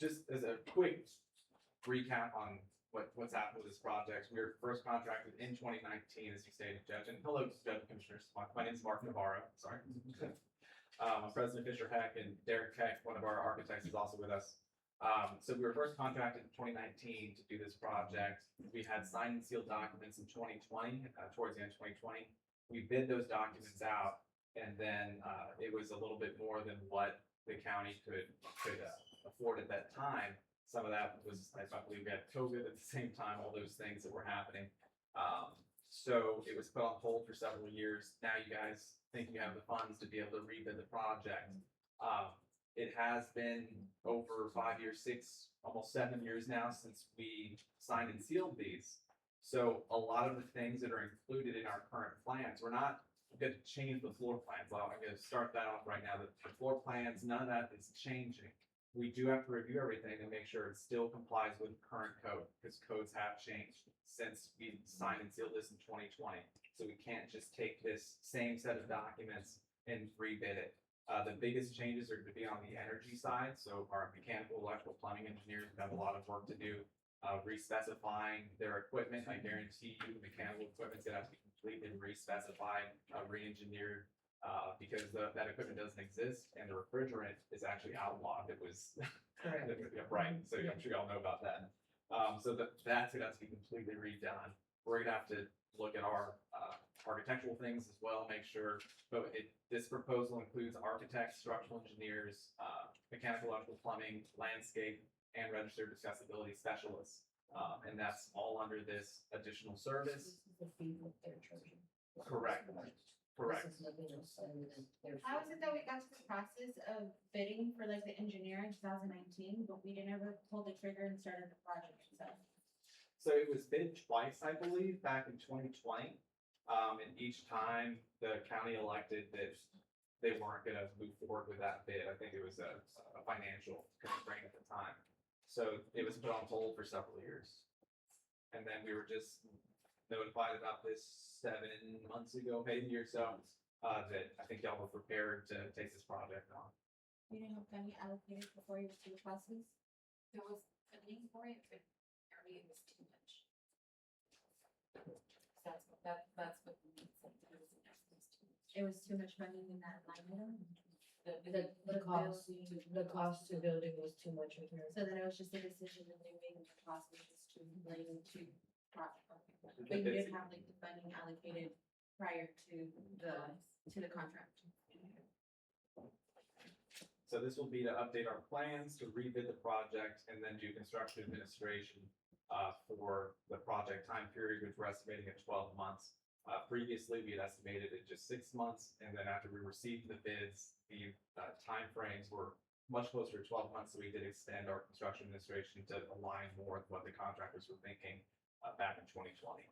just as a quick recap on what's happened with this project, we were first contracted in 2019, as you stated, Judge. And hello, Judge Commissioners. My name is Mark Navarro. Sorry. I'm President Fisher Heck, and Derek Heck, one of our architects, is also with us. So we were first contracted in 2019 to do this project. We had signed and sealed documents in 2020, towards the end of 2020. We bid those documents out, and then it was a little bit more than what the county could afford at that time. Some of that was, I believe we had COVID at the same time, all those things that were happening. So it was put on hold for several years. Now you guys think you have the funds to be able to rebid the project. It has been over 5 years, almost 7 years now since we signed and sealed these. So a lot of the things that are included in our current plans, we're not going to change the floor plans. Well, I'm going to start that off right now. The floor plans, none of that is changing. We do have to review everything and make sure it still complies with current code, because codes have changed since we signed and sealed this in 2020. So we can't just take this same set of documents and rebid it. The biggest changes are going to be on the energy side. So our mechanical, electrical, plumbing engineers have a lot of work to do, re-specifying their equipment. I guarantee you the mechanical equipment's going to have to be completely re-specified, re-engineered, because that equipment doesn't exist, and the refrigerant is actually outlawed. It was Correct. right. So I'm sure y'all know about that. So that's gonna have to be completely redone. We're gonna have to look at our architectural things as well, make sure. But this proposal includes architects, structural engineers, mechanical, electrical, plumbing, landscape, and registered accessibility specialists, and that's all under this additional service. This is the fee that they're charging. Correct. Correct. This is nothing else other than their How is fee. it that we got to the process of bidding for like the engineer in 2019, but we didn't ever pull the trigger and started the project itself? So it was bid twice, I believe, back in 2020. And each time the county elected that they weren't gonna move forward with that bid. I think it was a financial constraint at the time. So it was put on hold for several years. And then we were just notified about this 7 months ago, maybe or so, that I think y'all were prepared to take this project on. You didn't have money allocated before you went through the process? There was funding for it, but apparently it was too much. That's what we need, so it was too much. It was too much money in that line item? The cost to build it was too much. So then it was just a decision that they made in the process just to bring to project. But you didn't have like the funding allocated prior to the contract. So this will be to update our plans, to rebid the project, and then do construction administration for the project time period, which we're estimating at 12 months. Previously, we had estimated it just 6 months, and then after we received the bids, the timeframes were much closer to 12 months, so we did extend our construction administration to align more with what the contractors were thinking back in 2020.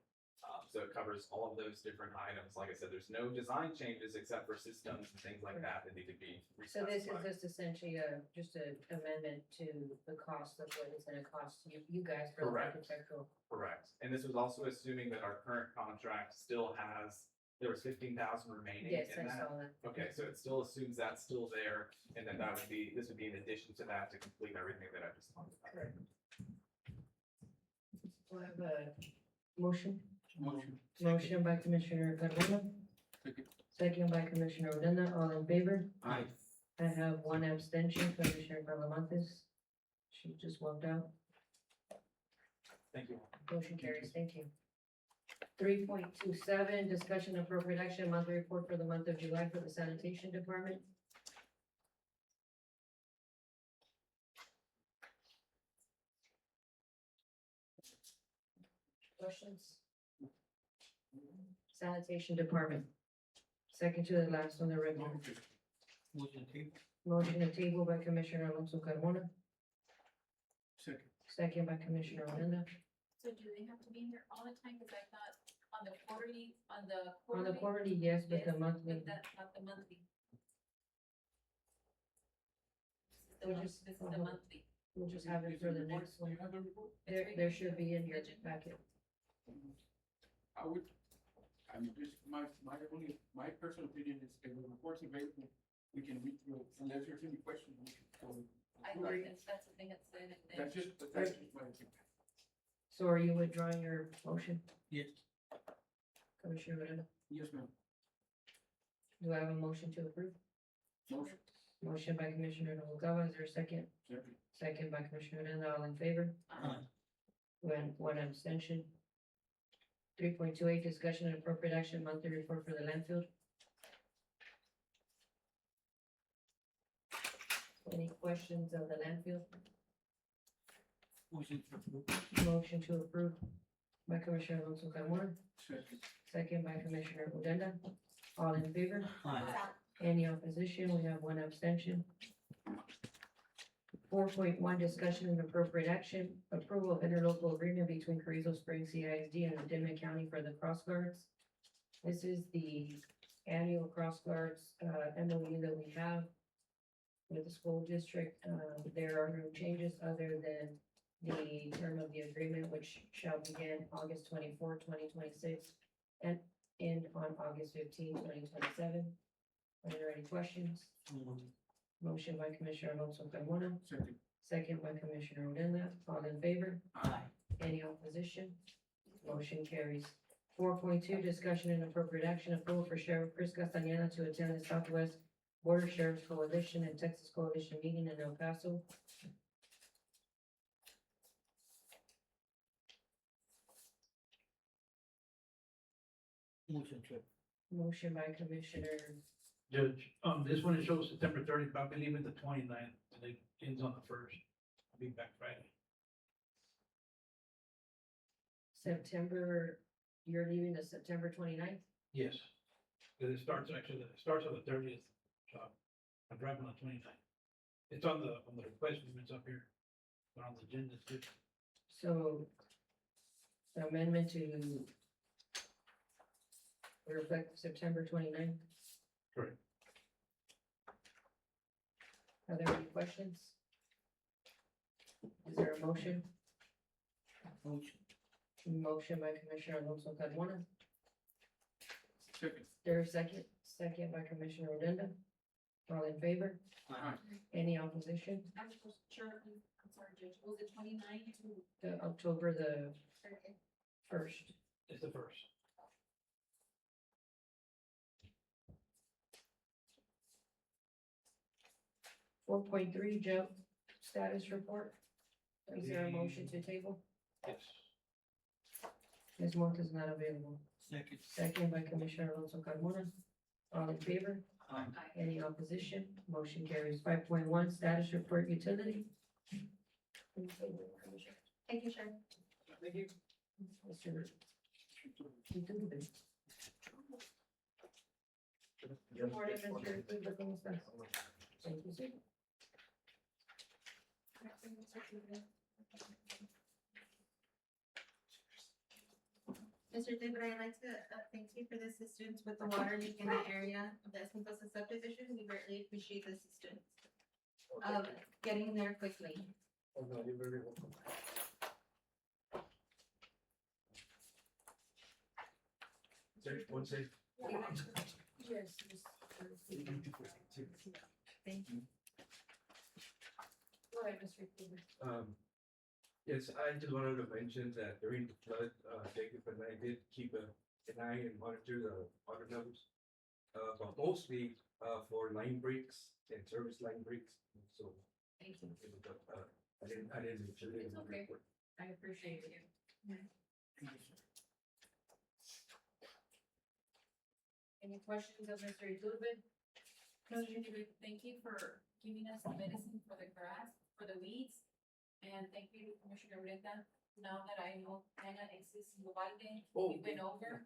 So it covers all of those different items. Like I said, there's no design changes except for systems and things like that that need to be So this is re-specified. just essentially just an amendment to the cost of what it's gonna cost you guys for the Correct. architectural. Correct. And this was also assuming that our current contract still has, there was 15,000 remaining Yes, in I that. saw that. Okay, so it still assumes that's still there, and then this would be in addition to that to complete everything that I just talked about. Correct. Do I have a motion? Motion by Commissioner Carmona. Second by Commissioner Odena, all in favor? Aye. I have one abstention, Commissioner Talamantes. She just walked out. Thank you. Motion carries, thank you. 3.27, discussion appropriate action, monthly report for the month of July for the sanitation department. Questions? Sanitation department. Second to the last on the regular. Motion to table by Commissioner Alonso Carmona, Second. second by Commissioner Odena. So do they have to be in there all the time? Cause I thought on the quarterly. On the quarterly, yes, but the yes, monthly. but that's not the monthly. We'll just- This is the monthly. We'll just have it for the next one. There should be in your packet. I would, I'm just, my personal opinion is if the report's available we can read through, unless there's any questions. We can go. I agree, that's the thing that's in it. That's just my opinion. So are you withdrawing your motion, Yes. Commissioner Odena? Yes, ma'am. Do I have a motion to approve? Motion. Motion by Commissioner Noguera, is there a second? Second. Second by Commissioner Odena, all in favor? One abstention. 3.28 discussion and appropriate action monthly report for the landfill. Any questions of the landfill? Motion to approve. Motion to approve by Commissioner Alonso Carmona, Second. second by Commissioner Odena. All in favor? Aye. Any opposition? We have one abstention. 4.1 discussion and appropriate action, approval of interlocal agreement between Carrizo Springs CISD and the Dimmit County for the cross guards. This is the annual cross guards, MOU that we have with the school district. There are no changes other than the term of the agreement, which shall begin August 24, 2026, and end on August 15, 2027. Are there any questions? Motion by Commissioner Alonso Carmona, Second. second by Commissioner Odena. All in favor? Aye. Any opposition? Motion carries. 4.2 discussion and appropriate action, approval for Sheriff Chris Castañeda to attend the Southwest Border Sheriff's Coalition and Texas Coalition meeting in El Paso. Motion to approve. Motion by Commissioner, Judge, this one it shows September 30th, but I believe it's the 29th, and it ends on the 1st. I'll be back Friday. September, you're leaving the September 29th? Yes, because it starts on the 30th, so I'm driving on the 29th. It's on the request, it's up here, but on the agenda too. So the amendment to reflect September 29th. Correct. Are there any questions? Is there a motion? Motion. Motion by Commissioner Alonso Carmona. Second. There a second? Second by Commissioner Odena. All in favor? Aye. Any opposition? I'm sure, I'm sorry, Judge, was it 29 to The October the 1st. It's the 1st. Four point three, Joe, status report. Is there a motion to table? Yes. Ms. Montes is not available. Second. Second by Commissioner Alonso Carmona. All in favor? Aye. Any opposition? Motion carries. 5.1 status report utility. Thank you, Sharon. Thank you. Mr. Good morning, Mr. Utility, ¿cómo estás? Thank you, sir. Mr. David, I'd like to thank you for the assistance with the water leak in the area of the Espantosa subdivision. We greatly appreciate the assistance of getting there quickly. Oh, no, you're very welcome. One second. Yes. Thank you. Go ahead, Mr. Utility. Yes, I just wanted to mention that during the flood, Jacob and I did keep an eye and monitor the water levels. But mostly, for line breaks and service line breaks, so. Thank you. I didn't. It's okay. I appreciate you. Any questions of Mr. Utility? No, thank you for giving us the medicine for the grass, for the weeds. And thank you, Commissioner Ureta. Now that I know Ana exists in Uvalde, we went over,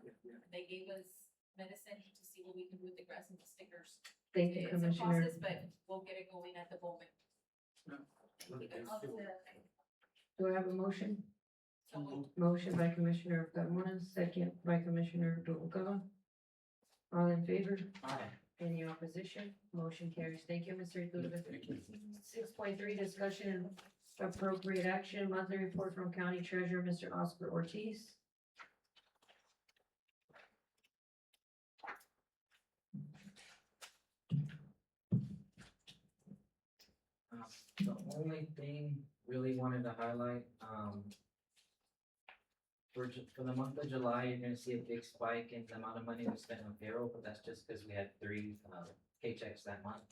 they gave us medicine to see what we can do with the grass and the stickers. Thank you, It's a Commissioner. process, but we'll get it going at the moment. Do I have a motion? So moved. Motion by Commissioner Carmona, second by Commissioner Noguera. All in favor? Aye. Any opposition? Motion carries. Thank you, Mr. Utility. 6.3 discussion and appropriate action, monthly report from County Treasurer, Mr. Oscar Ortiz. The only thing really wanted to highlight, for the month of July, you're gonna see a big spike in the amount of money we spent on payroll, but that's just because we had three, paychecks that month.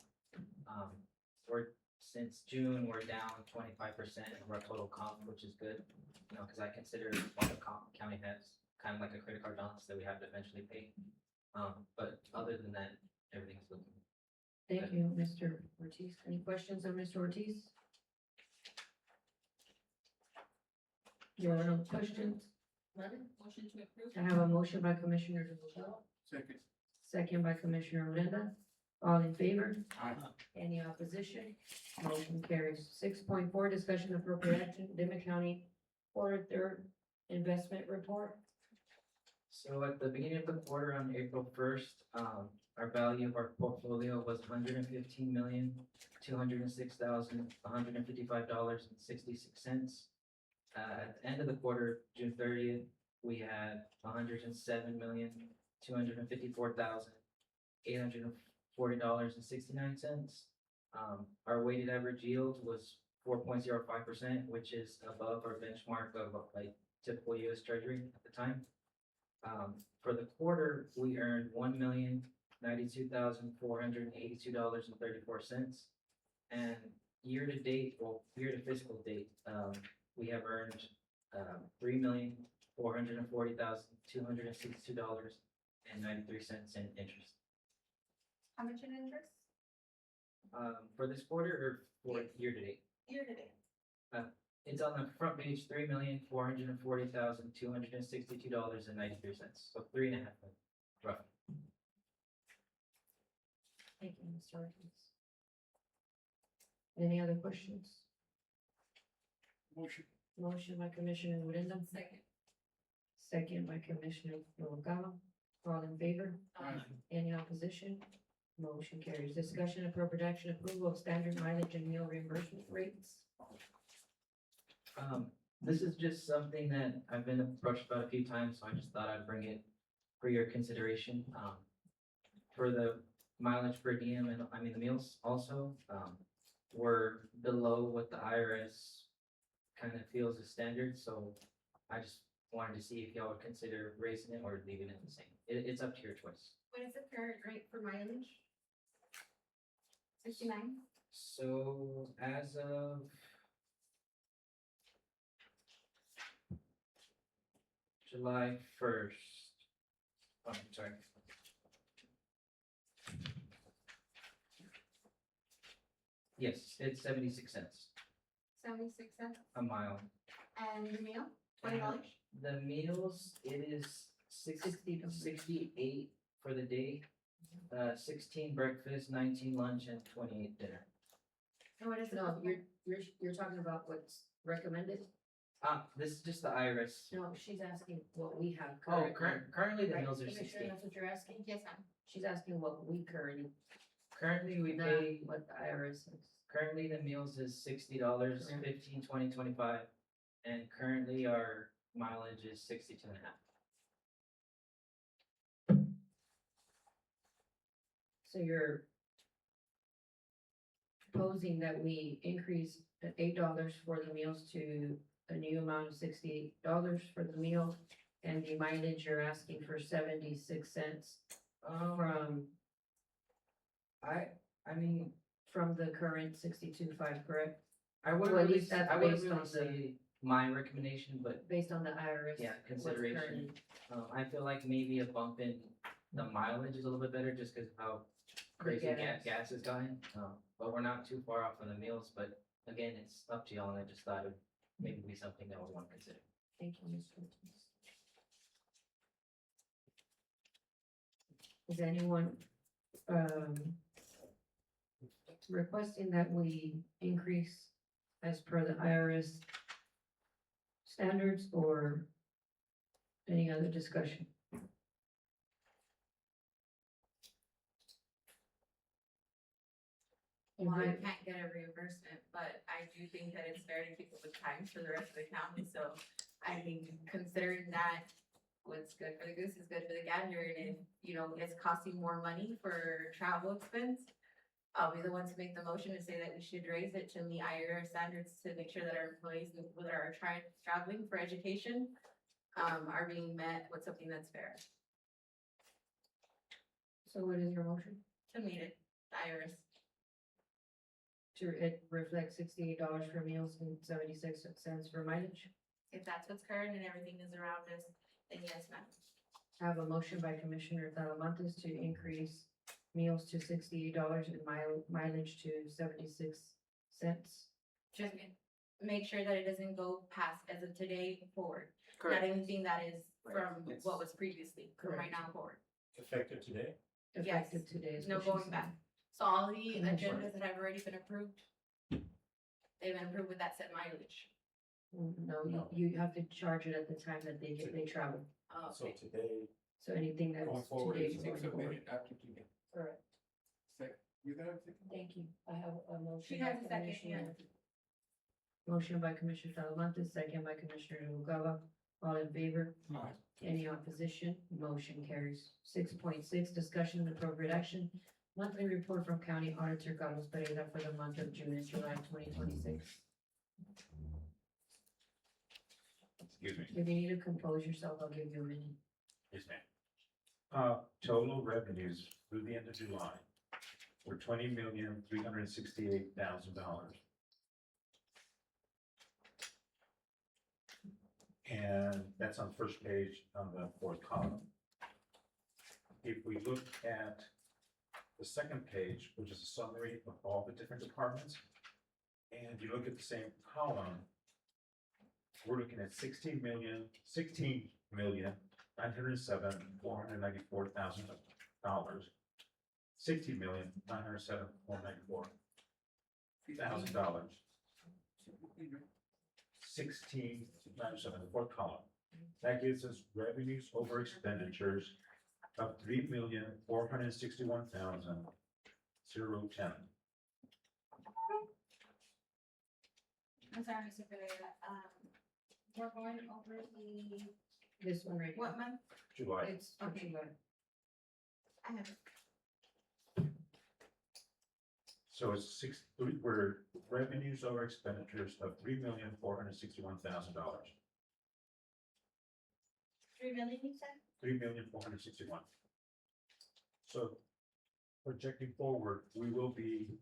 Since June, we're down 25% of our total comp, which is good, you know, because I consider all the county has kind of like a credit card balance that we have to eventually pay. But other than that, everything's looking. Thank you, Mr. Ortiz. Any questions on Mr. Ortiz? There are no questions? Motion to approve. I have a motion by Commissioner Noguera, Second. second by Commissioner Odena. All in favor? Aye. Any opposition? Motion carries. 6.4, discussion of appropriate action, Dimmit County Quarter Third Investment Report. So at the beginning of the quarter on April 1st, our value of our portfolio was $115,206,155.66. At the end of the quarter, June 30th, we had $107,254,840.69. Our weighted average yield was 4.05%, which is above our benchmark of like typical US Treasury at the time. For the quarter, we earned $1,092,482.34. And year to date, well, year to fiscal date, we have earned $3,440,262.93 in interest. How much in interest? For this quarter or for year to date? Year to date. It's on the front page, $3,440,262.93. So 3.5 million, roughly. Thank you, Mr. Ortiz. Any other questions? Motion. Motion by Commissioner Odena, Second. second by Commissioner Noguera. All in favor? Aye. Any opposition? Motion carries. Discussion appropriate action approval of standard mileage and meal reimbursement rates. This is just something that I've been approached about a few times, so I just thought I'd bring it for your consideration. For the mileage per diem and the meals also, we're below what the IRS kind of feels is standard, so I just wanted to see if y'all would consider raising it or leaving it the same. It's up to your choice. What is the current rate for mileage? 69? So as of July 1st, oh, I'm sorry. Yes, it's 76 cents 76 cents. a mile. And the meal? $20? The meals, it is 68 for the day. 16 breakfast, 19 lunch, and 28 dinner. And what is it? No, you're talking about what's recommended? This is just the IRS. No, she's asking what we have Oh, currently. currently the Right, meals are Commissioner, 68. that's what you're asking? Yes, ma'am. She's asking what we currently, Currently we not pay, what the IRS is. currently the meals is $60, 15, 20, 25. And currently our mileage is 62 and a half. So you're proposing that we increase at $8 for the meals to a new amount of $68 for the meal, and the mileage you're asking for 76 cents from, I mean, from the current 62.5, correct? I wouldn't Well, at really, least that's I wouldn't based on really say my recommendation, but Based on the IRS. yeah, what's consideration. currently- I feel like maybe a bump in the mileage is a little bit better just because of how crazy gas is going. But we're not too far off on the meals, but again, it's up to y'all, and I just thought it maybe be something that we want to consider. Thank you, Mr. Ortiz. Is anyone, requesting that we increase as per the IRS standards or any other discussion? Well, I can't get a reimbursement, but I do think that it's fair to keep up with times for the rest of the county, so I think considering that what's good for the goose is good for the gander, and if, you know, it's costing more money for travel expense, I'll be the one to make the motion to say that we should raise it to meet IRS standards to make sure that our employees that are traveling for education are being met with something that's fair. So what is your motion? To meet it, the IRS. It reflects $68 for meals and 76 cents for mileage. If that's what's current and everything is around us, then yes, ma'am. I have a motion by Commissioner Talamantes to increase meals to $68 and mileage to 76 cents. Just make sure that it doesn't go past as of today forward. Correct. Not anything that is from Yes. what was previously, from right now forward. Effective today? Effective today is No what she going said. back. So all the Commissioner. agendas that have already been approved, they've been approved with that set mileage. No, you have to charge it at the time that they travel. Oh, So okay. today, So anything that's going forward, today. it's going forward. after today. Correct. You got everything? Thank you. I have a motion. She has by a second, Commissioner- Motion by Commissioner Talamantes, second by Commissioner Noguera. All in favor? Aye. Any opposition? Motion carries. 6.6, discussion and appropriate action. Monthly report from County Auditor Carlos Pereira for the month of June and July 2026. excuse me, If you need to compose yourself, I'll give you a minute. yes, ma'am. Total revenues through the end of July were $20,368,000. And that's on the first page on the fourth column. If we look at the second page, which is a summary of all the different departments, and you look at the same column, we're looking at $16,907,494,000. $16,907,494,000. 16,907, the fourth column. That gives us revenues over expenditures of $3,461,010. I'm sorry, Mr. Pereira, we're going over This one right here. what month? July. It's for Okay. July. I have, So it's we're revenues over expenditures of $3,461,000. 3 million, you said? 3,461. So projecting forward, we will be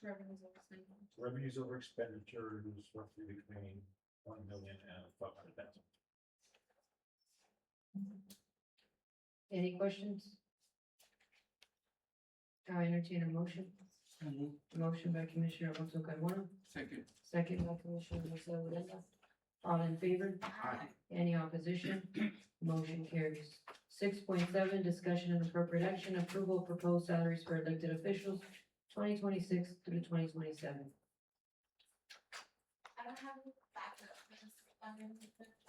Revenues over spending. revenues over expenditures roughly between 1 million and 500,000. Any questions? I entertain a motion. Motion by Commissioner Alonso Carmona, Second. second by Commissioner Marcelo Uranda. All in favor? Aye. Any opposition? Motion carries. 6.7, discussion and appropriate action, approval of proposed salaries for elected officials, 2026 through 2027. I don't have a backup for this.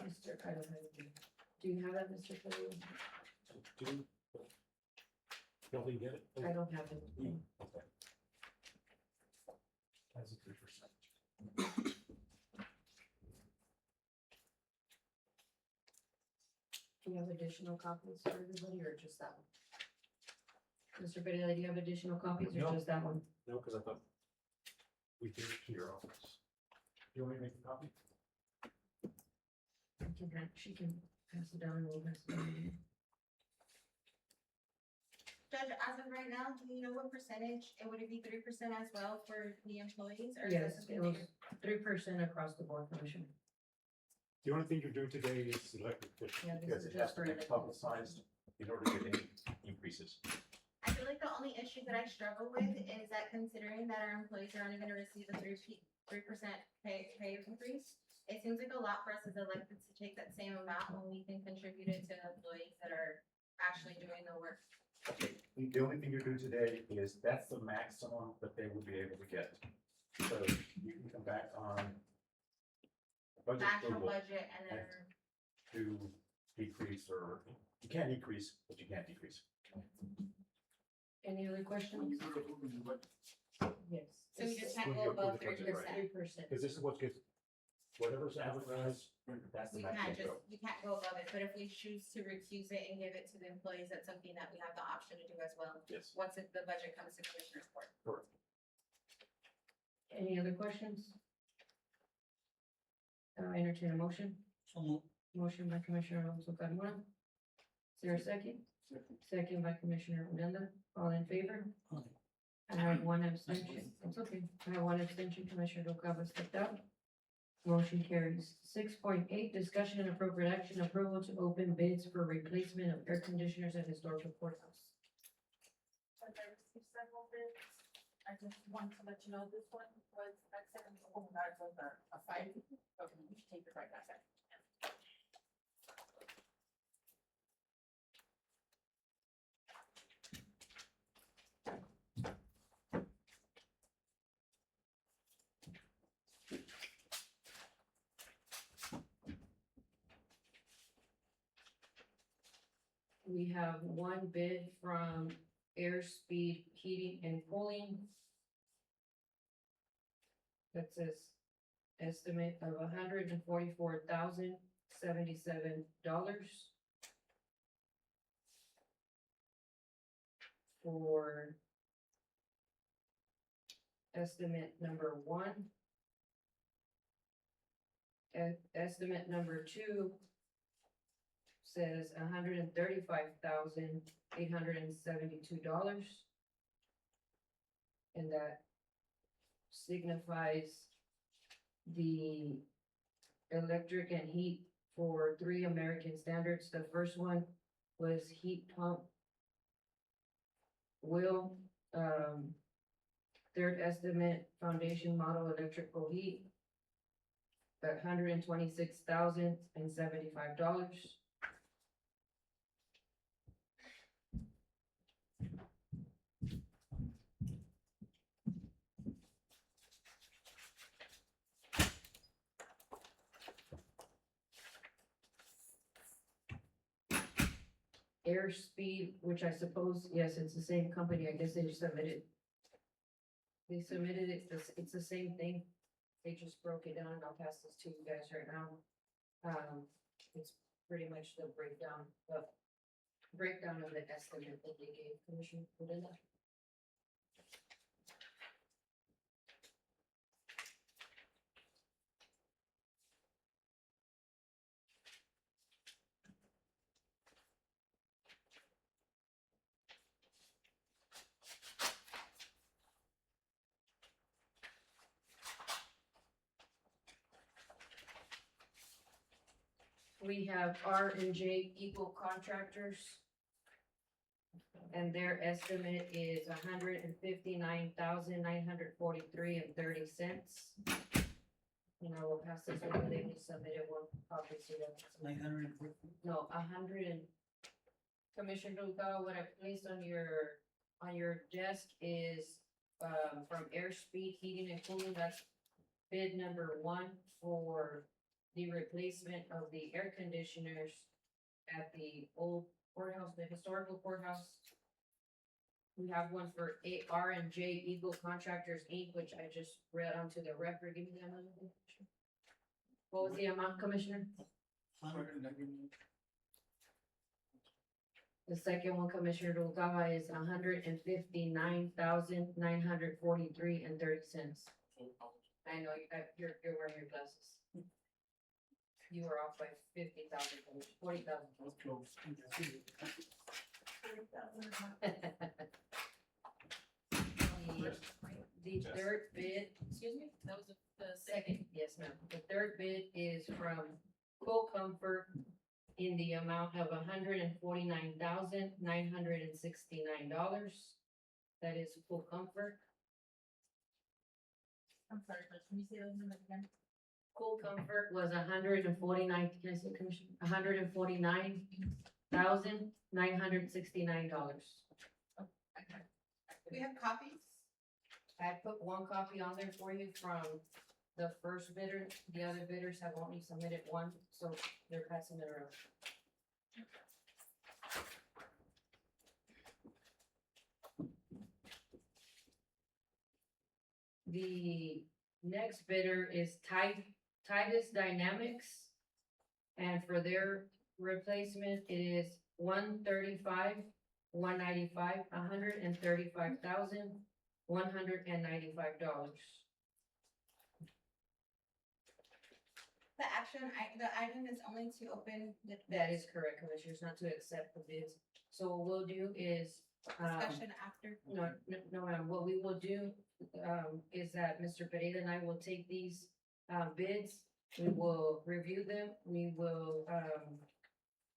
Mr. I don't have it. Do you have that, Mr. Pereira? Don't we get it? I don't have it. Okay. That's a 3%. Do you have additional copies for everybody or just that one? Mr. Pereira, do you have additional copies or No. just that one? No, because I thought we gave it to your office. You want me to make a copy? She can pass it down and we'll pass it down. Judge, as of right now, do you know what percentage, and would it be 3% as well for the employees, or is that Yes, something it was bigger? 3% across the board, Commissioner. The only thing you're doing today is elected officials, Yeah, this because is it has just to for be elected publicized in order to get any increases. I feel like the only issue that I struggle with is that considering that our employees are only gonna receive a 3% pay increase, it seems like a lot for us as elected to take that same amount when we can contribute it to employees that are actually doing the work. Okay, the only thing you're doing today is that's the maximum that they will be able to get. So you can come back on budget The actual approval budget and then, to decrease, or you can increase, but you can't decrease. Any other questions? Yes. so we just can't When go you above approve the budget, right. 3%. 3%. Because this is what gets whatever's advertised, that's the We max can't we just, go. we can't go above it, but if we choose to recuse it and give it to the employees, that's something that we have the option to do as well. Yes. Once the budget comes to Commissioner's Court. Correct. Any other questions? Entertain a motion. Motion by Commissioner Alonso Carmona. Is there a second? Second by Commissioner Odena. All in favor? I have one abstention. It's okay. I have one abstention. Commissioner Noguera stepped out. Motion carries. 6.8, discussion and appropriate action, approval to open bids for replacement of air conditioners at historical courthouse. Since I received several bids, I just want to let you know this one was accepted. Oh, that was a five. Okay, you should take it right back. We have one bid from Airspeed Heating and Cooling. That says estimate of $144,077 for estimate number one. Estimate number two says $135,872. And that signifies the electric and heat for 3 American standards. The first one was heat pump wheel, third estimate foundation model electrical heat at $126,075. Airspeed, which I suppose, yes, it's the same company, I guess they submitted. They submitted it, it's the same thing, they just broke it down, and I'll pass this to you guys right now. It's pretty much the breakdown of the estimate that they gave Commissioner Odena. We have R&J Eagle Contractors. And their estimate is $159,943.30. And I will pass this over, they just submitted one copy to them. 900. No, 100 and, Commissioner Noguera, what I placed on your desk is, from Airspeed Heating and Cooling, that's bid number one for the replacement of the air conditioners at the old courthouse, the historical courthouse. We have one for R&J Eagle Contractors Inc., which I just read onto the record. Give me the amount. What was the amount, Commissioner? The second one, Commissioner Noguera, is $159,943.30. I know, you're wearing your glasses. You were off by 50,000, 40,000. The third bid, excuse me? That was the Second, yes, ma'am. The third bid is from Cool Comfort in the amount of $149,969. That is Cool Comfort. I'm sorry, but can you say those numbers again? Cool Comfort was 149, can I say Commissioner? $149,969. We have copies? I put one copy on there for you from the first bidder. The other bidders have only submitted one, so they're passing it around. The next bidder is Titus Dynamics. And for their replacement, it is 135, 195, $135,195. The the item is only to open the That bids. is correct, Commissioners, not to accept the bids. So what we'll do is, Discussion after. no, ma'am, what we will do, is that Mr. Pereira and I will take these, bids. We will review them. We will,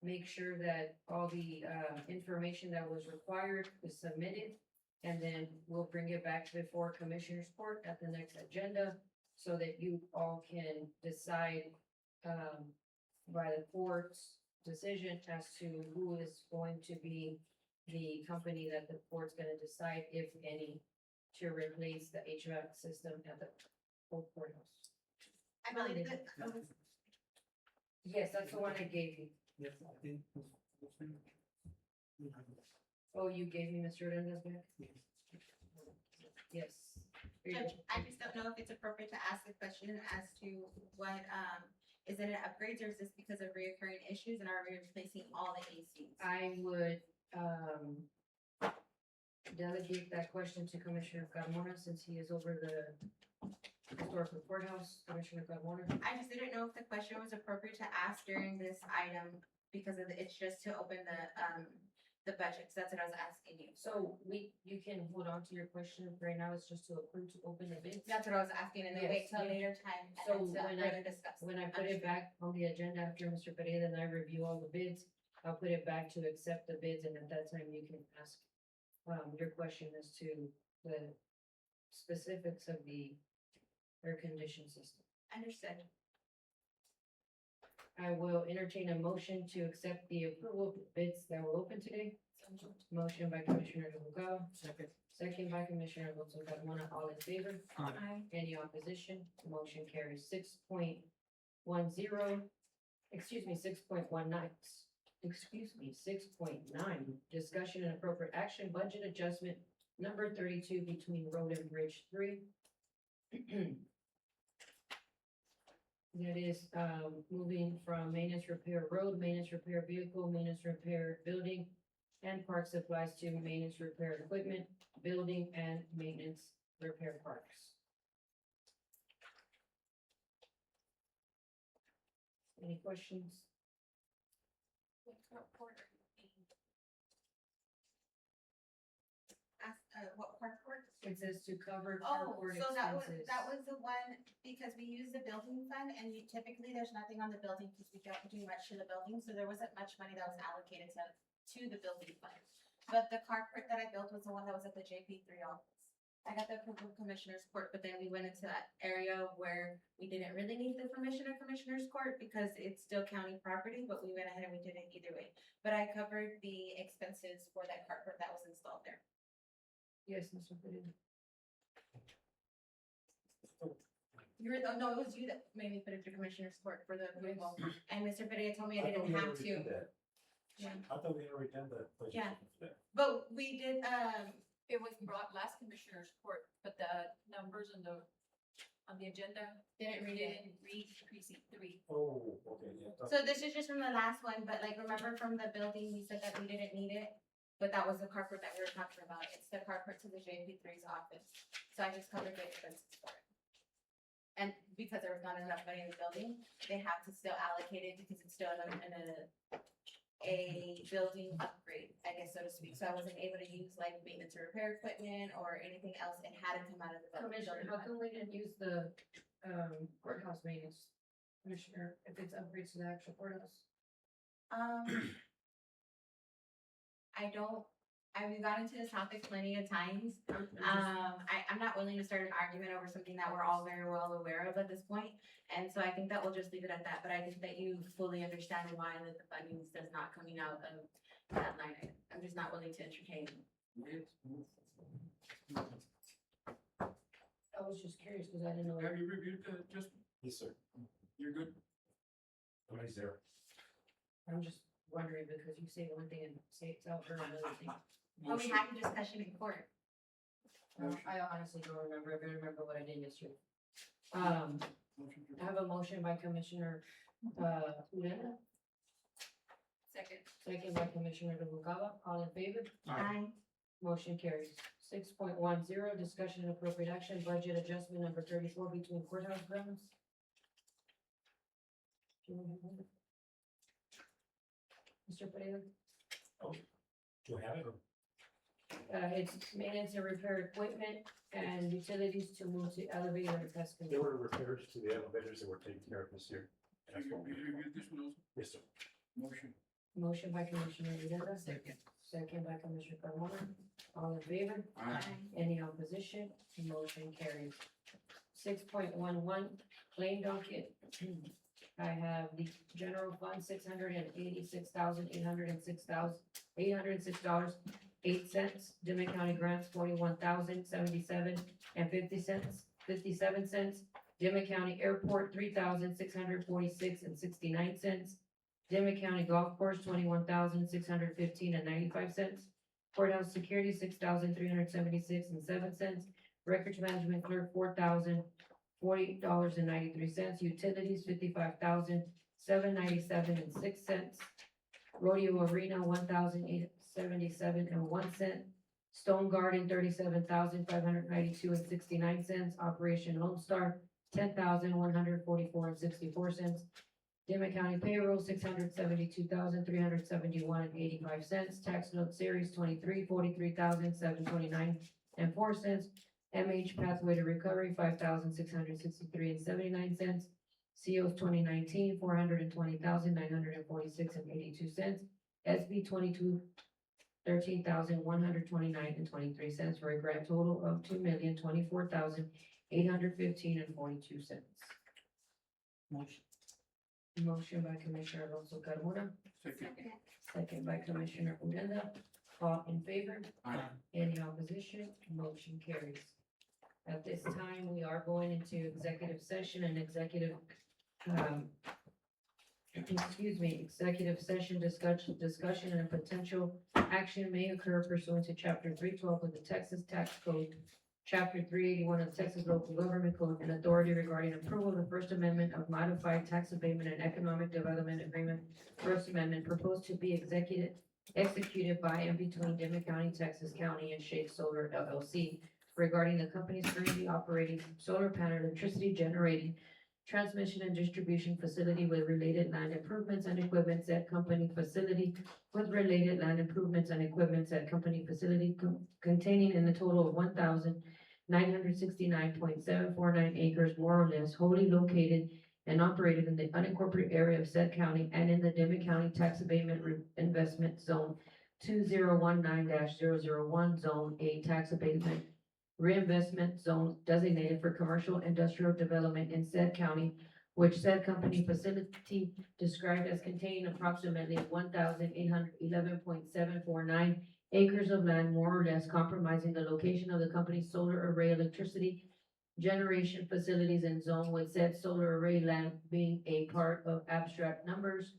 make sure that all the, information that was required is submitted. And then we'll bring it back before Commissioners Court at the next agenda so that you all can decide, by the court's decision as to who is going to be the company that the court's gonna decide, if any, to replace the HVAC system at the old courthouse. I believe that, Yes, that's the one I gave you. Yes, I think. Oh, you gave me Mr. Hernandez back? Yes. Here you Judge, go. I just don't know if it's appropriate to ask the question as to what, is it an upgrades or is this because of reoccurring issues and are we replacing all the ACs? I would, delegate that question to Commissioner Carmona since he is over the historical courthouse. Commissioner Carmona. I just didn't know if the question was appropriate to ask during this item because of, it's just to open the budget, 'cause that's what I was asking you. So you can hold on to your question. Right now, it's just to approve to open the bids. That's what I was asking and then wait till a later time So and then when further discuss. When I put it back on the agenda after Mr. Pereira and I review all the bids, I'll put it back to accept the bids, and at that time you can ask your question as to the specifics of the air condition system. Understood. I will entertain a motion to accept the approval of the bids that were open today. Motion by Commissioner Noguera. Second by Commissioner Alonso Carmona, all in favor? Aye. Any opposition? Motion carries 6.10, 6.9. Discussion and appropriate action, budget adjustment number 32 between Road and Bridge 3. That is, moving from maintenance repair road, maintenance repair vehicle, maintenance repair building, and park supplies to maintenance repair equipment, building, and maintenance repair parks. Any questions? Ask, what park court? It says to cover Oh, carport so expenses. that was the one, because we use the building fund and typically there's nothing on the building because we don't do much to the building, so there wasn't much money that was allocated to the building fund. But the carport that I built was the one that was at the JP3 office. I got the approval of Commissioner's Court, but then we went into that area where we didn't really need the permission of Commissioner's Court because it's still county property, but we went ahead and we did it either way. But I covered the expenses for that carport that was installed there. Yes, Mr. Pereira. No, it was you that made me put it through Commissioner's Court for the approval. And Mr. Pereira told me I didn't have to. Yeah. I thought we already done that. Yeah. But we did, It was brought last Commissioner's Court, but the numbers on the agenda. Didn't read it. Didn't read precinct 3. Oh, okay, yeah. so this is just from the last one, but like, remember from the building, we said that we didn't need it? But that was the carport that we were talking about. It's the carport to the JP3's office. So I just covered the expenses for it. And because there was not enough money in the building, they have to still allocate it because it's still in a building upgrade, I guess, so to speak. So I wasn't able to use like maintenance or repair equipment or anything else. It had to come out of the building. Commissioner, how come we didn't use the courthouse maintenance? Commissioner, if it's upgrades to the actual courthouse? We've gotten into this topic plenty of times. I'm not willing to start an argument over something that we're all very well aware of at this point. And so I think that we'll just leave it at that, but I think that you fully understand why that the funding is not coming out of that line item. I'm just not willing to entertain. I was just curious because I didn't know. Have you reviewed the just? Yes, sir. You're good? Somebody's there. I'm just wondering because you say one thing and say it's out for another thing. But we had a discussion in court. I honestly don't remember. I don't remember what I did yesterday. I have a motion by Commissioner, Uranda, Second. second by Commissioner Noguera, all in favor? Aye. Motion carries. 6.10 discussion and appropriate action, budget adjustment number 34 between courthouse grounds. Mr. Pereira? Do I have it? It's maintenance and repair equipment and utilities to move to elevator and test There control. were repairs to the elevators that were taken care of this year. That's what we- reviewed this one also? Yes, sir. Motion. Motion by Commissioner Uranda, second by Commissioner Carmona. All in favor? Aye. Any opposition? Motion carries. 6.11 claim docket. I have the general fund, $686,806.08. Dimmitt County grants, 41,077.57 cents. Dimmitt County Airport, 3,646.69 cents. Dimmitt County Golf Course, 21,615.95 cents. Courthouse Security, 6,376.07 cents. Records Management Clerk, $40.93. Utilities, 55,797.06 cents. Rodeo Arena, 1,877.01 cents. Stone Garden, 37,592.69 cents. Operation Lone Star, 10,144.64 cents. Dimmitt County payroll, 672,371.85 cents. Tax note series 23, 43,729.04 cents. MH pathway to recovery, 5,663.79 cents. COs 2019, 420,946.82 cents. SB 22, 13,129.23 cents, for a grand total of 2,024,815.42 cents. Motion by Commissioner Alonso Carmona, second by Commissioner Uranda. All in favor? Aye. Any opposition? Motion carries. At this time, we are going into executive session and executive session discussion and potential action may occur pursuant to chapter 312 of the Texas Tax Code, chapter 381 of the Texas Local Government Code, and authority regarding approval of the First Amendment of Modified Tax Abatement and Economic Development Agreement, First Amendment, proposed to be executed by and between Dimmit County, Texas County, and Shake Solar LLC regarding the company's currently operating solar panel electricity generating transmission and distribution facility with related land improvements and equipment, said company facility with related land improvements and equipment, said company facility containing in a total of 1,969.749 acres, more or less, wholly located and operated in the unincorporated area of said county and in the Dimmit County Tax Abatement Investment Zone 2019-001, Zone A Tax Abatement Reinvestment Zone designated for commercial industrial development in said county, which said company facility described as containing approximately 1,811.749 acres of land, more or less, compromising the location of the company's solar array electricity generation facilities in zone, with said solar array land being a part of abstract numbers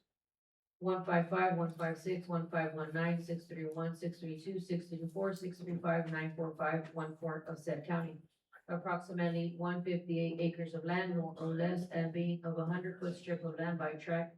155, 156, 1519, 631, 632, 634, 635, 945, 14 of said county. Approximately 158 acres of land, more or less, and being of a 100-foot strip of land by tract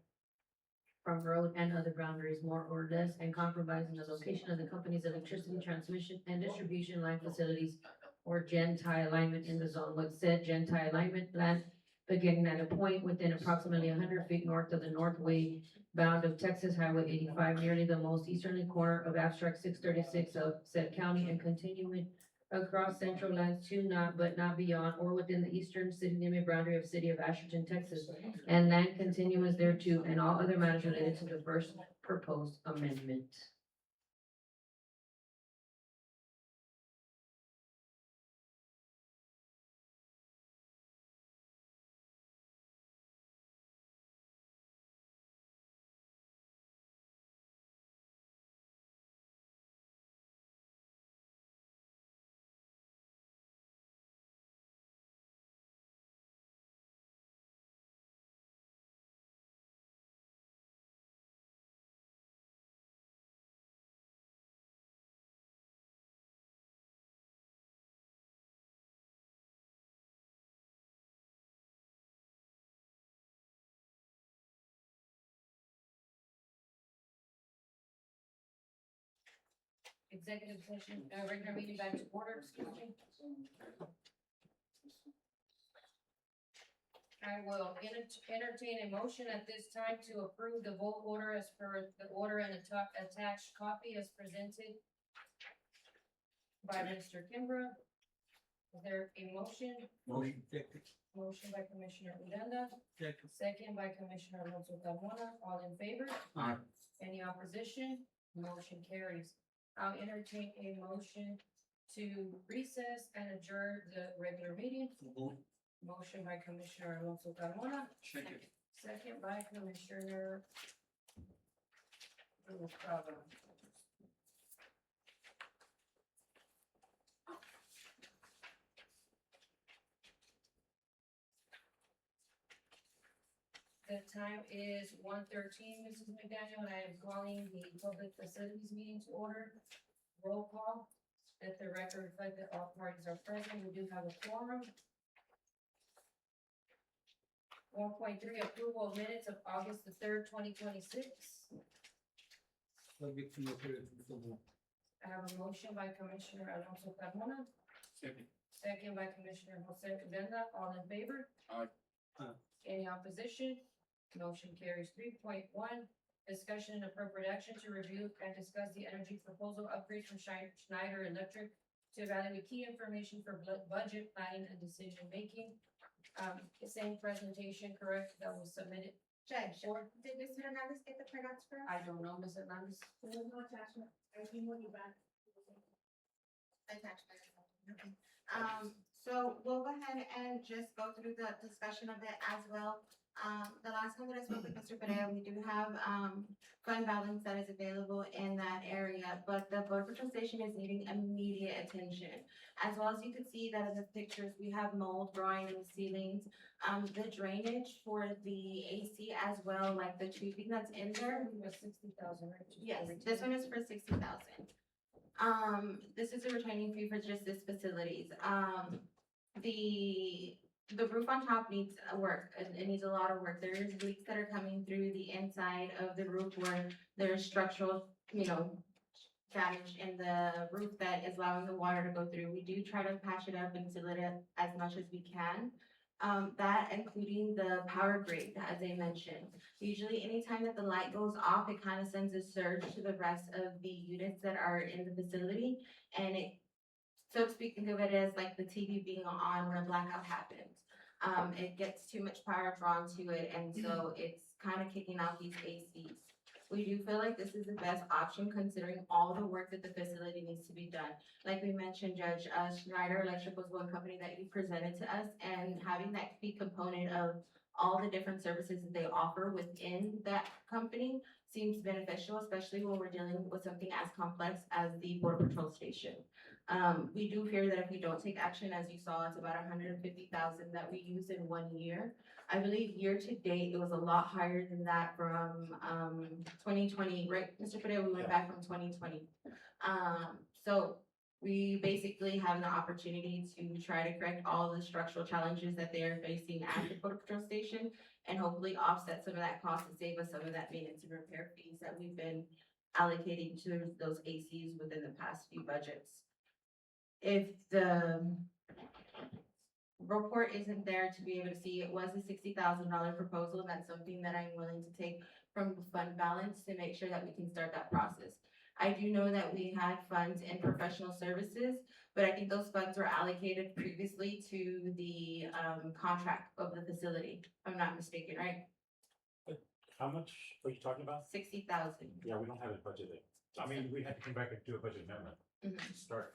from road and other boundaries, more or less, and compromising the location of the company's electricity transmission and distribution line facilities or gen-tie alignment in the zone, with said gen-tie alignment land beginning at a point within approximately 100 feet north of the northway bound of Texas Highway 85, nearly the most easterly corner of abstract 636 of said county, and continuing across central lands to not but not beyond or within the eastern city limit boundary of city of Asherton, Texas, and land continuous thereto, and all other matters related to the first proposed amendment. executive session, regular meeting back to order, excuse me. I will entertain a motion at this time to approve the vote order as per the order and attached copy as presented by Mr. Kimbrough. Is there a motion? Motion. Motion by Commissioner Uranda, second by Commissioner Alonso Carmona, all in favor? Aye. Any opposition? Motion carries. I'll entertain a motion to recess and adjourn the regular meeting. Motion by Commissioner Alonso Carmona. Second by Commissioner Rubalcaba. The time is 1:13, Mrs. McDaniel, and I am calling the public facilities meeting to order. Roll call. Let the record reflect that all parties are present. We do have a quorum. 1.3, approval of minutes of August the 3rd, 2026. I have a motion by Commissioner Alonso Carmona. Second by Commissioner Jose Uranda. All in favor? Aye. Any opposition? Motion carries. 3.1, discussion and appropriate action to review and discuss the energy proposal upgrade from Schneider Electric to evaluate key information for budget planning and decision making. The same presentation, correct, that was submitted. Judge, did Ms. Hernandez get the printouts for us? I don't know, Ms. Hernandez. There's no attachment. I think when you back. Attachment. Okay. So we'll go ahead and just go through the discussion of it as well. The last time that I spoke with Mr. Perea, we do have, fund balance that is available in that area, but the Border Patrol Station is needing immediate attention. As well as you can see that in the pictures, we have mold growing in the ceilings. The drainage for the AC as well, like the tubing that's in there. It was 60,000, right? Yes, this one is for 60,000. This is a retaining fee for just this facilities. The roof on top needs work. It needs a lot of work. There's leaks that are coming through the inside of the roof where there's structural, damage in the roof that is allowing the water to go through. We do try to patch it up and seal it up as much as we can. That including the power grid, as I mentioned. Usually anytime that the light goes off, it kind of sends a surge to the rest of the units that are in the facility. And it, so to speak, think of it as like the TV being on when a blackout happens. It gets too much power drawn to it, and so it's kind of kicking out these ACs. We do feel like this is the best option considering all the work that the facility needs to be done. Like we mentioned, Judge, Schneider Electric was one company that you presented to us, and having that key component of all the different services that they offer within that company seems beneficial, especially when we're dealing with something as complex as the Border Patrol Station. We do fear that if we don't take action, as you saw, it's about 150,000 that we use in 1 year. I believe year to date, it was a lot higher than that from 2020, right, Mr. Perea? We went back from 2020. So we basically have the opportunity to try to correct all the structural challenges that they are facing at the Border Patrol Station and hopefully offset some of that cost and save us some of that maintenance and repair fees that we've been allocating to those ACs within the past few budgets. If the report isn't there to be able to see, it was a $60,000 proposal, and that's something that I'm willing to take from the fund balance to make sure that we can start that process. I do know that we had funds in professional services, but I think those funds were allocated previously to the contract of the facility, if I'm not mistaken, right? How much are you talking about? 60,000. Yeah, we don't have it budgeted. I mean, we have to come back and do a budget amendment to start.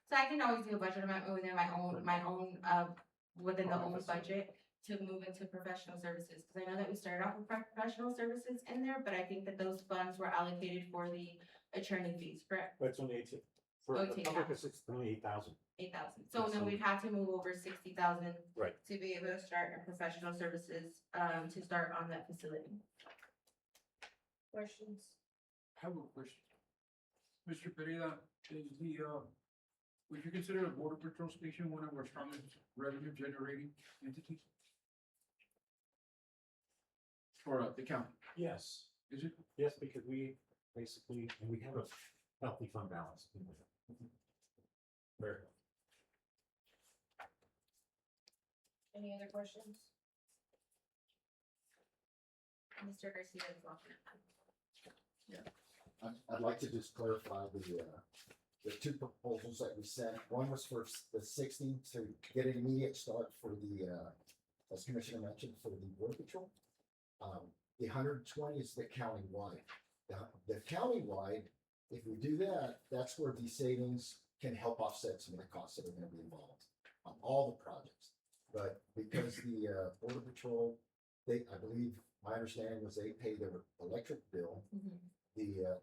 So I can always do a budget amendment within my own, within the own budget to move into professional services. Cause I know that we started off with professional services in there, but I think that those funds were allocated for the attorney fees, correct? But it's only 18. For the public, it's only 8,000. 8,000. So then we'd have to move over 60,000 Right. to be able to start our professional services, to start on that facility. Questions? I have a question. Mr. Pereira, is would you consider the Border Patrol Station one of our strongest revenue generating entities? For the county? Yes. Is it? Yes, because we basically, and we have a healthy fund balance. Very. Any other questions? Mr. Garcia is welcome. I'd like to just clarify the two proposals that we sent. One was for the 60 to get an immediate start for the, as Commissioner mentioned, for the border patrol. The 120 is the countywide. The countywide, if we do that, that's where these savings can help offset some of the costs that are gonna be involved on all the projects. But because the border patrol, I believe, my understanding was they pay their electric bill.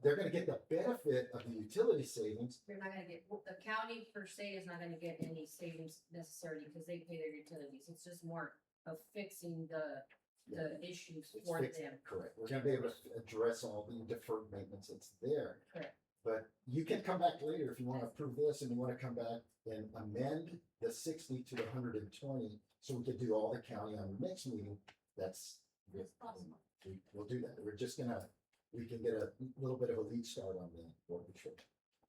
They're gonna get the benefit of the utility savings. They're not gonna get, the county per se is not gonna get any savings necessarily because they pay their utilities. It's just more of fixing the issues It's for fixed, them. correct. We're gonna be able to address all the deferred maintenance that's there. Correct. But you can come back later if you wanna approve this and you wanna come back and amend the 60 to the 120, so we could do all the county on the next meeting. We'll do that. We can get a little bit of a lead start on the border patrol.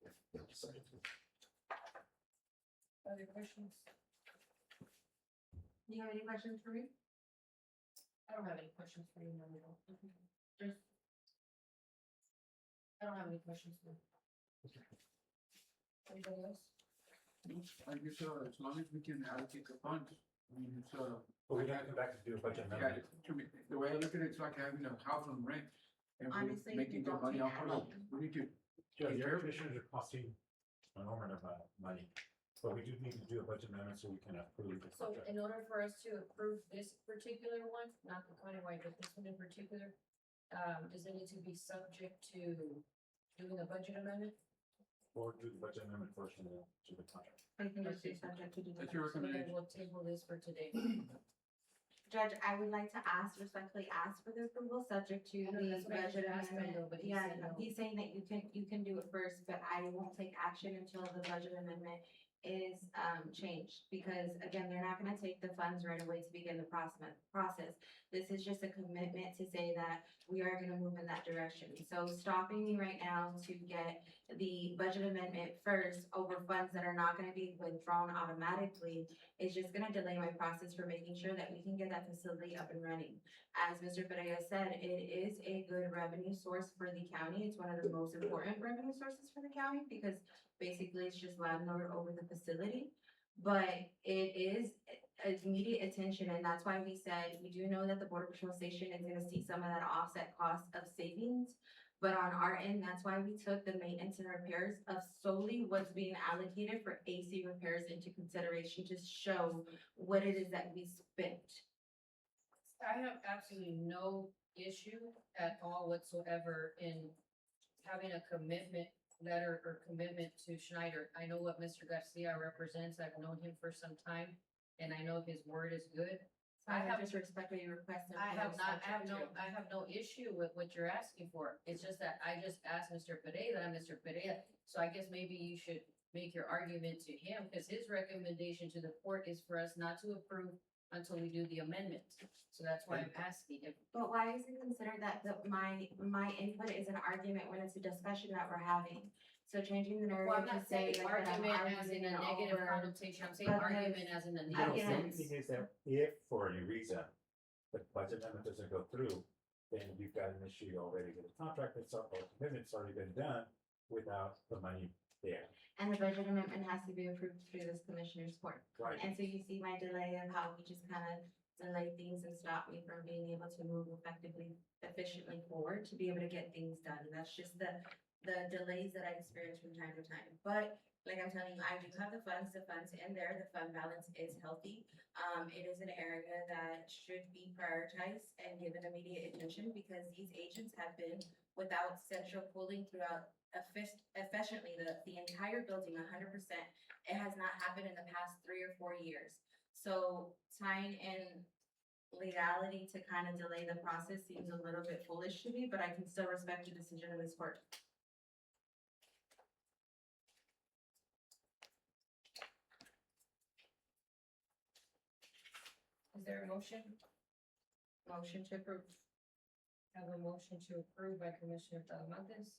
If they decide to. Other questions? Do you have any questions for me? I don't have any questions for you, no. Just. I don't have any questions for you. Anybody else? I guess, as long as we can allocate the funds, I mean, it's, But we gotta come back to do a budget yeah, amendment. to me, the way I look at it, it's like having a house on rent. And Honestly, we're making you good don't money take off of it. action. We need to. Judge, take your care of it. commissioners are costing an enormous amount of money, but we do need to do a budget amendment so we can approve the So contract. in order for us to approve this particular one, not the countywide, but this one in particular, does it need to be subject to doing a budget amendment? Or do the budget amendment first and then do the contract. I think it's just subject to do. That's your So then recommendation. we'll table this for today. Judge, I would like to respectfully ask for the approval, subject to I know, the that's what I budget just asked him amendment. though, but he Yeah, said no. he's saying that you can do it first, but I won't take action until the budget amendment is, changed. Because again, they're not gonna take the funds right away to begin the process. This is just a commitment to say that we are gonna move in that direction. So stopping me right now to get the budget amendment first over funds that are not gonna be withdrawn automatically is just gonna delay my process for making sure that we can get that facility up and running. As Mr. Perea said, it is a good revenue source for the county. It's one of the most important revenue sources for the county because basically it's just landlord over the facility. But it is immediate attention, and that's why we said, we do know that the border patrol station is gonna see some of that offset cost of savings. But on our end, that's why we took the maintenance and repairs of solely what's being allocated for AC repairs into consideration to show what it is that we spent. I have absolutely no issue at all whatsoever in having a commitment letter or commitment to Schneider. I know what Mr. Garcia represents. I've known him for some time and I know his word is good. I have just respectfully requested. I have no issue with what you're asking for. It's just that I just asked Mr. Perea that I'm Mr. Perea. So I guess maybe you should make your argument to him, because his recommendation to the court is for us not to approve until we do the amendment. So that's why I'm asking if. But why is it considered that my input is an argument when it's a discussion that we're having? So changing the Well, I'm narrative to not say saying like that I'm argument as in a arguing negative over. connotation. I'm saying But argument as in a I The get negative it. only thing is that if for any reason the budget amendment doesn't go through, then you've got an issue already with the contract that's up, or the commitment's already been done without the money there. And the budget amendment has to be approved through this commissioner's court. Right. And so you see my delay of how we just kind of delay things and stop me from being able to move effectively, efficiently forward to be able to get things done. That's just the delays that I experience from time to time. But like I'm telling you, I do have the funds in there, the fund balance is healthy. It is an area that should be prioritized and given immediate attention because these agents have been without central cooling throughout efficiently the entire building 100%. It has not happened in the past 3 or 4 years. So tying in legality to kind of delay the process seems a little bit foolish to me, but I can still respect the decision of this court. Is there a motion? Motion to approve. Have a motion to approve by Commissioner Talamantes,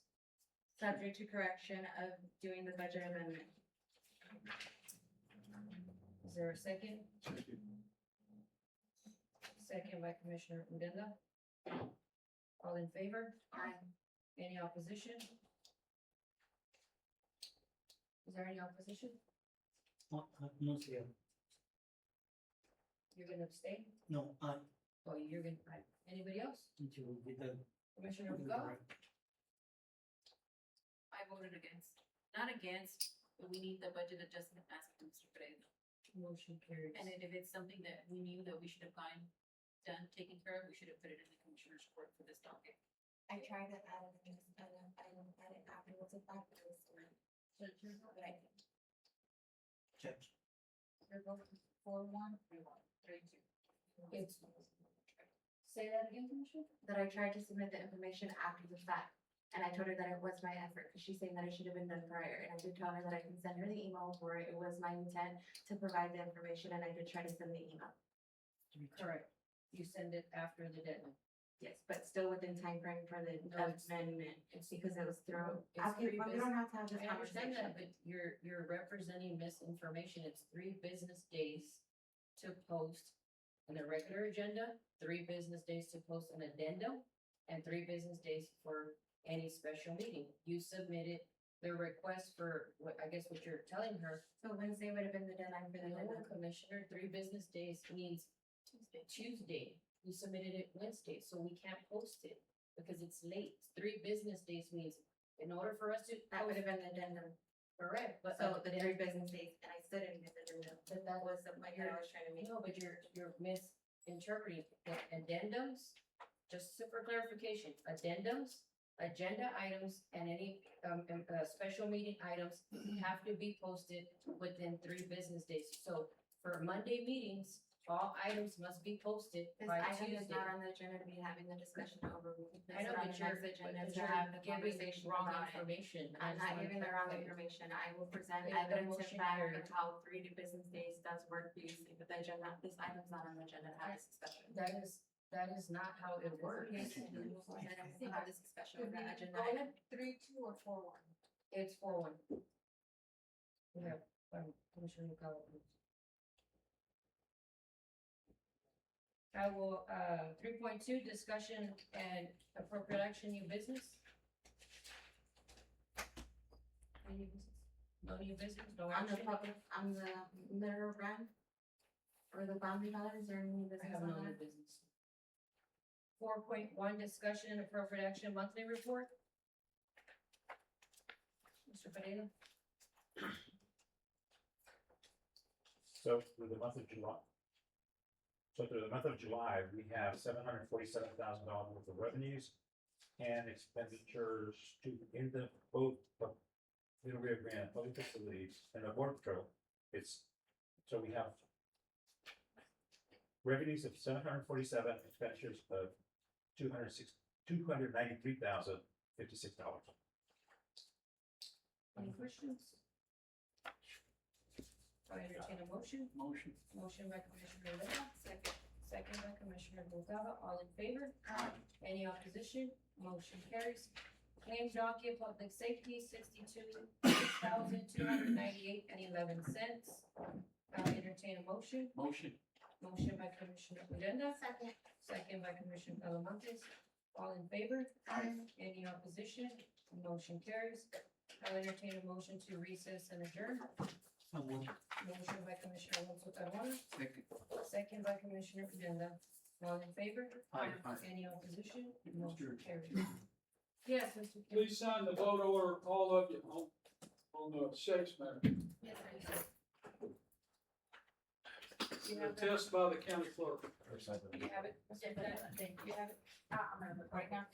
subject to correction of doing the budget amendment. Is there a second? Second by Commissioner Odena. All in favor? Aye. Any opposition? Is there any opposition? No, sir. You're gonna abstain? No, Oh, you're gonna, anybody else? until with the. Commissioner Rivera? I voted against, not against, but we need the budget adjustment as Mr. Pereira. Motion carries. And then if it's something that we knew that we should have gotten done, taken care of, we should have put it in the commissioner's court for this docket. I tried to add it, add it afterwards, if I could. But I can't. Check. You're voting 4-1, 3-2. It's, say that again, Commissioner? That I tried to submit the information after the fact. And I told her that it was my effort, because she's saying that it should have been done prior, and I did tell her that I can send her the email for it. It was my intent to provide the information, and I did try to send the email. Correct. You send it after the deadline. Yes, but still within time frame for the No, it's- amendment, it's because it was thrown. It's Okay, three but we don't have to have this I understand conversation. that, but you're representing misinformation. It's 3 business days to post an irregular agenda, 3 business days to post an addendum, and 3 business days for any special meeting. You submitted the request for what, I guess what you're telling her. So Wednesday would have been the deadline for the No, amendment. Commissioner, 3 business days means Tuesday. You submitted it Wednesday, so we can't post it because it's late. 3 business days means in order for us to. That would have been the addendum. Correct, but. So the 3 business days, and I still didn't get the addendum. But that was the point that I was trying to make. No, but you're misinterpreting the addendums, just for clarification, addendums, agenda items, and any, special meeting items have to be posted within 3 business days. So for Monday meetings, all items must be posted This by item is Tuesday. not on the agenda to be having the discussion over. I know, but you're, Agenda but to have the you're giving conversation wrong about it. information. I'm I just not wanna giving the wrong clarify. information. I will present Okay, the evidence and motion fact carried. of how 3 business days does work for you, but the agenda, this item's not on the agenda to have this discussion. That is not how it works. Yes, it is. And I will have this discussion Could with we that agenda go item. 3-2 or 4-1? It's 4-1. We have, Commissioner McCullough. I will, 3.2, discussion and appropriate action, new business. Any business? No new business, no On the action? public, on the mineral brand, or the boundary line, is there any I business have on no new that? business. 4.1, discussion and appropriate action monthly report. Mr. Pereira? So for the month of July. So through the month of July, we have $747,000 worth of revenues and expenditures to in the both Little Rio Grande public facilities and the Border Patrol. So we have revenues of 747, expenditures of $293,056. Any questions? I entertain a motion. Motion. Motion by Commissioner Rivera. Second by Commissioner Gonzalez. All in favor? Any opposition? Motion carries. Claims docket, public safety, $62,298.11. I'll entertain a motion. Motion. Motion by Commissioner Odena. Second. Second by Commissioner Talamontes. All in favor? Any opposition? Motion carries. I'll entertain a motion to recess and adjourn. Motion by Commissioner Alonso Carmona. Second. Second by Commissioner Odena. All in favor? Aye. Any opposition? Motion carries. Yes, Mr. Kim. Please sign the vote order, all of you, on the Shakes matter. Yes, sir. You The have that? test by the county clerk. You have it? Mr. Odena? Thank you. You have it? I'm gonna look right now.